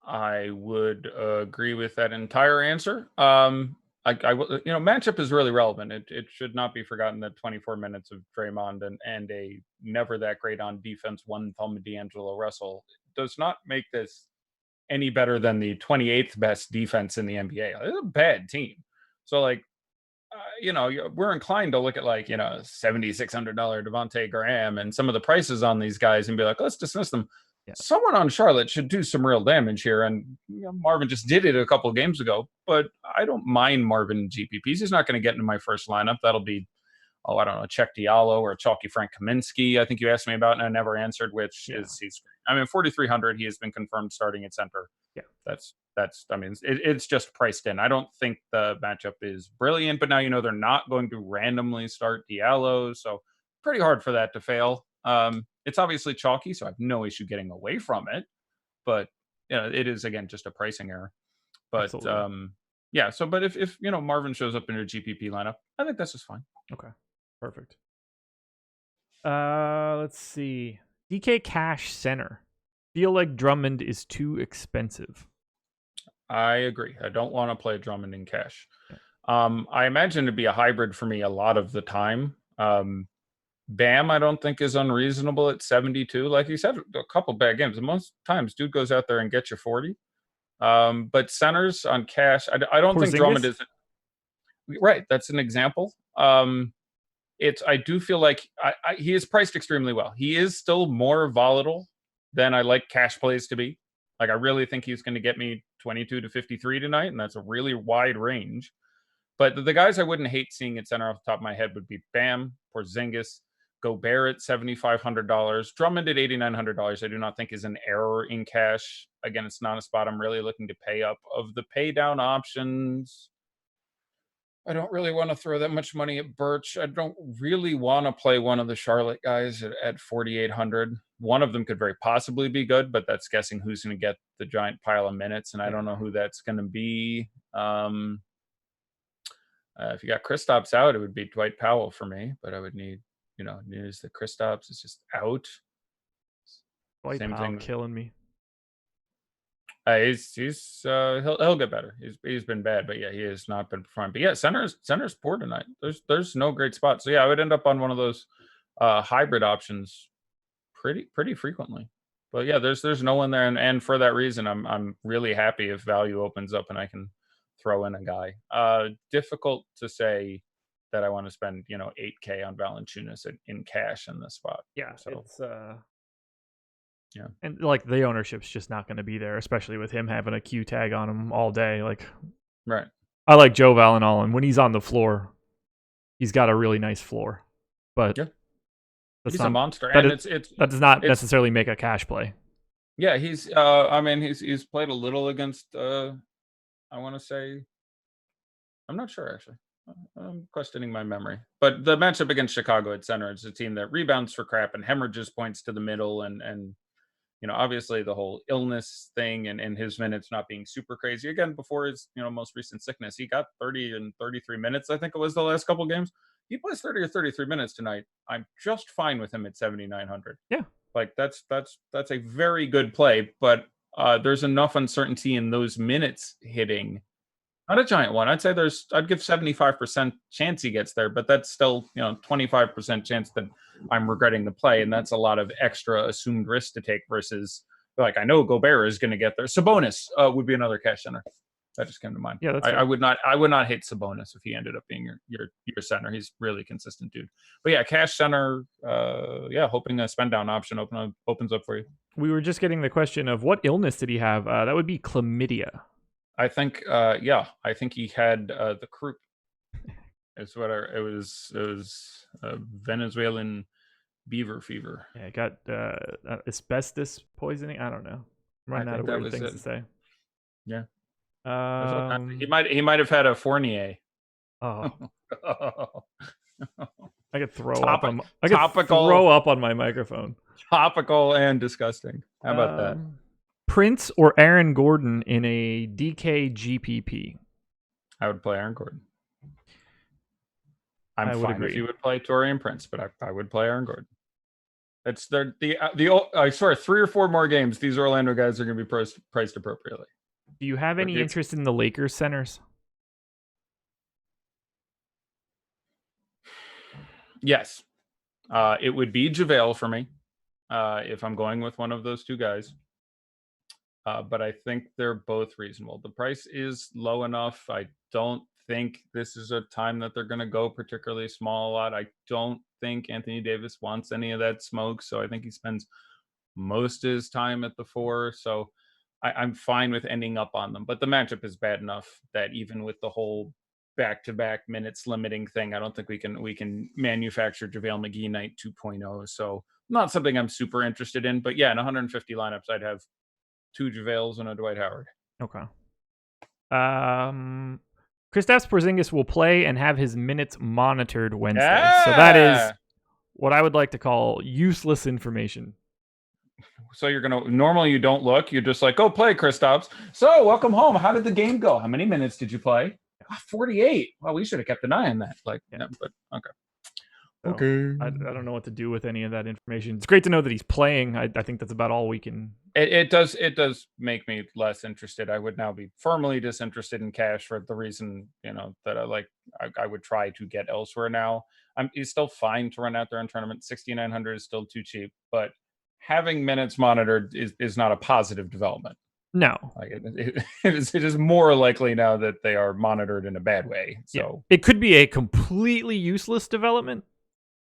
I would agree with that entire answer. Matchup is really relevant. It should not be forgotten that 24 minutes of Draymond and a never that great on defense one thumb D'Angelo Russell does not make this any better than the 28th best defense in the NBA. It's a bad team. So we're inclined to look at $7,600 Devontae Graham and some of the prices on these guys and be like, let's dismiss them. Yeah. Someone on Charlotte should do some real damage here. And Marvin just did it a couple of games ago, but I don't mind Marvin in GPPs. He's not going to get into my first lineup. That'll be, Check Diallo or Chalky Frank Kaminsky. I think you asked me about and I never answered, which is he's 4,300. He has been confirmed starting at center. Yeah. It's just priced in. I don't think the matchup is brilliant, but now they're not going to randomly start Diallo. So pretty hard for that to fail. It's obviously chalky, so I have no issue getting away from it. But it is again just a pricing error. But but if Marvin shows up in your GPP lineup, I think that's just fine. Okay, perfect. Let's see. DK Cash center. Feel like Drummond is too expensive. I agree. I don't want to play Drummond in cash. I imagine it'd be a hybrid for me a lot of the time. Bam, I don't think is unreasonable at 72. Like you said, a couple bad games. Most times, dude goes out there and gets you 40. But centers on cash, I don't think Drummond is right. That's an example. I do feel like he is priced extremely well. He is still more volatile than I like cash plays to be. Like I really think he's going to get me 22 to 53 tonight, and that's a really wide range. But the guys I wouldn't hate seeing at center off the top of my head would be Bam, Porzingis, Gobert at $7,500, Drummond at $8,900. I do not think is an error in cash. Again, it's not a spot I'm really looking to pay up. Of the pay down options, I don't really want to throw that much money at Birch. I don't really want to play one of the Charlotte guys at 4,800. One of them could very possibly be good, but that's guessing who's going to get the giant pile of minutes, and I don't know who that's going to be. If you got Kristaps out, it would be Dwight Powell for me, but I would need, news that Kristaps is just out. Dwight Powell killing me. He'll get better. He's been bad, but he has not been performing. But yeah, center's poor tonight. There's no great spot. So yeah, I would end up on one of those hybrid options pretty frequently. But yeah, there's no one there, and for that reason, I'm really happy if value opens up and I can throw in a guy. Difficult to say that I want to spend $8K on Valanciunas in cash in this spot. Yeah, so it's and like the ownership's just not going to be there, especially with him having a Q tag on him all day. Like, right. I like Joe Valenall, and when he's on the floor, he's got a really nice floor. But he's a monster, and that does not necessarily make a cash play. Yeah, he's he's played a little against. I want to say, I'm not sure actually. I'm questioning my memory. But the matchup against Chicago at center, it's a team that rebounds for crap and hemorrhages points to the middle, and obviously the whole illness thing and his minutes not being super crazy. Again, before his most recent sickness, he got 30 and 33 minutes. I think it was the last couple games. He plays 30 or 33 minutes tonight. I'm just fine with him at 7,900. Yeah, like that's a very good play, but there's enough uncertainty in those minutes hitting. Not a giant one. I'd give 75% chance he gets there, but that's still 25% chance that I'm regretting the play, and that's a lot of extra assumed risk to take versus like I know Gobert is going to get there. Sabonis would be another cash center. That just came to mind. Yeah, I would not hate Sabonis if he ended up being your center. He's really consistent dude. But yeah, cash center. Hoping a spend down option opens up for you. We were just getting the question of what illness did he have? That would be chlamydia. I think I think he had the croup. It's what it was Venezuelan beaver fever. Yeah, it got asbestos poisoning. I don't know. I'm running out of weird things to say. Yeah. He might have had a Fournier. Oh. I could throw topical, throw up on my microphone. Topical and disgusting. How about that? Prince or Aaron Gordon in a DK GPP? I would play Aaron Gordon. I'm I would fine agree. if you would play Taurean Prince, but I would play Aaron Gordon. It's I swear 3 or 4 more games. These Orlando guys are going to be priced appropriately. Do you have any interest in the Lakers centers? Yes. It would be JaVale for me if I'm going with one of those two guys. But I think they're both reasonable. The price is low enough. I don't think this is a time that they're going to go particularly small a lot. I don't think Anthony Davis wants any of that smoke. So I think he spends most of his time at the 4. So I'm fine with ending up on them. But the matchup is bad enough that even with the whole back-to-back minutes limiting thing, I don't think we can manufacture JaVale McGee night 2.0. So not something I'm super interested in. But yeah, in 150 lineups, I'd have 2 JaVales and a Dwight Howard. Okay. Kristaps Porzingis will play and have his minutes monitored Wednesday. Yeah! So that is what I would like to call useless information. So normally you don't look, you're just like, go play, Kristaps. So welcome home. How did the game go? How many minutes did you play? 48. Well, we should have kept an eye on that. But okay. So Okay. I don't know what to do with any of that information. It's great to know that he's playing. I think that's about all we can. It does make me less interested. I would now be firmly disinterested in cash for the reason, that I would try to get elsewhere now. He's still fine to run out there in tournament. 6,900 is still too cheap, but having minutes monitored is not a positive development. No. It is more likely now that they are monitored in a bad way. So it could be a completely useless development.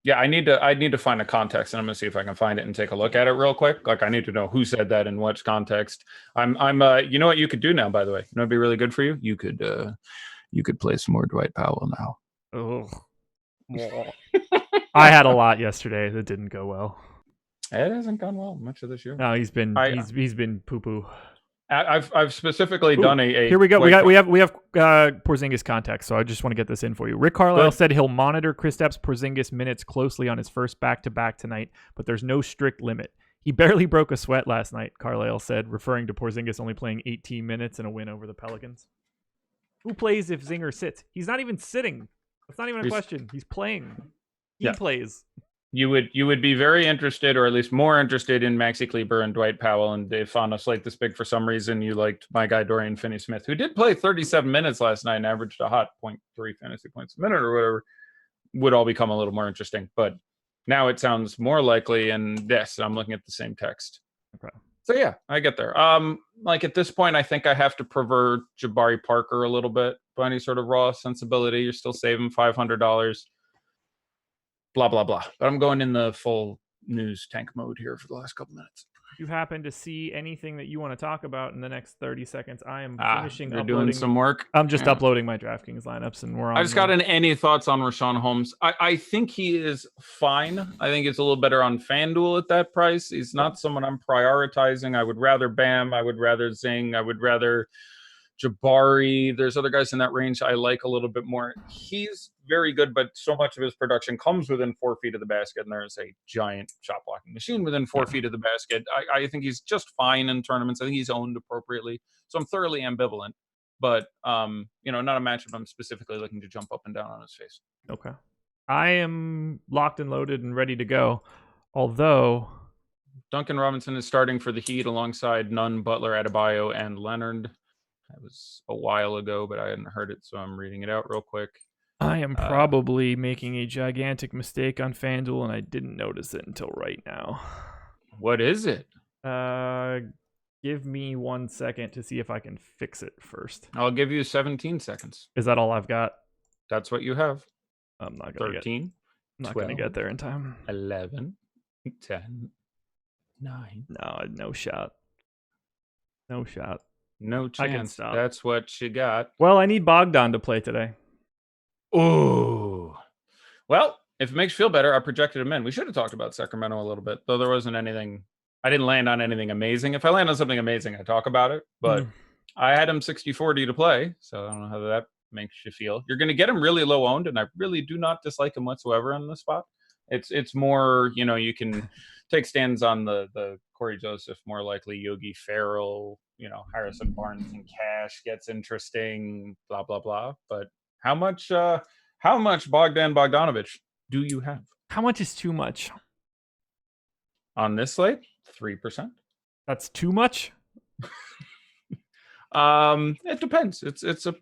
Yeah, I need to find a context, and I'm gonna see if I can find it and take a look at it real quick. Like I need to know who said that in which context. You know what you could do now, by the way? You know, it'd be really good for you. You could play some more Dwight Powell now. Oh, I had a lot yesterday that didn't go well. It hasn't gone well much of this year. No, he's been poo poo. I've specifically done a. Here we go. We have Porzingis context. So I just want to get this in for you. Rick Carlisle said he'll monitor Kristaps Porzingis minutes closely on his first back-to-back tonight, but there's no strict limit. He barely broke a sweat last night, Carlisle said, referring to Porzingis only playing 18 minutes in a win over the Pelicans. Who plays if Zinger sits? He's not even sitting. That's not even a question. He's playing. He plays. You would be very interested, or at least more interested, in Maxi Kleber and Dwight Powell. And if on a slate this big for some reason you liked my guy Dorian Finney-Smith, who did play 37 minutes last night and averaged a hot 0.3 fantasy points a minute or whatever, would all become a little more interesting. But now it sounds more likely, and yes, I'm looking at the same text. Okay. So yeah, I get there. At this point, I think I have to prefer Jabari Parker a little bit by any sort of raw sensibility. You're still saving $500. Blah, blah, blah. But I'm going in the full news tank mode here for the last couple minutes. If you happen to see anything that you want to talk about in the next 30 seconds, I am finishing you're uploading. Doing some work. I'm just uploading my DraftKings lineups, and we're on. I just got any thoughts on Rashawn Holmes. I think he is fine. I think it's a little better on FanDuel at that price. He's not someone I'm prioritizing. I would rather Bam. I would rather Zing. I would rather Jabari. There's other guys in that range I like a little bit more. He's very good, but so much of his production comes within 4 feet of the basket, and there's a giant shot blocking machine within 4 feet of the basket. I think he's just fine in tournaments. I think he's owned appropriately. So I'm thoroughly ambivalent, but not a matchup I'm specifically looking to jump up and down on his face. Okay. I am locked and loaded and ready to go. Although Duncan Robinson is starting for the Heat alongside Nunn, Butler, Adebayo, and Leonard. That was a while ago, but I hadn't heard it, so I'm reading it out real quick. I am probably making a gigantic mistake on FanDuel, and I didn't notice it until right now. What is it? Give me 1 second to see if I can fix it first. I'll give you 17 seconds. Is that all I've got? That's what you have. I'm not going to 13. I'm not going to get there in time. 11, 10, 9. No shot. No shot. No I can chance. stop. That's what you got. Well, I need Bogdan to play today. Ooh. Well, if it makes you feel better, I projected him in. We should have talked about Sacramento a little bit, though there wasn't anything. I didn't land on anything amazing. If I land on something amazing, I talk about it. But I had him 60-40 to play, so I don't know how that makes you feel. You're going to get him really low owned, and I really do not dislike him whatsoever on the spot. It's more, you can take stands on the Corey Joseph, more likely Yogi Ferrell, Harrison Barnes and Cash gets interesting, blah blah blah. But how much Bogdan Bogdanovic do you have? How much is too much? On this slate, 3%. That's too much? It depends. It's a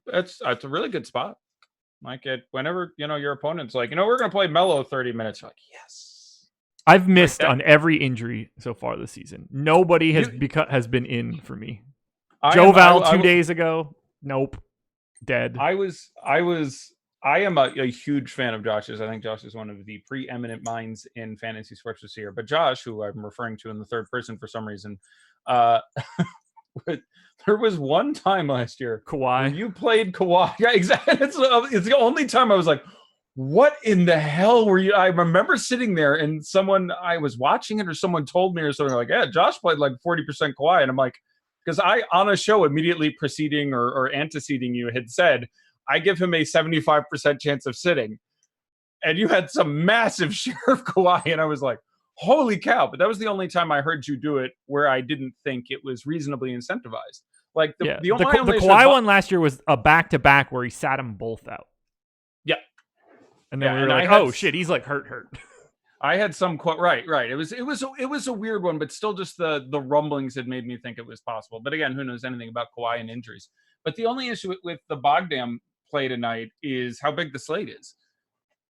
really good spot. Like whenever your opponent's like, we're gonna play Melo 30 minutes. You're like, yes. I've missed on every injury so far this season. Nobody has been in for me. Joe Val 2 days ago. Nope. Dead. I am a huge fan of Josh's. I think Josh is one of the preeminent minds in fantasy sports this year. But Josh, who I'm referring to in the third person for some reason, there was one time last year, Kawhi. You played Kawhi. Yeah, exactly. It's the only time I was like, what in the hell were you? I remember sitting there and I was watching it or someone told me or something like, yeah, Josh played like 40% Kawhi. And I'm like, because I, on a show immediately preceding or anteceding you, had said, I give him a 75% chance of sitting. And you had some massive share of Kawhi. And I was like, holy cow. But that was the only time I heard you do it where I didn't think it was reasonably incentivized. Like the Kawhi one last year was a back-to-back where he sat them both out. Yeah. And then we were like, oh shit, he's like hurt. I had some right. It was a weird one, but still just the rumblings had made me think it was possible. But again, who knows anything about Kawhi and injuries. But the only issue with the Bogdan play tonight is how big the slate is.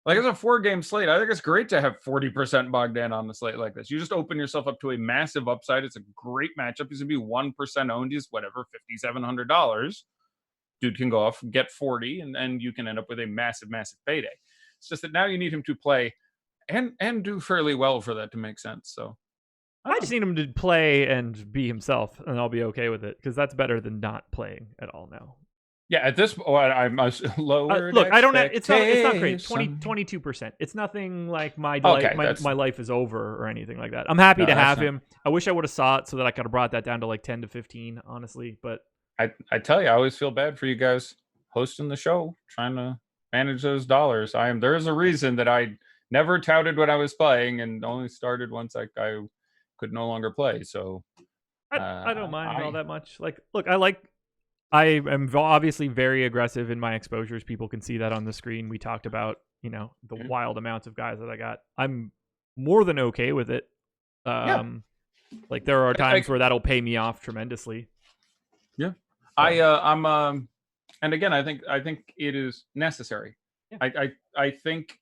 Like, it's a 4-game slate. I think it's great to have 40% Bogdan on the slate like this. You just open yourself up to a massive upside. It's a great matchup. He's going to be 1% owned. He's whatever, $5,700. Dude can go off and get 40, and you can end up with a massive, massive payday. It's just that now you need him to play and do fairly well for that to make sense. So I just need him to play and be himself, and I'll be okay with it, because that's better than not playing at all now. Yeah, at this point, I'm lower. Look, I don't. It's not great. 22%. It's nothing like my life is over or anything like that. I'm happy to have him. I wish I would have saw it so that I could have brought that down to like 10 to 15, honestly. But I tell you, I always feel bad for you guys hosting the show, trying to manage those dollars. There is a reason that I never touted when I was playing and only started once I could no longer play. So I don't mind all that much. Like, look, I am obviously very aggressive in my exposures. People can see that on the screen. We talked about, the wild amounts of guys that I got. I'm more than okay with it. Like, there are times where that'll pay me off tremendously. Yeah. I'm and again, I think it is necessary. Yeah. I think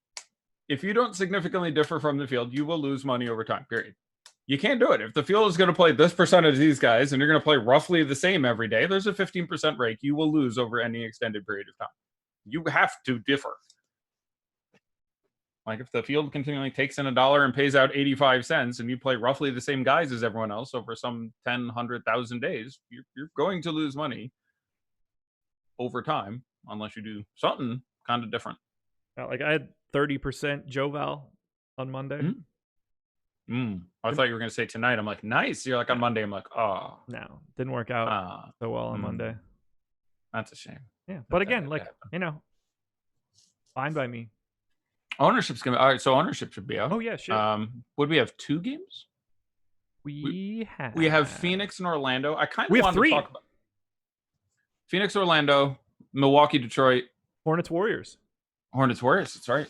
if you don't significantly differ from the field, you will lose money over time, period. You can't do it. If the field is going to play this percentage of these guys and you're going to play roughly the same every day, there's a 15% rake. You will lose over any extended period of time. You have to differ. Like, if the field continually takes in $1 and pays out 85 cents and you play roughly the same guys as everyone else over some 10, 100,000 days, you're going to lose money over time unless you do something kind of different. Like, I had 30% Joe Val on Monday. Mm-hmm. I thought you were going to say tonight. I'm like, nice. You're like, on Monday. I'm like, oh. No, didn't work out so well on Monday. That's a shame. Yeah, but again, fine by me. Ownership's going to be, all right, so ownership should be out. Oh, yeah, shit. Would we have 2 games? We have Phoenix and Orlando. I kind of want 3. to talk about Phoenix, Orlando, Milwaukee, Detroit. Hornets, Warriors. That's right.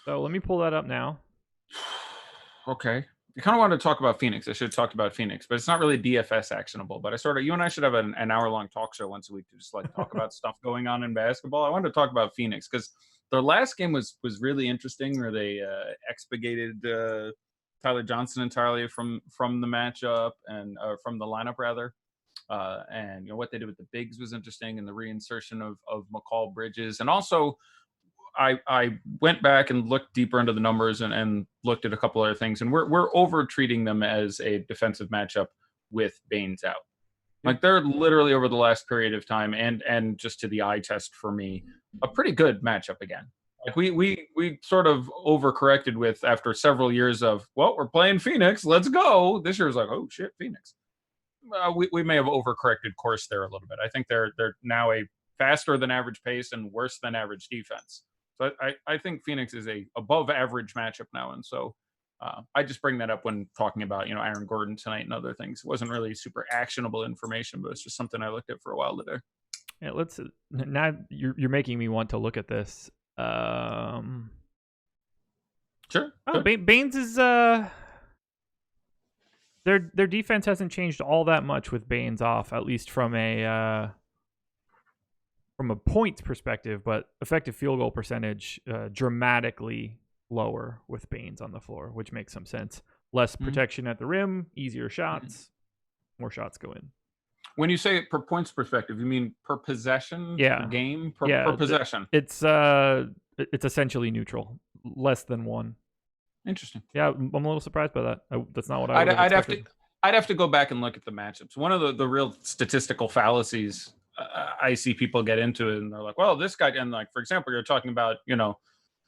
So let me pull that up now. Okay. I kind of wanted to talk about Phoenix. I should have talked about Phoenix, but it's not really DFS actionable. But you and I should have an hour-long talk show once a week to just like talk about stuff going on in basketball. I wanted to talk about Phoenix because their last game was really interesting, where they expurgated Tyler Johnson entirely from the matchup and from the lineup rather. And what they did with the bigs was interesting, and the reinsertion of McCall Bridges, and also I went back and looked deeper into the numbers and looked at a couple other things, and we're over treating them as a defensive matchup with Baines out. Like, they're literally over the last period of time and just to the eye test for me, a pretty good matchup again. Like, we sort of overcorrected with after several years of, well, we're playing Phoenix, let's go. This year was like, oh shit, Phoenix. We may have overcorrected course there a little bit. I think they're now a faster than average pace and worse than average defense. So I think Phoenix is a above average matchup now. And so I just bring that up when talking about, Aaron Gordon tonight and other things. It wasn't really super actionable information, but it's just something I looked at for a while today. Yeah, now you're making me want to look at this. Sure. Oh, Baines is their defense hasn't changed all that much with Baines off, at least from a points perspective, but effective field goal percentage dramatically lower with Baines on the floor, which makes some sense. Less protection at the rim, easier shots, more shots go in. When you say it per points perspective, you mean per possession, per game, per possession? It's essentially neutral, less than 1. Interesting. Yeah, I'm a little surprised by that. That's not what I'd have to go back and look at the matchups. One of the real statistical fallacies I see people get into it, and they're like, well, this guy, and like, for example, you're talking about,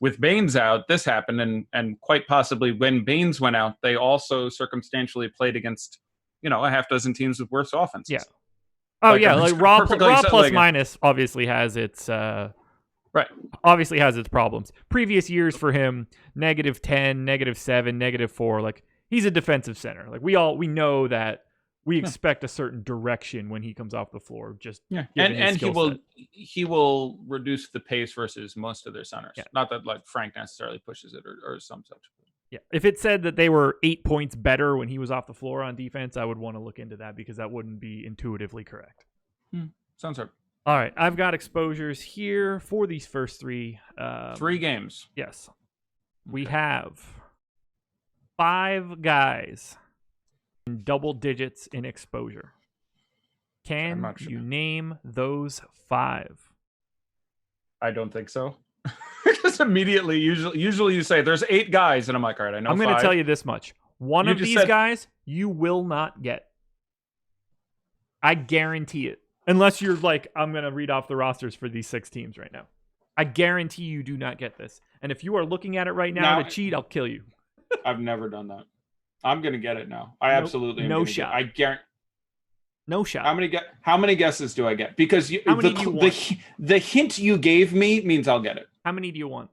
with Baines out, this happened, and quite possibly when Baines went out, they also circumstantially played against, a half dozen teams with worse offenses. Yeah. Oh, raw plus minus obviously has its right. Obviously has its problems. Previous years for him, -10, -7, -4. Like, he's a defensive center. Like, we know that we expect a certain direction when he comes off the floor. Just and he will reduce the pace versus most of their centers. Yeah. Not that like Frank necessarily pushes it or some such. Yeah. If it said that they were 8 points better when he was off the floor on defense, I would want to look into that because that wouldn't be intuitively correct. Sounds right. All right, I've got exposures here for these first 3. 3 games. Yes. We have 5 guys in double digits in exposure. Can you name those 5? I don't think so. Just immediately, usually you say there's 8 guys, and I'm like, all right, I know. I'm going to tell you this much: one of these guys you will not get. I guarantee it. Unless you're like, I'm going to read off the rosters for these 6 teams right now. I guarantee you do not get this. And if you are looking at it right now to cheat, I'll kill you. I've never done that. I'm going to get it now. I absolutely am. No shot. I guarantee. No shot. How many guesses do I get? Because the hint you gave me means I'll get it. How many do you want?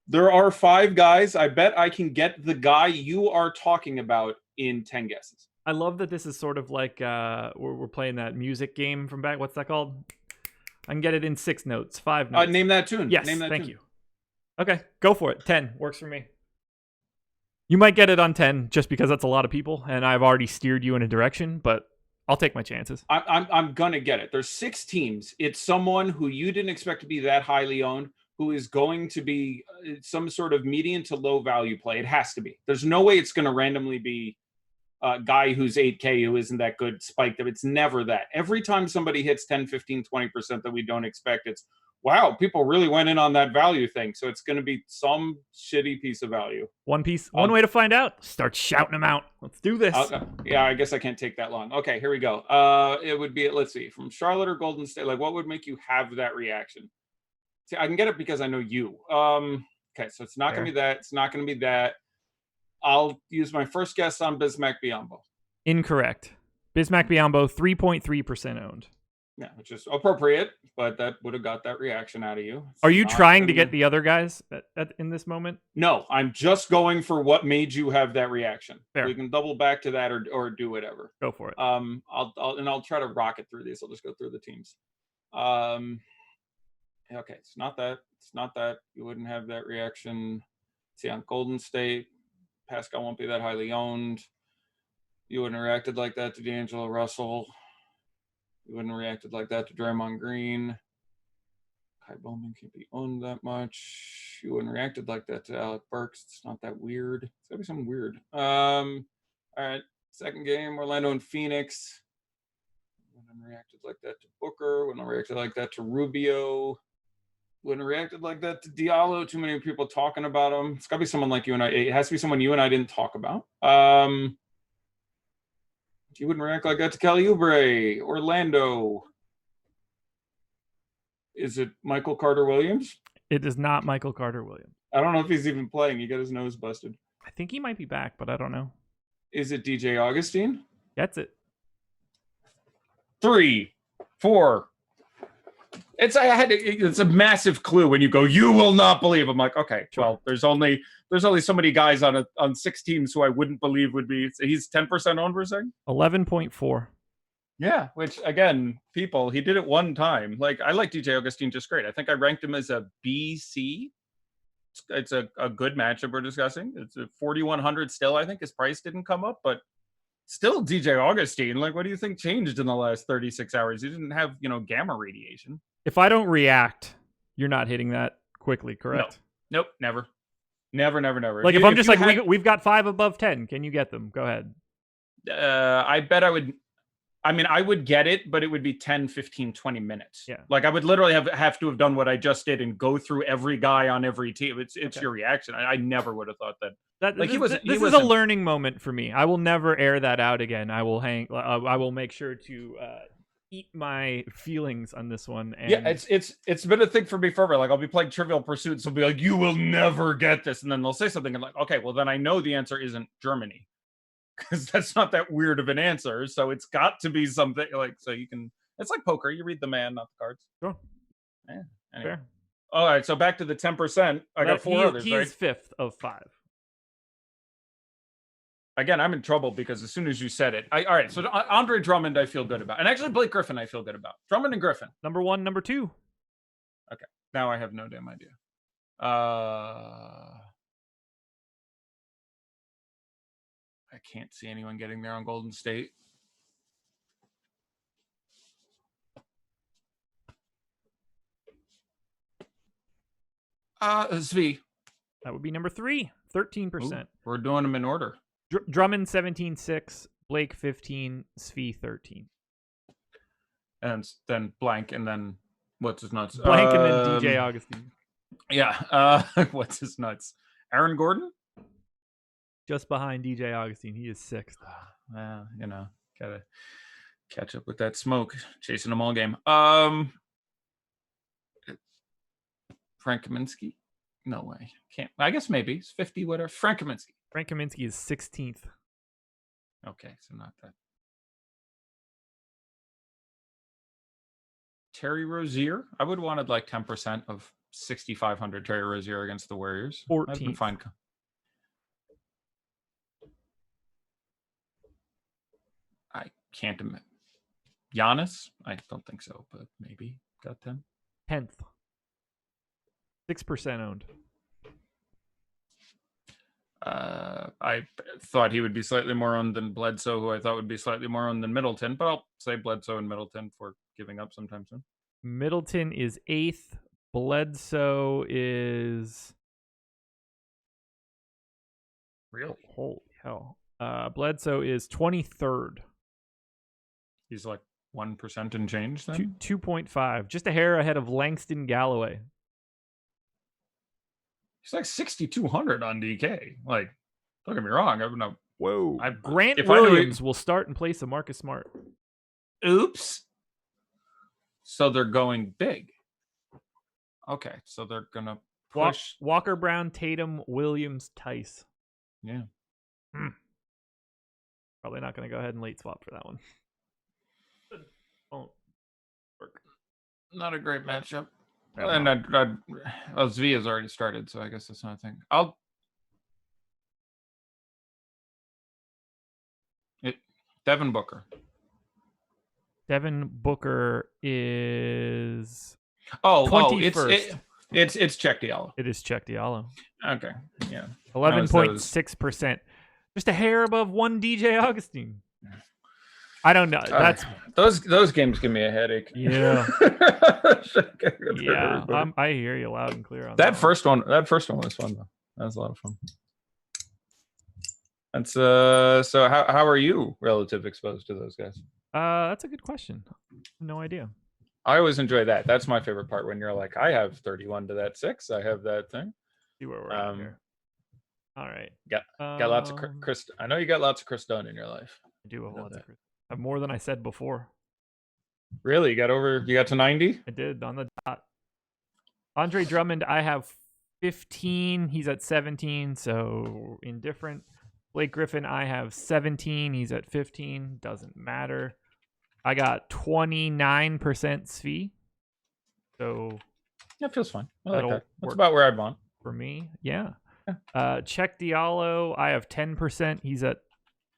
There are 5 guys. I bet I can get the guy you are talking about in 10 guesses. I love that this is sort of like we're playing that music game from back. What's that called? I can get it in 6 notes, 5 notes. Name that tune. Yes, name that thank tune. you. Okay, go for it. 10 works for me. You might get it on 10 just because that's a lot of people, and I've already steered you in a direction, but I'll take my chances. I'm gonna get it. There's 6 teams. It's someone who you didn't expect to be that highly owned, who is going to be some sort of median to low value play. It has to be. There's no way it's going to randomly be a guy who's 8K who isn't that good spiked up. It's never that. Every time somebody hits 10, 15, 20% that we don't expect, it's, wow, people really went in on that value thing. So it's going to be some shitty piece of value. One way to find out, start shouting them out. Let's do this. Yeah, I guess I can't take that long. Okay, here we go. It would be, let's see, from Charlotte or Golden State. Like, what would make you have that reaction? See, I can get it because I know you. Okay, so it's not going to be that. It's not going to be that. I'll use my first guess on Bismack Biyombo. Incorrect. Bismack Biyombo, 3.3% owned. Yeah, which is appropriate, but that would have got that reaction out of you. Are you trying to get the other guys in this moment? No, I'm just going for what made you have that reaction. Fair. We can double back to that or do whatever. Go for it. I'll try to rocket through these. I'll just go through the teams. Okay, it's not that. It's not that. You wouldn't have that reaction. See, on Golden State, Pascal won't be that highly owned. You wouldn't have reacted like that to D'Angelo Russell. You wouldn't have reacted like that to Draymond Green. Kai Bowman can't be owned that much. You wouldn't have reacted like that to Alec Burks. It's not that weird. It's gotta be something weird. All right, second game, Orlando and Phoenix. Wouldn't have reacted like that to Booker. Wouldn't have reacted like that to Rubio. Wouldn't have reacted like that to Diallo. Too many people talking about him. It's got to be someone like you and I. It has to be someone you and I didn't talk about. You wouldn't react like that to Kelly Oubre. Orlando. Is it Michael Carter-Williams? It is not Michael Carter-Williams. I don't know if he's even playing. He got his nose busted. I think he might be back, but I don't know. Is it DJ Augustine? That's it. 3, 4, It's a massive clue when you go, you will not believe. I'm like, okay, Sure. well, there's only so many guys on 6 teams who I wouldn't believe would be. He's 10% owned, we're saying? 11.4. Yeah, which again, he did it one time. Like, I like DJ Augustine just great. I think I ranked him as a BC. It's a good matchup we're discussing. It's a 4,100 still. I think his price didn't come up, but still DJ Augustine. Like, what do you think changed in the last 36 hours? He didn't have, gamma radiation. If I don't react, you're not hitting that quickly, correct? Nope, never. Never. Like, if I'm just like, we've got 5 above 10. Can you get them? Go ahead. I bet I would. I mean, I would get it, but it would be 10, 15, 20 minutes. Yeah. Like, I would literally have to have done what I just did and go through every guy on every team. It's okay. Your reaction. I never would have thought that. Like, this is a learning moment for me. I will never air that out again. I will make sure to eat my feelings on this one. And yeah, it's been a thing for me forever. Like, I'll be playing Trivial Pursuit, and somebody will be like, "You will never get this," and then they'll say something, and like, okay, well then I know the answer isn't Germany. Because that's not that weird of an answer. So it's got to be something like, so you can, it's like poker. You read the man, not the cards. Sure. Yeah. Anyway. Fair. All right. So back to the 10%. I got 4 others, he right? is 5th of 5. Again, I'm in trouble because as soon as you said it, all right. So Andre Drummond, I feel good about. And actually Blake Griffin, I feel good about. Drummond and Griffin. Number 1, number 2. Okay. Now I have no damn idea. I can't see anyone getting there on Golden State. Svi. That would be number 3, 13%. Ooh, we're doing them in order. Drummond 17.6, Blake 15, Svi 13. And then blank, and then what's his nuts? Blank, and then DJ Augustine. Yeah. What's his nuts? Aaron Gordon? Just behind DJ Augustine. He is 6th. Well, gotta catch up with that smoke. Chasing them all game. Frank Kaminsky? No way. Can't. I guess maybe. It's 50, whatever. Frank Kaminsky. Frank Kaminsky is 16th. Okay, so not that. Terry Rozier? I would have wanted like 10% of 6,500 Terry Rozier against the Warriors. 14th. I've been fine. I can't admit. Giannis? I don't think so, but maybe got 10. 10th. 6% owned. I thought he would be slightly more owned than Bledsoe, who I thought would be slightly more owned than Middleton, but I'll say Bledsoe and Middleton for giving up sometime soon. Middleton is 8th. Bledsoe is... Really? Holy hell. Bledsoe is 23rd. He's like 1% and change then? 2.5. Just a hair ahead of Langston Galloway. He's like 6,200 on DK. Like, don't get me wrong. Whoa. Grant Williams will start in place of Marcus Smart. Oops. So they're going big. Okay, so they're going to push. Walker, Brown, Tatum, Williams, Tice. Yeah. Probably not going to go ahead and late swap for that one. Won't work. Not a great matchup. And Zvi has already started, so I guess that's not a thing. Devin Booker. Devin Booker is 21st. It's Check Diallo. It is Check Diallo. Okay, yeah. 11.6%. Just a hair above one DJ Augustine. I don't know. That's those games give me a headache. Yeah. Yeah. I hear you loud and clear on that first one. That first one was fun though. That was a lot of fun. That's so how are you relative exposed to those guys? That's a good question. No idea. I always enjoy that. That's my favorite part when you're like, I have 31 to that 6. I have that thing. See where we're at here. All right. Got lots of Chris. I know you got lots of Chris Dunn in your life. I do have lots of Chris. I have more than I said before. Really? You got to 90? I did on the dot. Andre Drummond, I have 15. He's at 17, so indifferent. Blake Griffin, I have 17. He's at 15. Doesn't matter. I got 29% Svi. So that feels fine. I like that'll that. That's work about where I'd want. for me. Yeah. Yeah. Check Diallo. I have 10%. He's at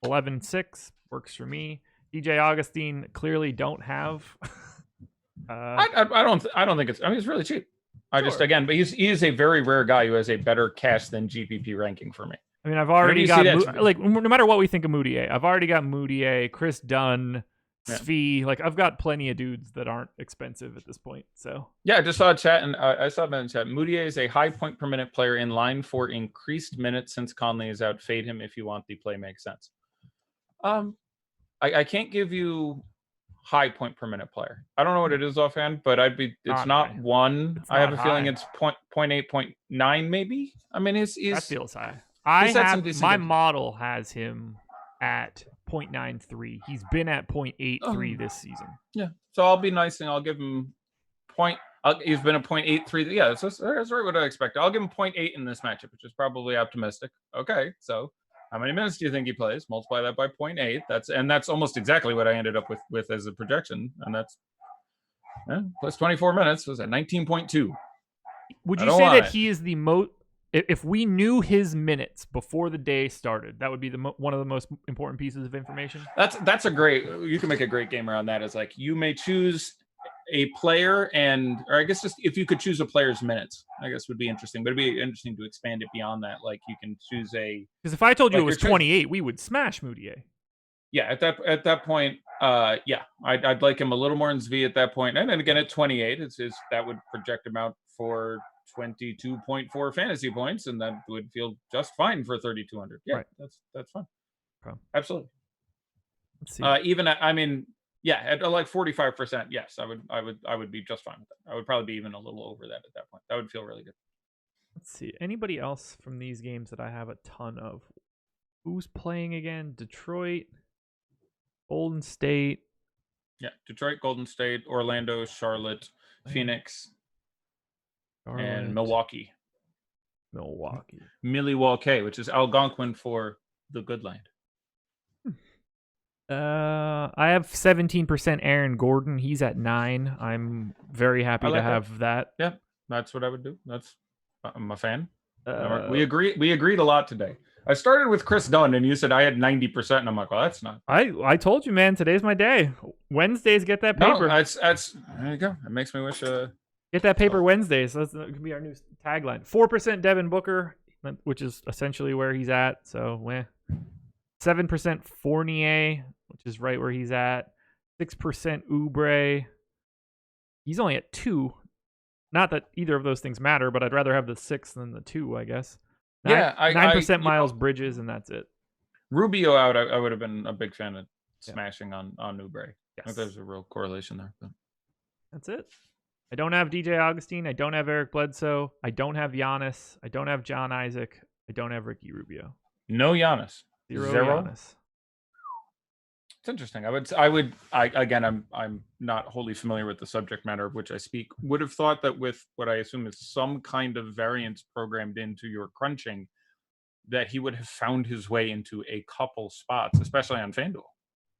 11.6. Works for me. DJ Augustine clearly don't have. I don't think it's. I mean, it's really cheap. I just Sure. but he is a very rare guy who has a better cash than GPP ranking for me. I mean, I've already got that- like no matter what we think of Moutier, I've already got Moutier, Chris Dunn, Svi. Like I've got plenty of dudes that aren't expensive at this point. So yeah, I just saw a chat and I saw that in chat. Moutier is a high point per minute player in line for increased minutes since Conley is out. Fade him if you want the play makes sense. I can't give you high point per minute player. I don't know what it is offhand, but it's not high. one. It's I have not a feeling high. it's 0.8, 0.9 maybe. I mean, that feels high. some My good- model has him at 0.93. He's been at 0.83 this season. Yeah. So I'll be nice and I'll give him he's been a 0.83. Yeah, that's right what I expect. I'll give him 0.8 in this matchup, which is probably optimistic. Okay, so how many minutes do you think he plays? Multiply that by 0.8. That's almost exactly what I ended up with as a projection, and that's plus 24 minutes was at 19.2. Would you say that he is the most? If we knew his minutes before the day started, that would be one of the most important pieces of information. That's a great. You can make a great game around that. Is like you may choose a player or I guess just if you could choose a player's minutes, I guess would be interesting. But it'd be interesting to expand it beyond that. Like you can choose because if I told you it was 28, we would smash Moutier. Yeah, at that point, I'd like him a little more in Zvi at that point. And then again at 28, that would project him out for 22.4 fantasy points, and that would feel just fine for 3,200. Yeah, right. That's fine. Okay. Absolutely. Let's see. At like 45%, yes, I would be just fine with that. I would probably be even a little over that at that point. That would feel really good. Let's see. Anybody else from these games that I have a ton of? Who's playing again? Detroit, Golden State. Yeah, Detroit, Golden State, Orlando, Charlotte, Phoenix, and Milwaukee. Milwaukee, which is Algonquin for the good land. I have 17% Aaron Gordon. He's at 9. I'm very happy to have that. Yeah, that's what I would do. I'm a fan. We agreed a lot today. I started with Chris Dunn, and you said I had 90%, and I'm like, well, that's not. I told you, man. Today's my day. Wednesdays, get that paper. No, that's there you go. It makes me wish. Get that paper Wednesdays. That could be our new tagline. 4% Devin Booker, which is essentially where he's at. So, 7% Fournier, which is right where he's at. 6% Oubre. He's only at 2. Not that either of those things matter, but I'd rather have the 6 than the 2, I guess. 9% Miles Bridges, and that's it. Rubio out, I would have been a big fan of smashing on Oubre. Yes. I think there's a real correlation there. But. That's it. I don't have DJ Augustine. I don't have Eric Bledsoe. I don't have Giannis. I don't have John Isaac. I don't have Ricky Rubio. No Giannis. Zero Giannis. It's interesting. I'm not wholly familiar with the subject matter of which I speak. Would have thought that with what I assume is some kind of variance programmed into your crunching, that he would have found his way into a couple spots, especially on FanDuel.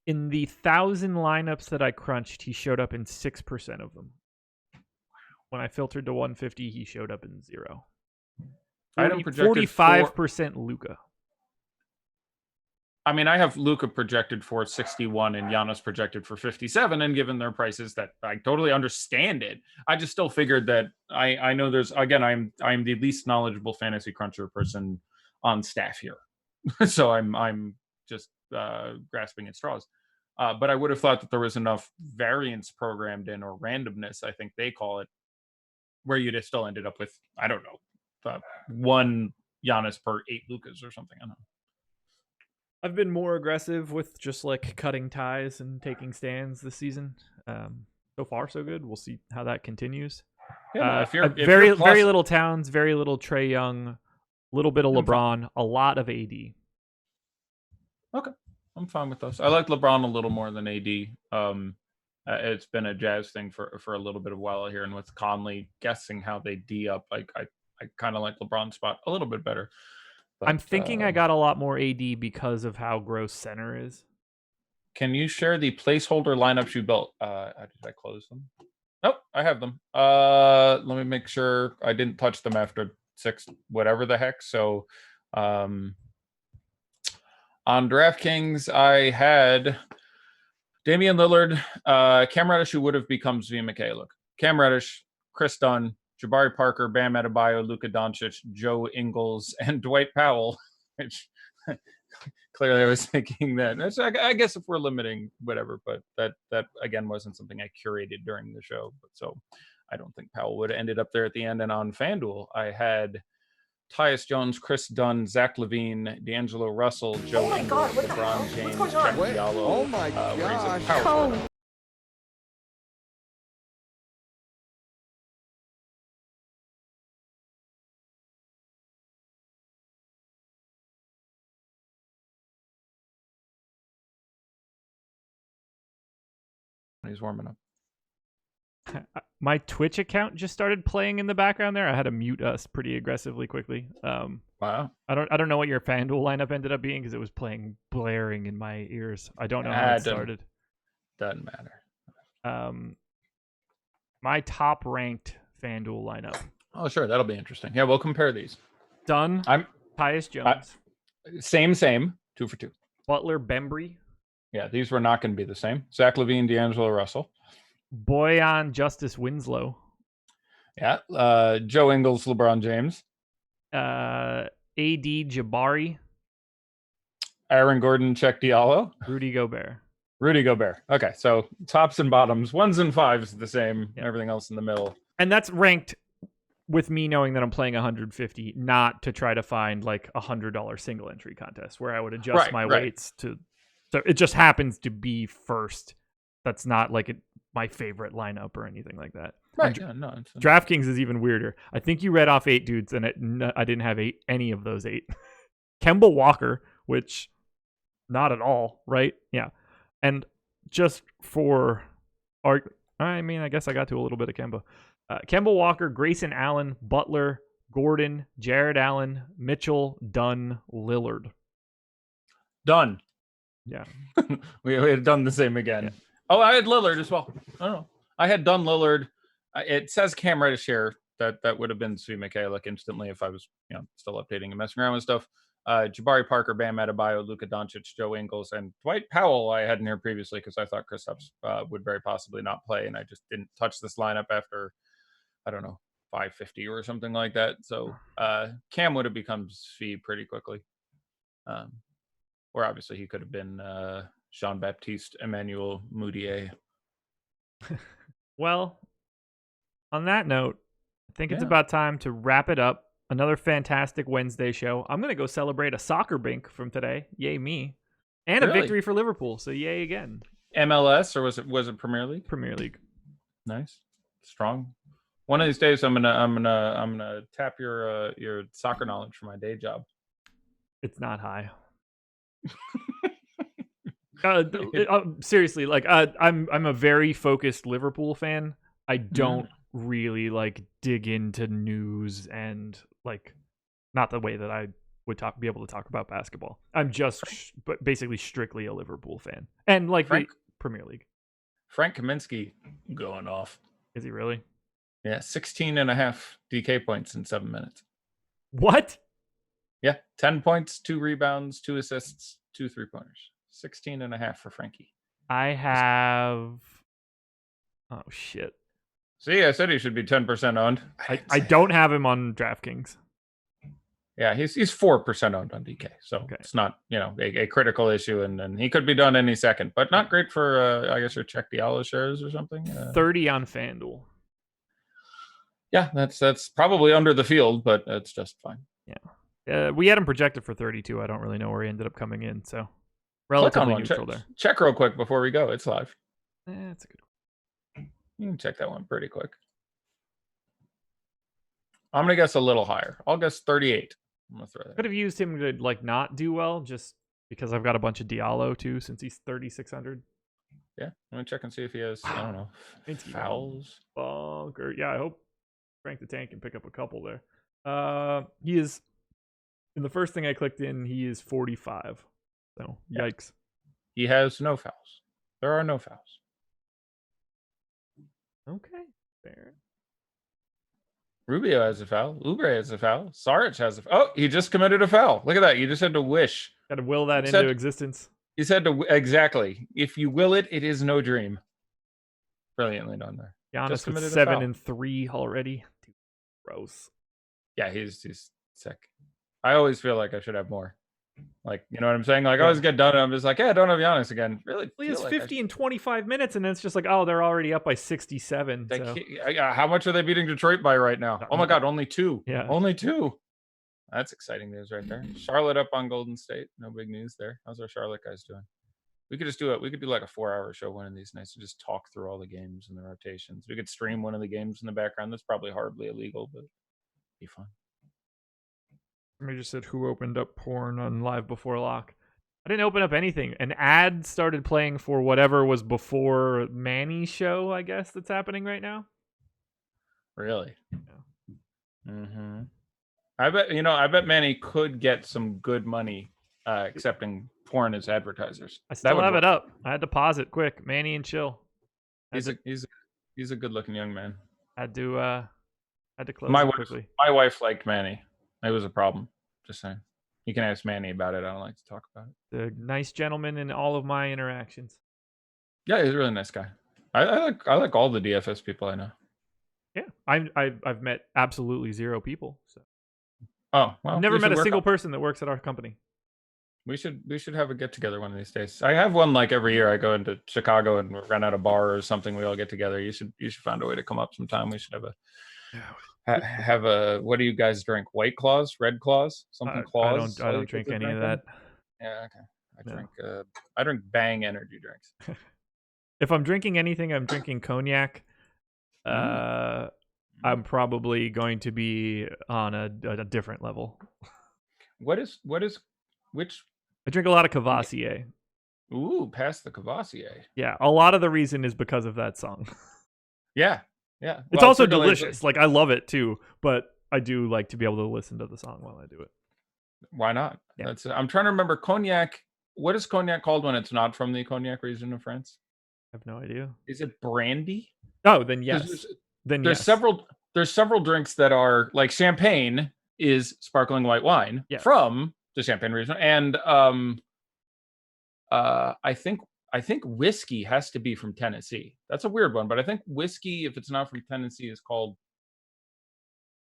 In the 1,000 lineups that I crunched, he showed up in 6% of them. When I filtered to 150, he showed up in 0. 45% Luka. I mean, I have Luka projected for 61 and Giannis projected for 57, and given their prices, that I totally understand it. I just still figured that I know there's I'm the least knowledgeable fantasy cruncher person on staff here, so I'm just grasping at straws. But I would have thought that there was enough variance programmed in, or randomness, I think they call it, where you'd have still ended up with, I don't know, 1 Giannis per 8 Lukas or something. I don't know. I've been more aggressive with just like cutting ties and taking stands this season. So far, so good. We'll see how that continues. Yeah, very little Towns, very little Trae Young, a little bit of LeBron, a lot of AD. Okay, I'm fine with those. I like LeBron a little more than AD. It's been a Jazz thing for a little bit of a while here, and with Conley guessing how they D up, I kind of like LeBron's spot a little bit better. But, I'm thinking I got a lot more AD because of how gross center is. Can you share the placeholder lineups you built? Did I close them? Nope. I have them. Let me make sure I didn't touch them after 6, whatever the heck. So, on DraftKings, I had Damian Lillard, Cam Reddish, who would have become Svi Mikhailiuk, Cam Reddish, Chris Dunn, Jabari Parker, Bam Adebayo, Luka Doncic, Joe Ingles, and Dwight Powell, which clearly I was thinking that. I guess if we're limiting whatever, but that again wasn't something I curated during the show. But so I don't think Powell would have ended up there at the end. And on FanDuel, I had Tyus Jones, Chris Dunn, Zach LaVine, D'Angelo Russell, Joe Ingles, LeBron James, Jack Diallo. Oh my gosh. He's warming up. My Twitch account just started playing in the background there. I had to mute us pretty aggressively quickly. Wow. I don't know what your FanDuel lineup ended up being because it was playing blaring in my ears. I don't know how it started. Doesn't matter. My top ranked FanDuel lineup. Oh, sure, that'll be interesting. Yeah, we'll compare these. Dunn, Tyus Jones. Same, 2 for 2. Butler, Bembry. Yeah, these were not going to be the same. Zach LaVine, D'Angelo Russell. Boyan, Justice Winslow. Yeah, Joe Ingles, LeBron James. AD Jabari. Aaron Gordon, Check Diallo. Rudy Gobert. Okay, so tops and bottoms, 1s and 5s the same. Yeah. Everything else in the middle. And that's ranked with me knowing that I'm playing 150, not to try to find like $100 single entry contest where I would adjust my weights to. So it just happens to be first. That's not like my favorite lineup or anything like that. Right. DraftKings is even weirder. I think you read off 8 dudes, and I didn't have any of those 8. Kemba Walker, which not at all, right? Yeah. And just for I guess I got to a little bit of Kemba. Kemba Walker, Grayson Allen, Butler, Gordon, Jared Allen, Mitchell, Dunn, Lillard. Done. Yeah. we had done the same again. Yeah. Oh, I had Lillard as well. I don't know. I had Dunn, Lillard. It says Cam Reddish here. That would have been Svi Mikhailiuk instantly if I was still updating and messing around with stuff. Jabari Parker, Bam Adebayo, Luka Doncic, Joe Ingles, and Dwight Powell I had in here previously because I thought Kristaps would very possibly not play, and I just didn't touch this lineup after, I don't know, 550 or something like that. So Cam would have become Svi pretty quickly. Or obviously he could have been Jean-Baptiste Emmanuel Mudiay. Well, on that note, I think it's about time to wrap it up. Another fantastic Wednesday show. I'm going to go celebrate a soccer bink from today. Yay me. And a victory for Liverpool. So yay again. MLS or was it Premier League? Premier League. Nice. Strong. One of these days I'm gonna tap your soccer knowledge for my day job. It's not high. Seriously, like I'm a very focused Liverpool fan. I don't really like dig into news and like not the way that I would be able to talk about basketball. I'm just basically strictly a Liverpool fan and like the Premier League. Frank Kaminsky going off. Is he really? Yeah, 16.5 DK points in 7 minutes. What? Yeah, 10 points, 2 rebounds, 2 assists, 2 3-pointers. 16.5 for Frankie. I have... Oh, shit. See, I said he should be 10% owned. I don't have him on DraftKings. Yeah, he's 4% owned on DK. So It's not, a critical issue, and he could be done any second. But not great for, I guess, your Check Diallo shares or something. 30 on FanDuel. Yeah, that's probably under the field, but it's just fine. Yeah. We had him projected for 32. I don't really know where he ended up coming in, so relatively neutral there. Check real quick before we go. It's live. That's a good one. You can check that one pretty quick. I'm going to guess a little higher. I'll guess 38. I'm going to throw that. Could have used him to like not do well just because I've got a bunch of Diallo too since he's 3,600. Yeah, I'm going to check and see if he has, I don't know, fouls. Bunker. Yeah, I hope Frank the Tank can pick up a couple there. He is, in the first thing I clicked in, he is 45. So, yikes. He has no fouls. There are no fouls. Okay. Barrett. Rubio has a foul. Oubre has a foul. Saric has a foul. Oh, he just committed a foul. Look at that. You just had to wish. Got to will that into existence. You said to exactly. If you will it, it is no dream. Brilliantly done there. Giannis with 7 and 3 already. Dude, gross. Yeah, he's sick. I always feel like I should have more. Like, you know what I'm saying? Like, I always get done and I'm just like, yeah, I don't have Giannis again. Really? He has 50 and 25 minutes, and then it's just like, oh, they're already up by 67. So. How much are they beating Detroit by right now? Oh my God, only 2. Yeah. Only 2. That's exciting news right there. Charlotte up on Golden State. No big news there. How's our Charlotte guys doing? We could just do it. We could do like a 4-hour show one of these nights and just talk through all the games and the rotations. We could stream one of the games in the background. That's probably hardly illegal, but it'd be fun. I just said who opened up porn on Live Before Lock. I didn't open up anything. An ad started playing for whatever was before Manny's show, I guess, that's happening right now. Really? Yeah. Mm-hmm. I bet Manny could get some good money accepting porn as advertisers. I still have it up. I had to pause it quick. Manny and chill. He's a good looking young man. Had to close it quickly. My wife liked Manny. It was a problem. Just saying. You can ask Manny about it. I don't like to talk about it. The nice gentleman in all of my interactions. Yeah, he's a really nice guy. I like all the DFS people I know. Yeah, I've met absolutely 0 people. So. Oh, well, I've never met a single person that works at our company. We should have a get together one of these days. I have one like every year. I go into Chicago and run out a bar or something. We all get together. You should find a way to come up sometime. We should have a what do you guys drink? White Claws, Red Claws, something Claws. I don't drink any of that. Yeah, okay. I drink Bang energy drinks. If I'm drinking anything, I'm drinking cognac. I'm probably going to be on a different level. Which? I drink a lot of Cavassier. Ooh, past the Cavassier. Yeah, a lot of the reason is because of that song. Yeah. It's also delicious. Like, I love it too, but I do like to be able to listen to the song while I do it. Why not? Yeah. I'm trying to remember cognac. What is cognac called when it's not from the cognac region of France? I have no idea. Is it brandy? Oh, then yes. There's several drinks that are like champagne is sparkling white wine from the Champagne region, and I think whiskey has to be from Tennessee. That's a weird one, but I think whiskey, if it's not from Tennessee, is called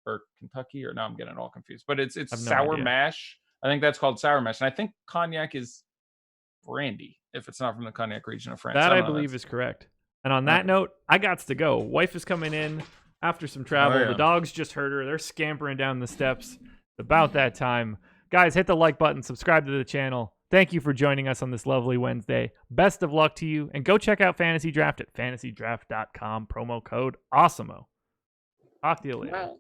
or Kentucky, or now I'm getting all confused. But it's sour mash. I think that's called sour mash, and I think cognac is brandy if it's not from the cognac region of France. That I believe is correct. And on that note, I gots to go. Wife is coming in after some travel. The dogs just heard her. They're scampering down the steps. It's about that time. Guys, hit the like button. Subscribe to the channel. Thank you for joining us on this lovely Wednesday. Best of luck to you. And go check out Fantasy Draft at fantasydraft.com. Promo code AWESOMO. Talk to you later.